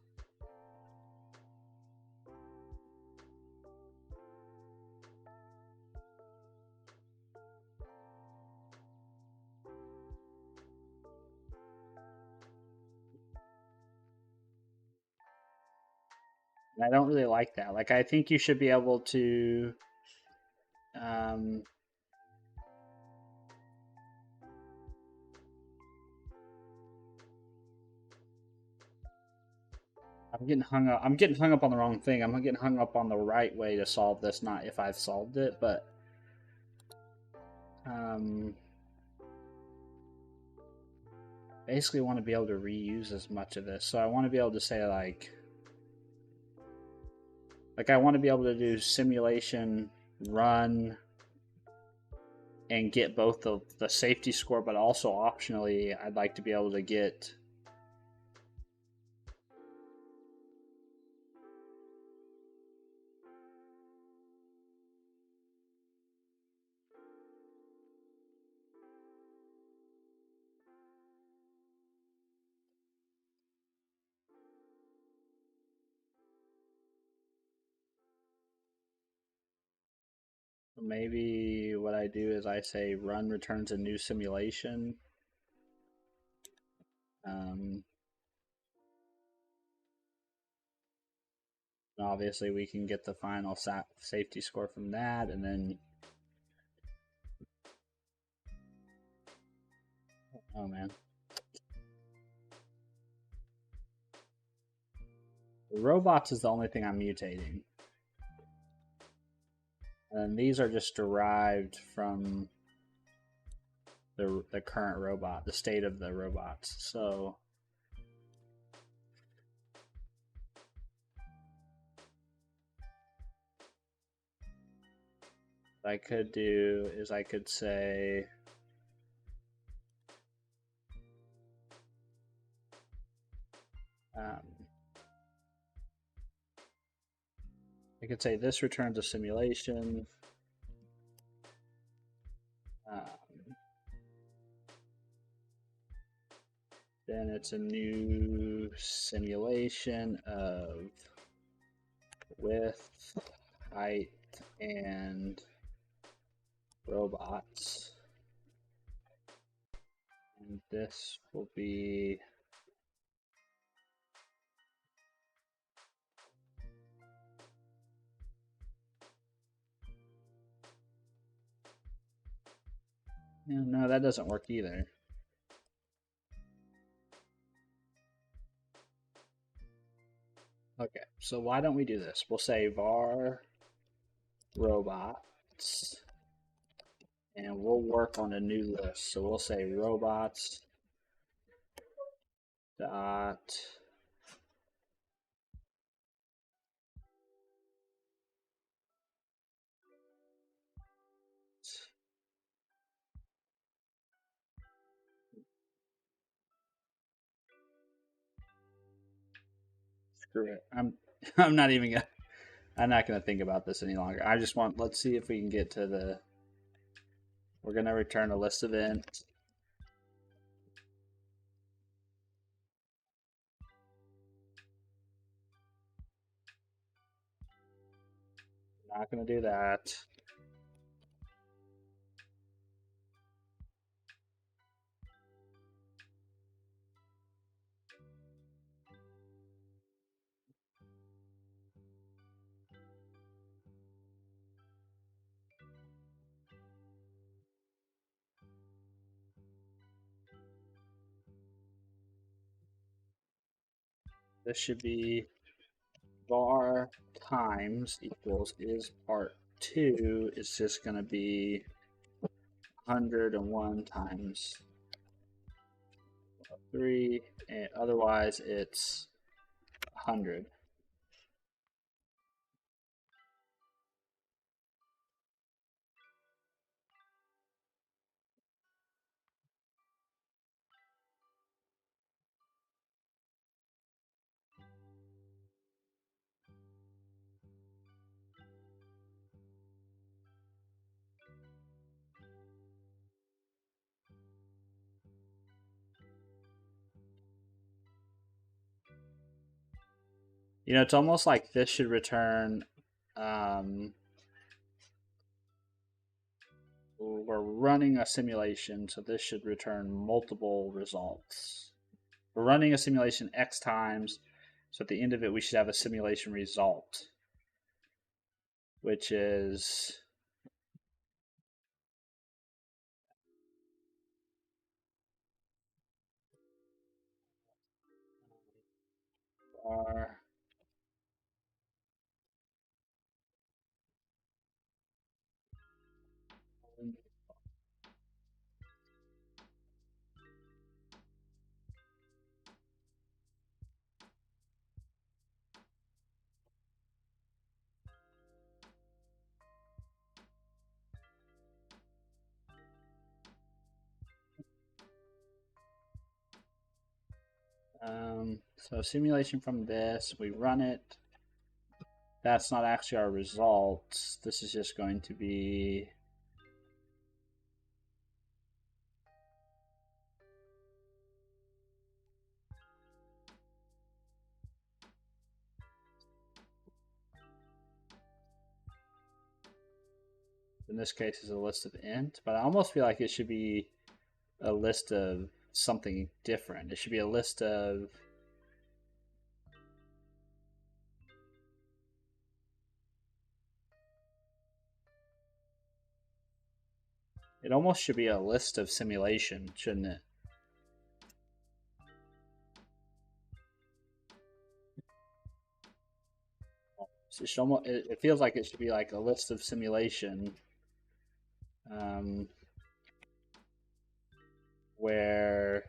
And I don't really like that. Like I think you should be able to I'm getting hung up. I'm getting hung up on the wrong thing. I'm getting hung up on the right way to solve this, not if I've solved it, but basically want to be able to reuse as much of this. So I want to be able to say like I want to be able to do simulation, run, and get both the safety score, but also optionally, I'd like to be able to get maybe what I do is I say run returns a new simulation. Obviously, we can get the final safety score from that, and then oh man, the robots is the only thing I'm mutating, and these are just derived from the current robot, the state of the robots. So what I could do is I could say I could say this returns a simulation. Then it's a new simulation of width, height, and robots. And this will be no, that doesn't work either. So why don't we do this? We'll say var robots, and we'll work on a new list. So we'll say robots dot screw it. I'm not even gonna I'm not gonna think about this any longer. I just want let's see if we can get to the we're gonna return a list event. Not gonna do that. This should be var times equals is part 2 is just going to be 101 times 3, and otherwise it's 100. You know, it's almost like this should return. We're running a simulation, so this should return multiple results. We're running a simulation X times, so at the end of it, we should have a simulation result, which is our so simulation from this, we run it. That's not actually our results. This is just going to be in this case is a list of int, but I almost feel like it should be a list of something different. It should be a list of it almost should be a list of simulation, shouldn't it? It feels like it should be like a list of simulation, where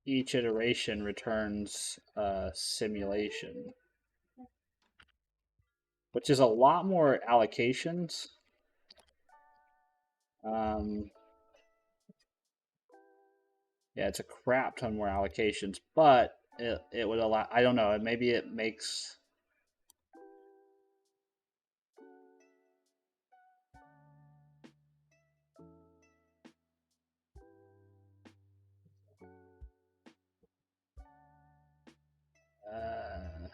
each iteration returns a simulation, which is a lot more allocations. Yeah, it's a crap ton more allocations, but it would allow. I don't know. Maybe it makes. Uh,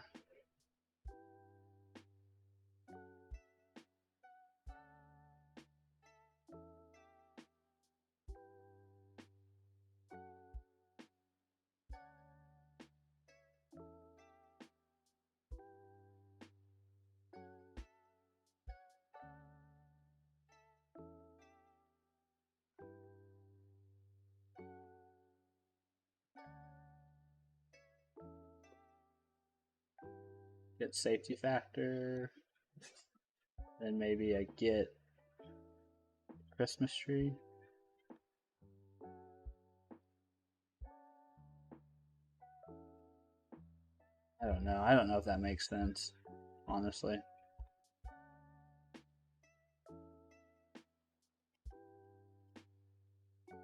Get safety factor. Then maybe I get Christmas tree. I don't know. I don't know if that makes sense, honestly.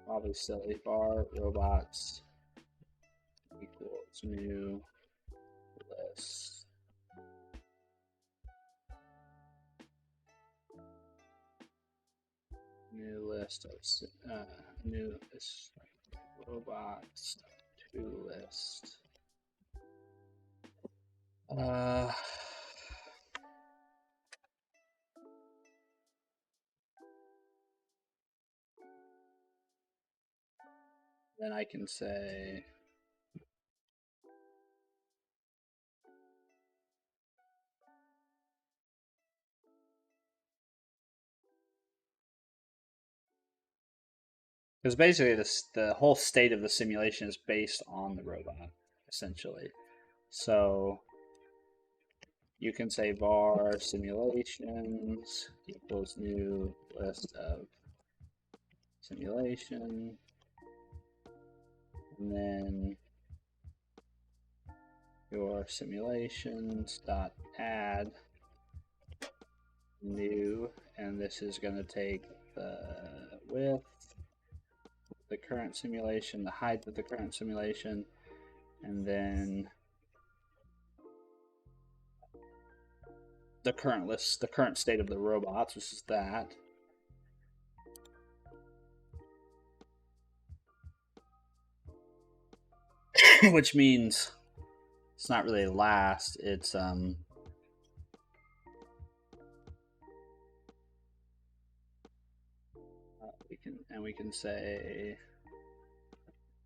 Probably silly. Bar robots equals new list. New list of new list robots to list. Then I can say because basically the whole state of the simulation is based on the robot, essentially. So you can say var simulations equals new list of simulation, and then your simulations dot add new, and this is going to take the width, the current simulation, the height of the current simulation, and then the current list, the current state of the robots, which is that. Which means it's not really last, it's we can say,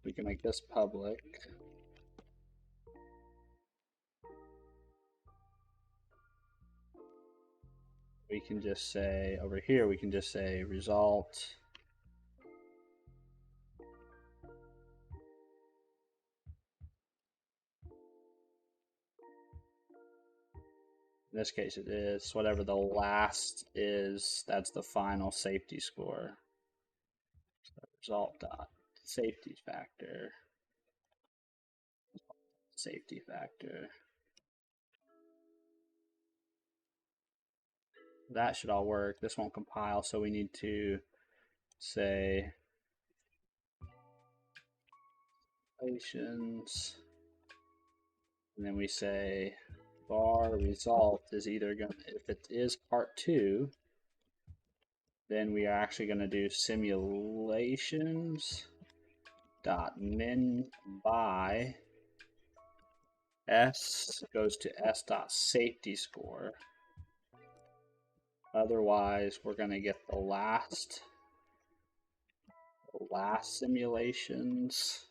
we can make this public. We can just say over here, we can just say result in this case it is whatever the last is, that's the final safety score. So result dot safety factor, safety factor. That should all work. This won't compile, so we need to say relations, and then we say var result is either going to, if it is part 2, then we are actually going to do simulations dot min by s goes to s dot safety score. Otherwise, we're going to get the last simulations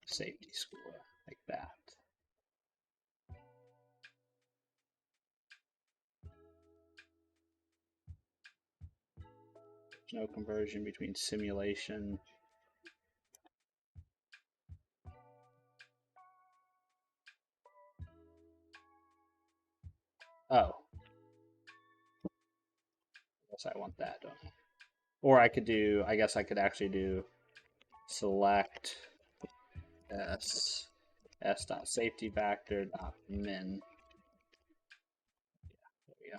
safety score, like that. There's no conversion between simulation . Oh. I guess I want that, don't I? Or I could do, I guess I could actually do select s dot safety factor dot min. Yeah, there we go.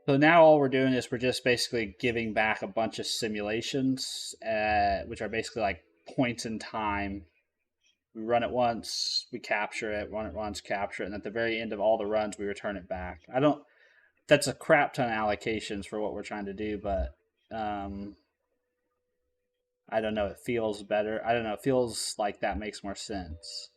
So now all we're doing is we're just basically giving back a bunch of simulations, which are basically like points in time. We run it once, we capture it, run it once, capture it, and at the very end of all the runs, we return it back. I don't, that's a crap ton of allocations for what we're trying to do, but I don't know, it feels better. I don't know, it feels like that makes more sense.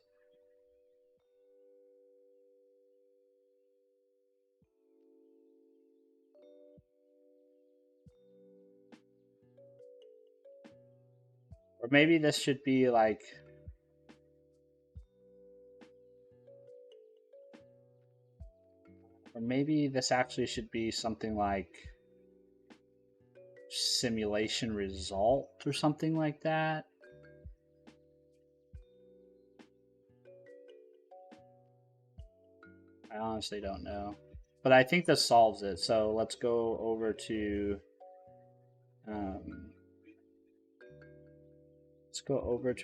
Or maybe this should be like, or maybe this actually should be something like simulation result or something like that. I honestly don't know. But I think this solves it. So let's go over to um,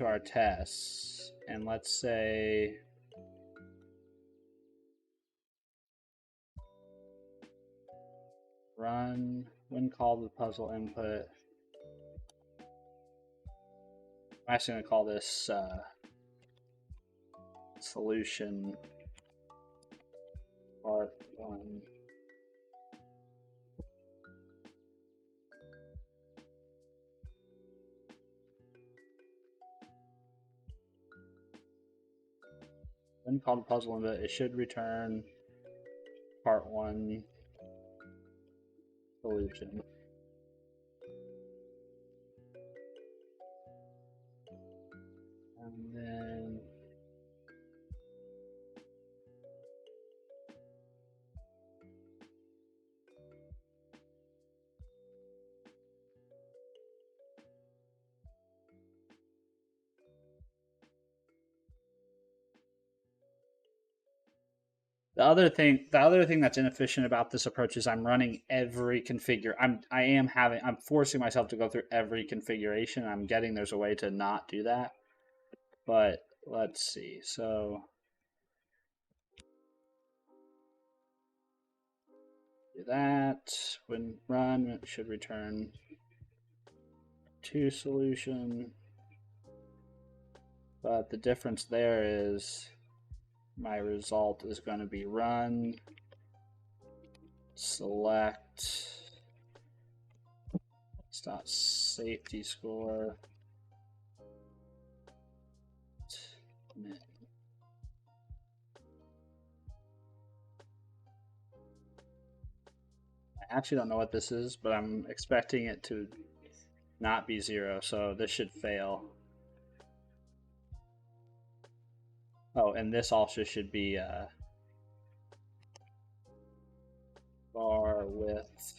our tests, and let's say run when called with puzzle input. I'm actually going to call this solution part 1. When called puzzle input, it should return part 1 solution. And then the other thing that's inefficient about this approach is I'm running every configure. I'm forcing myself to go through every configuration. I'm getting there's a way to not do that. But let's see. So do that. When run, it should return 2 solution. But the difference there is my result is going to be run, select, stop safety score, min. I actually don't know what this is, but I'm expecting it to not be 0, so this should fail. Oh, and this also should be bar width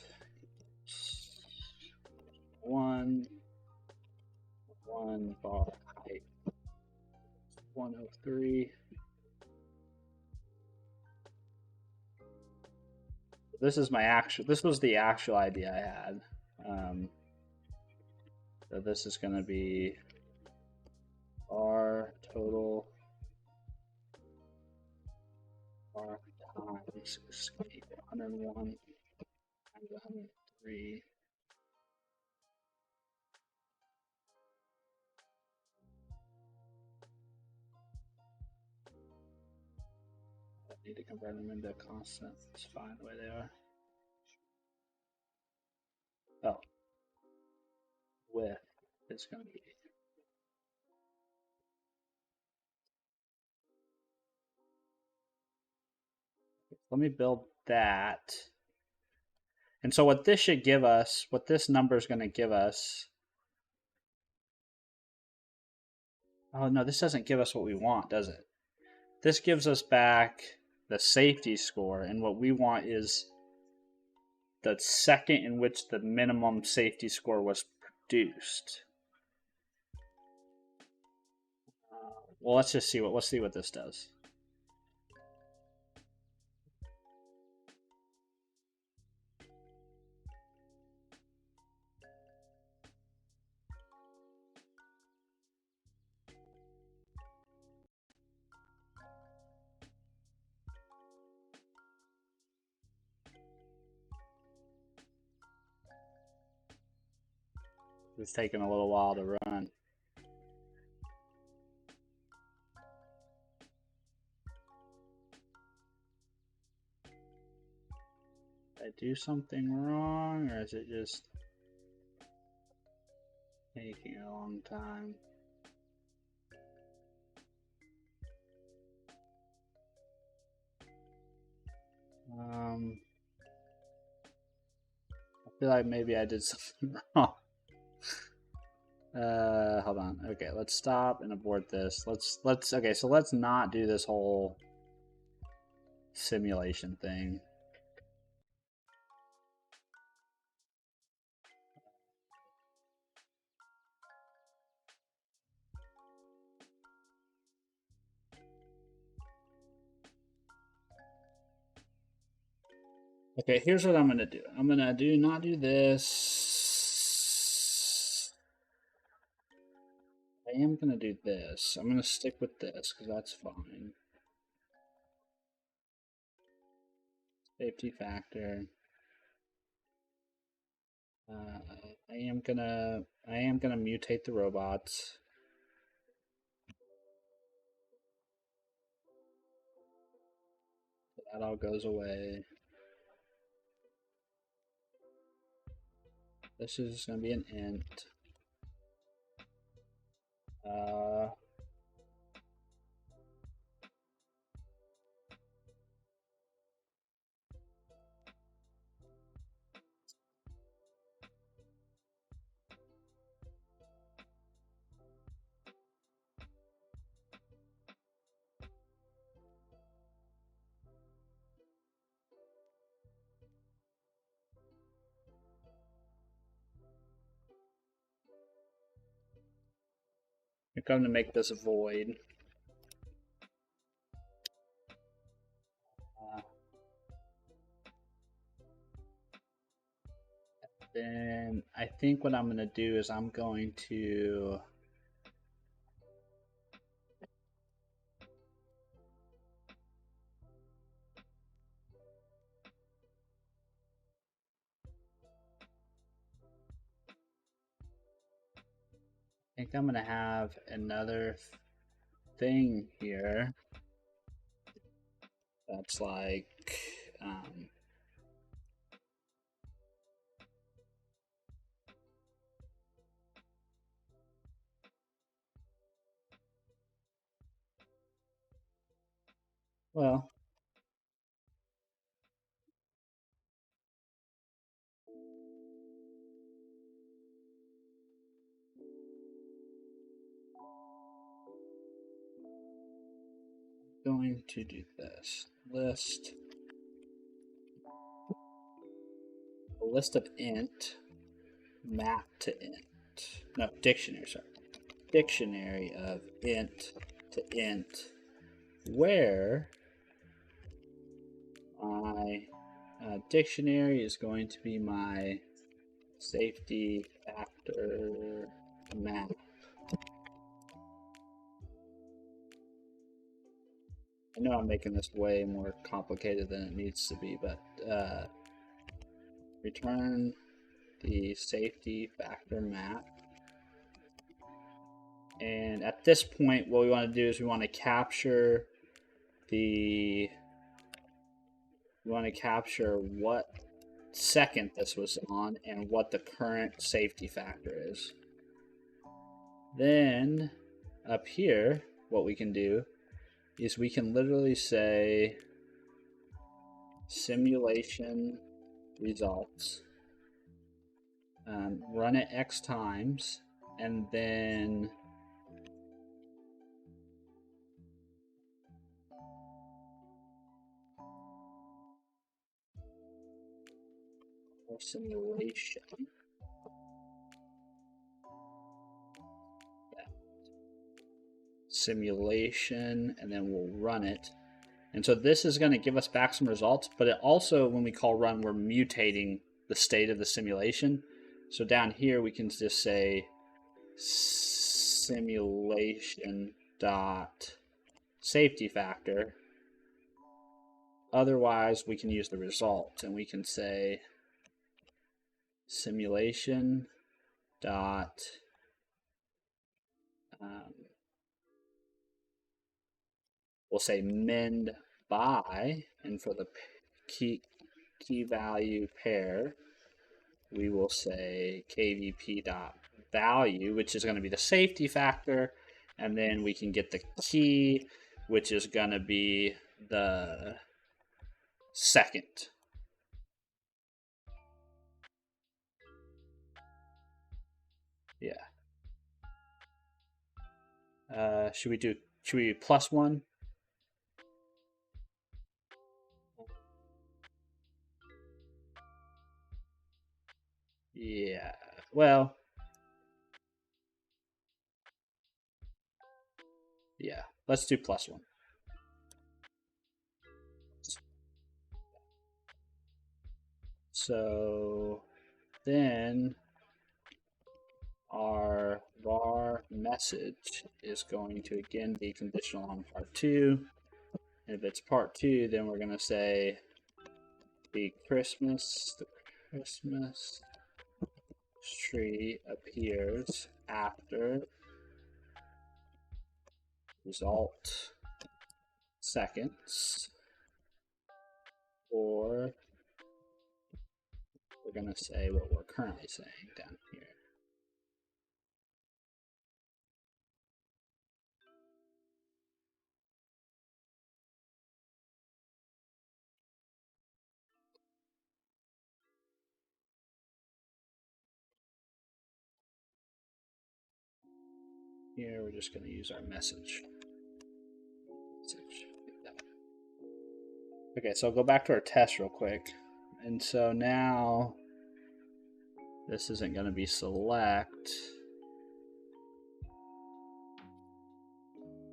1 bar height 103. This was the actual idea I had. So this is going to be bar total bar times escape 101 times 103. I need to convert them into constant. It's fine the way they are. Oh, width is going to be. Let me build that. And so what this should give us, what this number is going to give us. Oh no, this doesn't give us what we want, does it? This gives us back the safety score, and what we want is the second in which the minimum safety score was produced. Well, let's see what this does. It's taking a little while to run. Did I do something wrong, or is it just taking a long time? I feel like maybe I did something wrong. Hold on. Okay, let's stop and abort this. Okay, so let's not do this whole simulation thing. Okay, here's what I'm gonna do. I'm gonna not do this. I am gonna do this. I'm gonna stick with this because that's fine. Safety factor. I am gonna mutate the robots. That all goes away. This is gonna be an int. Uh, You're going to make this a void. Uh, then I think what I'm going to do is I'm going to have another thing here that's like well, going to do this list a list of int map to int. No, dictionary, sorry. Dictionary of int to int where my dictionary is going to be my safety factor map. I know I'm making this way more complicated than it needs to be, but return the safety factor map. And at this point, what we want to do is we want to capture what second this was on and what the current safety factor is. Then up here, what we can do is we can literally say simulation results, run it X times, and then simulation. Simulation, and then we'll run it. And so this is going to give us back some results, but it also, when we call run, we're mutating the state of the simulation. So down here, we can just say simulation dot safety factor. Otherwise, we can use the result, and we can say simulation dot we'll say mend by, and for the key value pair, we will say kvp dot value, which is going to be the safety factor, and then we can get the key, which is going to be the second. Yeah. Should we do +1? Yeah. Well, yeah. Let's do +1. So then our var message is going to again be conditional on part 2. And if it's part 2, then we're going to say the Christmas tree appears after result seconds, or we're going to say what we're currently saying down here. Here we're just going to use our message. Okay, so I'll go back to our test real quick. And so now this isn't going to be select.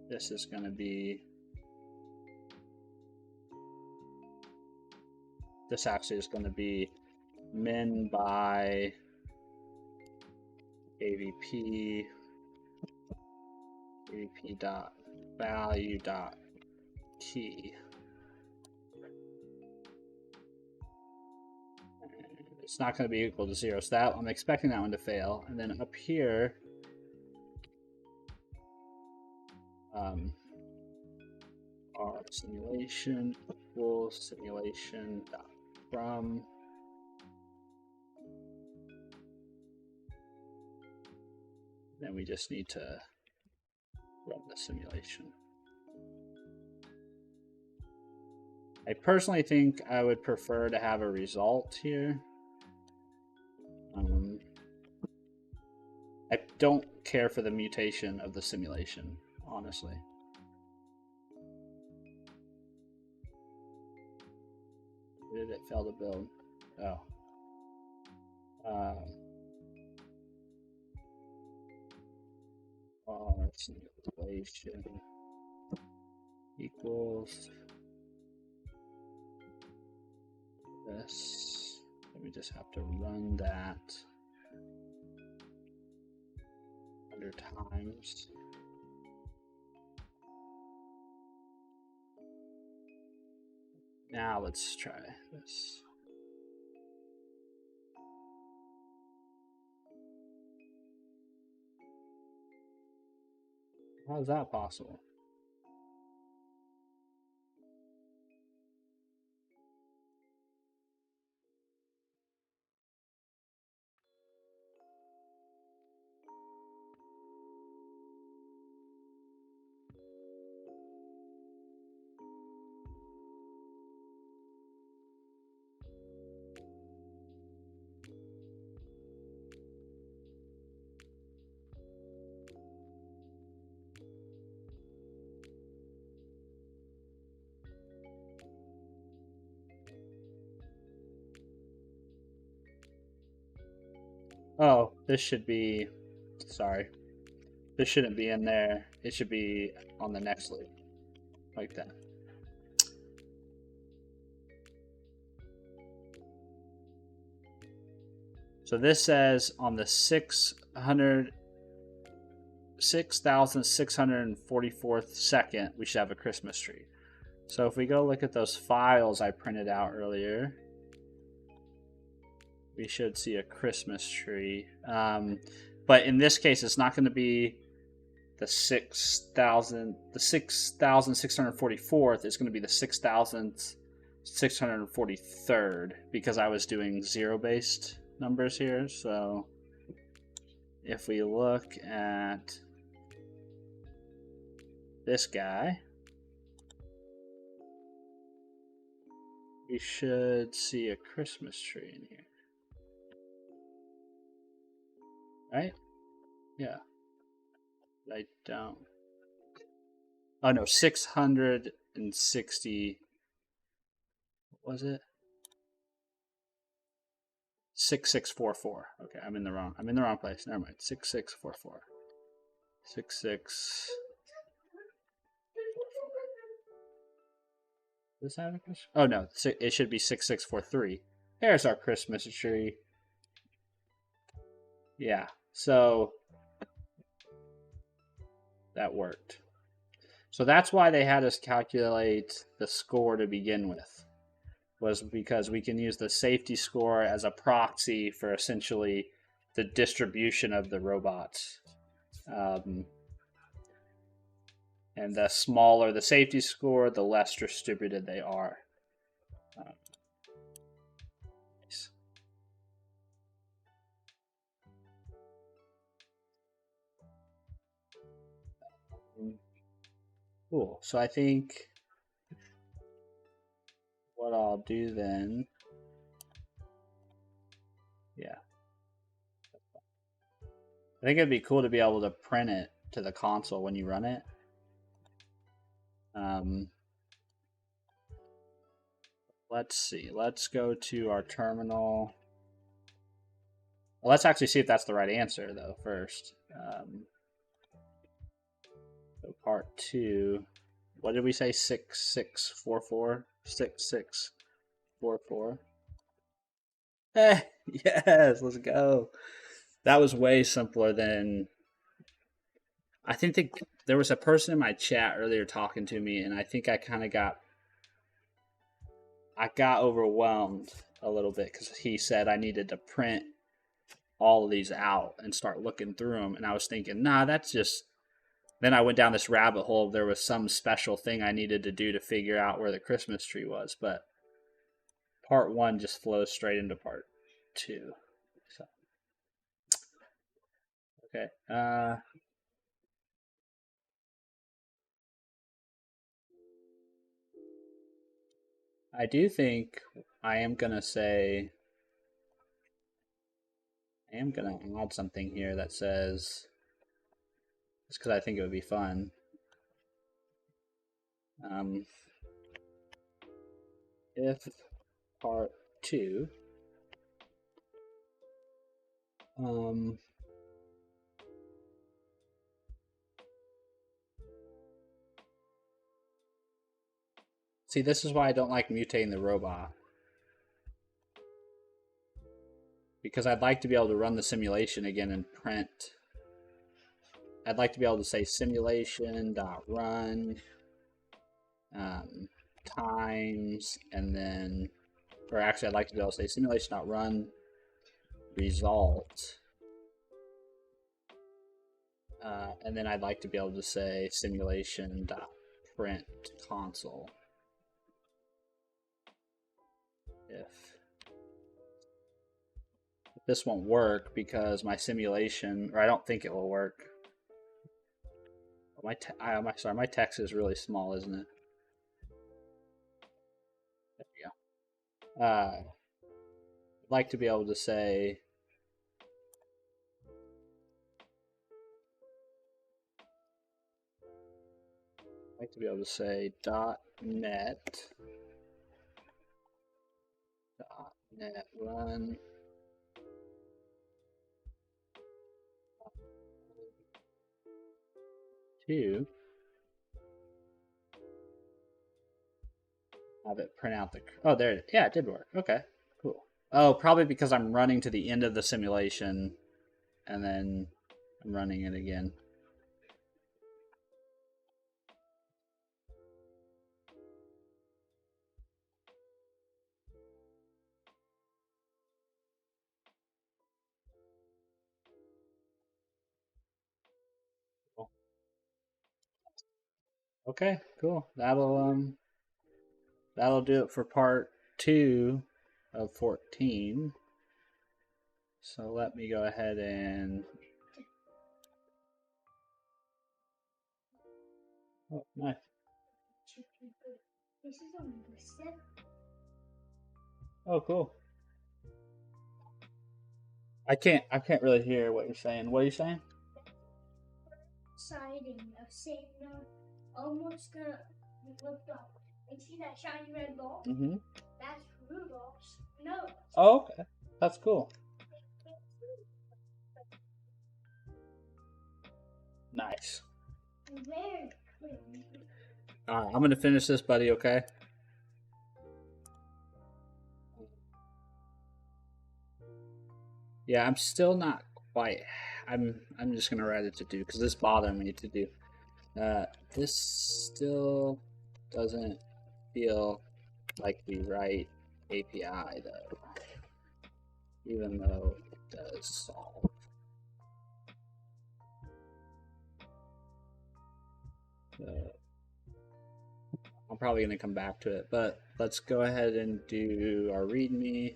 This is going to be, this actually is going to be min by avp dot value dot key. And it's not going to be equal to 0, so that I'm expecting that one to fail. And then up here, our simulation equals simulation dot from. Then we just need to run the simulation. I personally think I would prefer to have a result here. I don't care for the mutation of the simulation, honestly. Where did it fail to build? Oh. Our simulation equals this. And we just have to run that 100 times. Now let's try this. How is that possible? Oh, this should be, sorry. This shouldn't be in there. It should be on the next loop, like that. So this says on the 6,644th second, we should have a Christmas tree. So if we go look at those files I printed out earlier, we should see a Christmas tree. But in this case, it's not going to be the 6,644th. It's going to be the 6,643rd because I was doing zero-based numbers here. So if we look at this guy, we should see a Christmas tree in here. Right? Yeah. I don't. Oh no, 660. What was it? 6644. Okay, I'm in the wrong place. Never mind. 6644. 66. Does that have a question? Oh no, it should be 6643. There's our Christmas tree. Yeah, so that worked. So that's why they had us calculate the score to begin with, was because we can use the safety score as a proxy for essentially the distribution of the robots. And the smaller the safety score, the less distributed they are. Nice. Cool. So I think what I'll do then, yeah. I think it'd be cool to be able to print it to the console when you run it. Let's see. Let's go to our terminal. Well, let's actually see if that's the right answer, though, first. So part 2. What did we say? 6644? 6644. Hey, yes, let's go. That was way simpler than... I think there was a person in my chat earlier talking to me, and I think I kind of got overwhelmed a little bit because he said I needed to print all of these out and start looking through them. And I was thinking, nah, that's just... Then I went down this rabbit hole. There was some special thing I needed to do to figure out where the Christmas tree was. But part 1 just flows straight into part 2. So, okay. I do think I am going to say... I am going to add something here that says... Just because I think it would be fun. If part 2 see, this is why I don't like mutating the robot, because I'd like to be able to run the simulation again and print. I'd like to be able to say simulation.run times, and then, or actually I'd like to be able to say simulation.run result, and then I'd like to be able to say simulation.print console. If this won't work because my simulation, or I don't think it will work. Sorry, my text is really small, isn't it? There we go. I'd like to be able to say .net run to have it print out the... Oh, there. Yeah, it did work. Okay, cool. Oh, probably because I'm running to the end of the simulation and then I'm running it again. Okay, cool. That'll do it for part 2 of 14. So let me go ahead and... Oh, nice. Oh, cool. I can't really hear what you're saying. What are you saying? Siding of Satan almost gonna lift up. And see that shiny red ball? Mm-hmm. That's Rudolph's nose. Oh, okay. That's cool. Nice. Very cool. All right, I'm gonna finish this, buddy. Okay. Yeah, I'm still not quite. I'm just gonna write it to do because this bothered me to do. This still doesn't feel like the right API though, even though it does solve. I'm probably going to come back to it, but let's go ahead and do our README.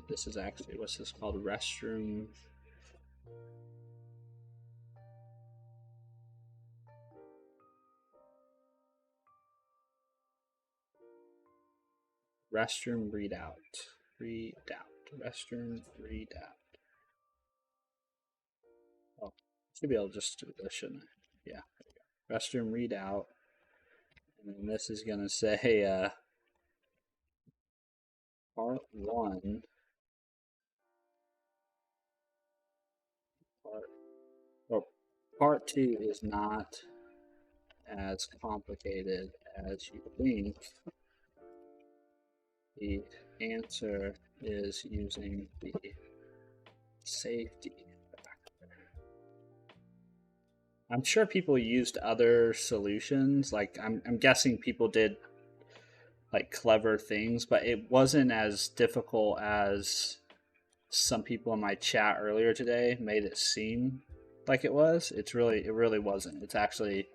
This is actually, what's this called? Restroom. Restroom Redoubt. Restroom Redoubt. Oh, should be able to just do this, shouldn't I? Yeah. Restroom Redoubt. And then this is going to say part 1. Part 2 is not as complicated as you think. The answer is using the safety factor. I'm sure people used other solutions. Like I'm guessing people did like clever things, but it wasn't as difficult as some people in my chat earlier today made it seem like it was. It really wasn't. It's actually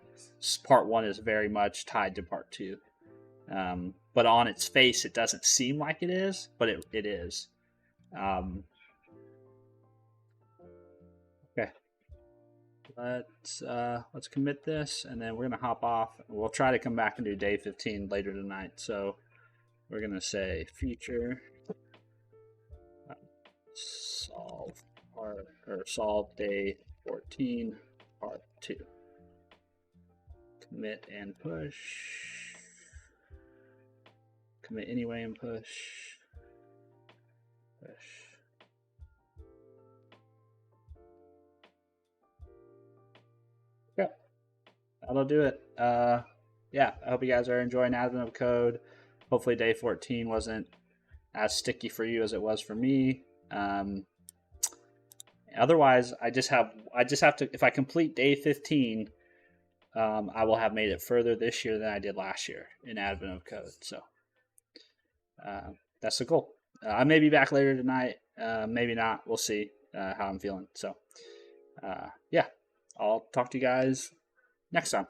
part 1 is very much tied to part 2. But on its face, it doesn't seem like it is, but it is. Okay, let's commit this, and then we're gonna hop off. We'll try to come back and do day 15 later tonight. So we're gonna say future solve day 14 part 2. Commit and push. Commit anyway and push. Yeah, that'll do it. Yeah, I hope you guys are enjoying Advent of Code. Hopefully day 14 wasn't as sticky for you as it was for me. Otherwise, I just have to, if I complete day 15, I will have made it further this year than I did last year in Advent of Code. So that's the goal. I may be back later tonight, maybe not. We'll see how I'm feeling. So yeah, I'll talk to you guys next time.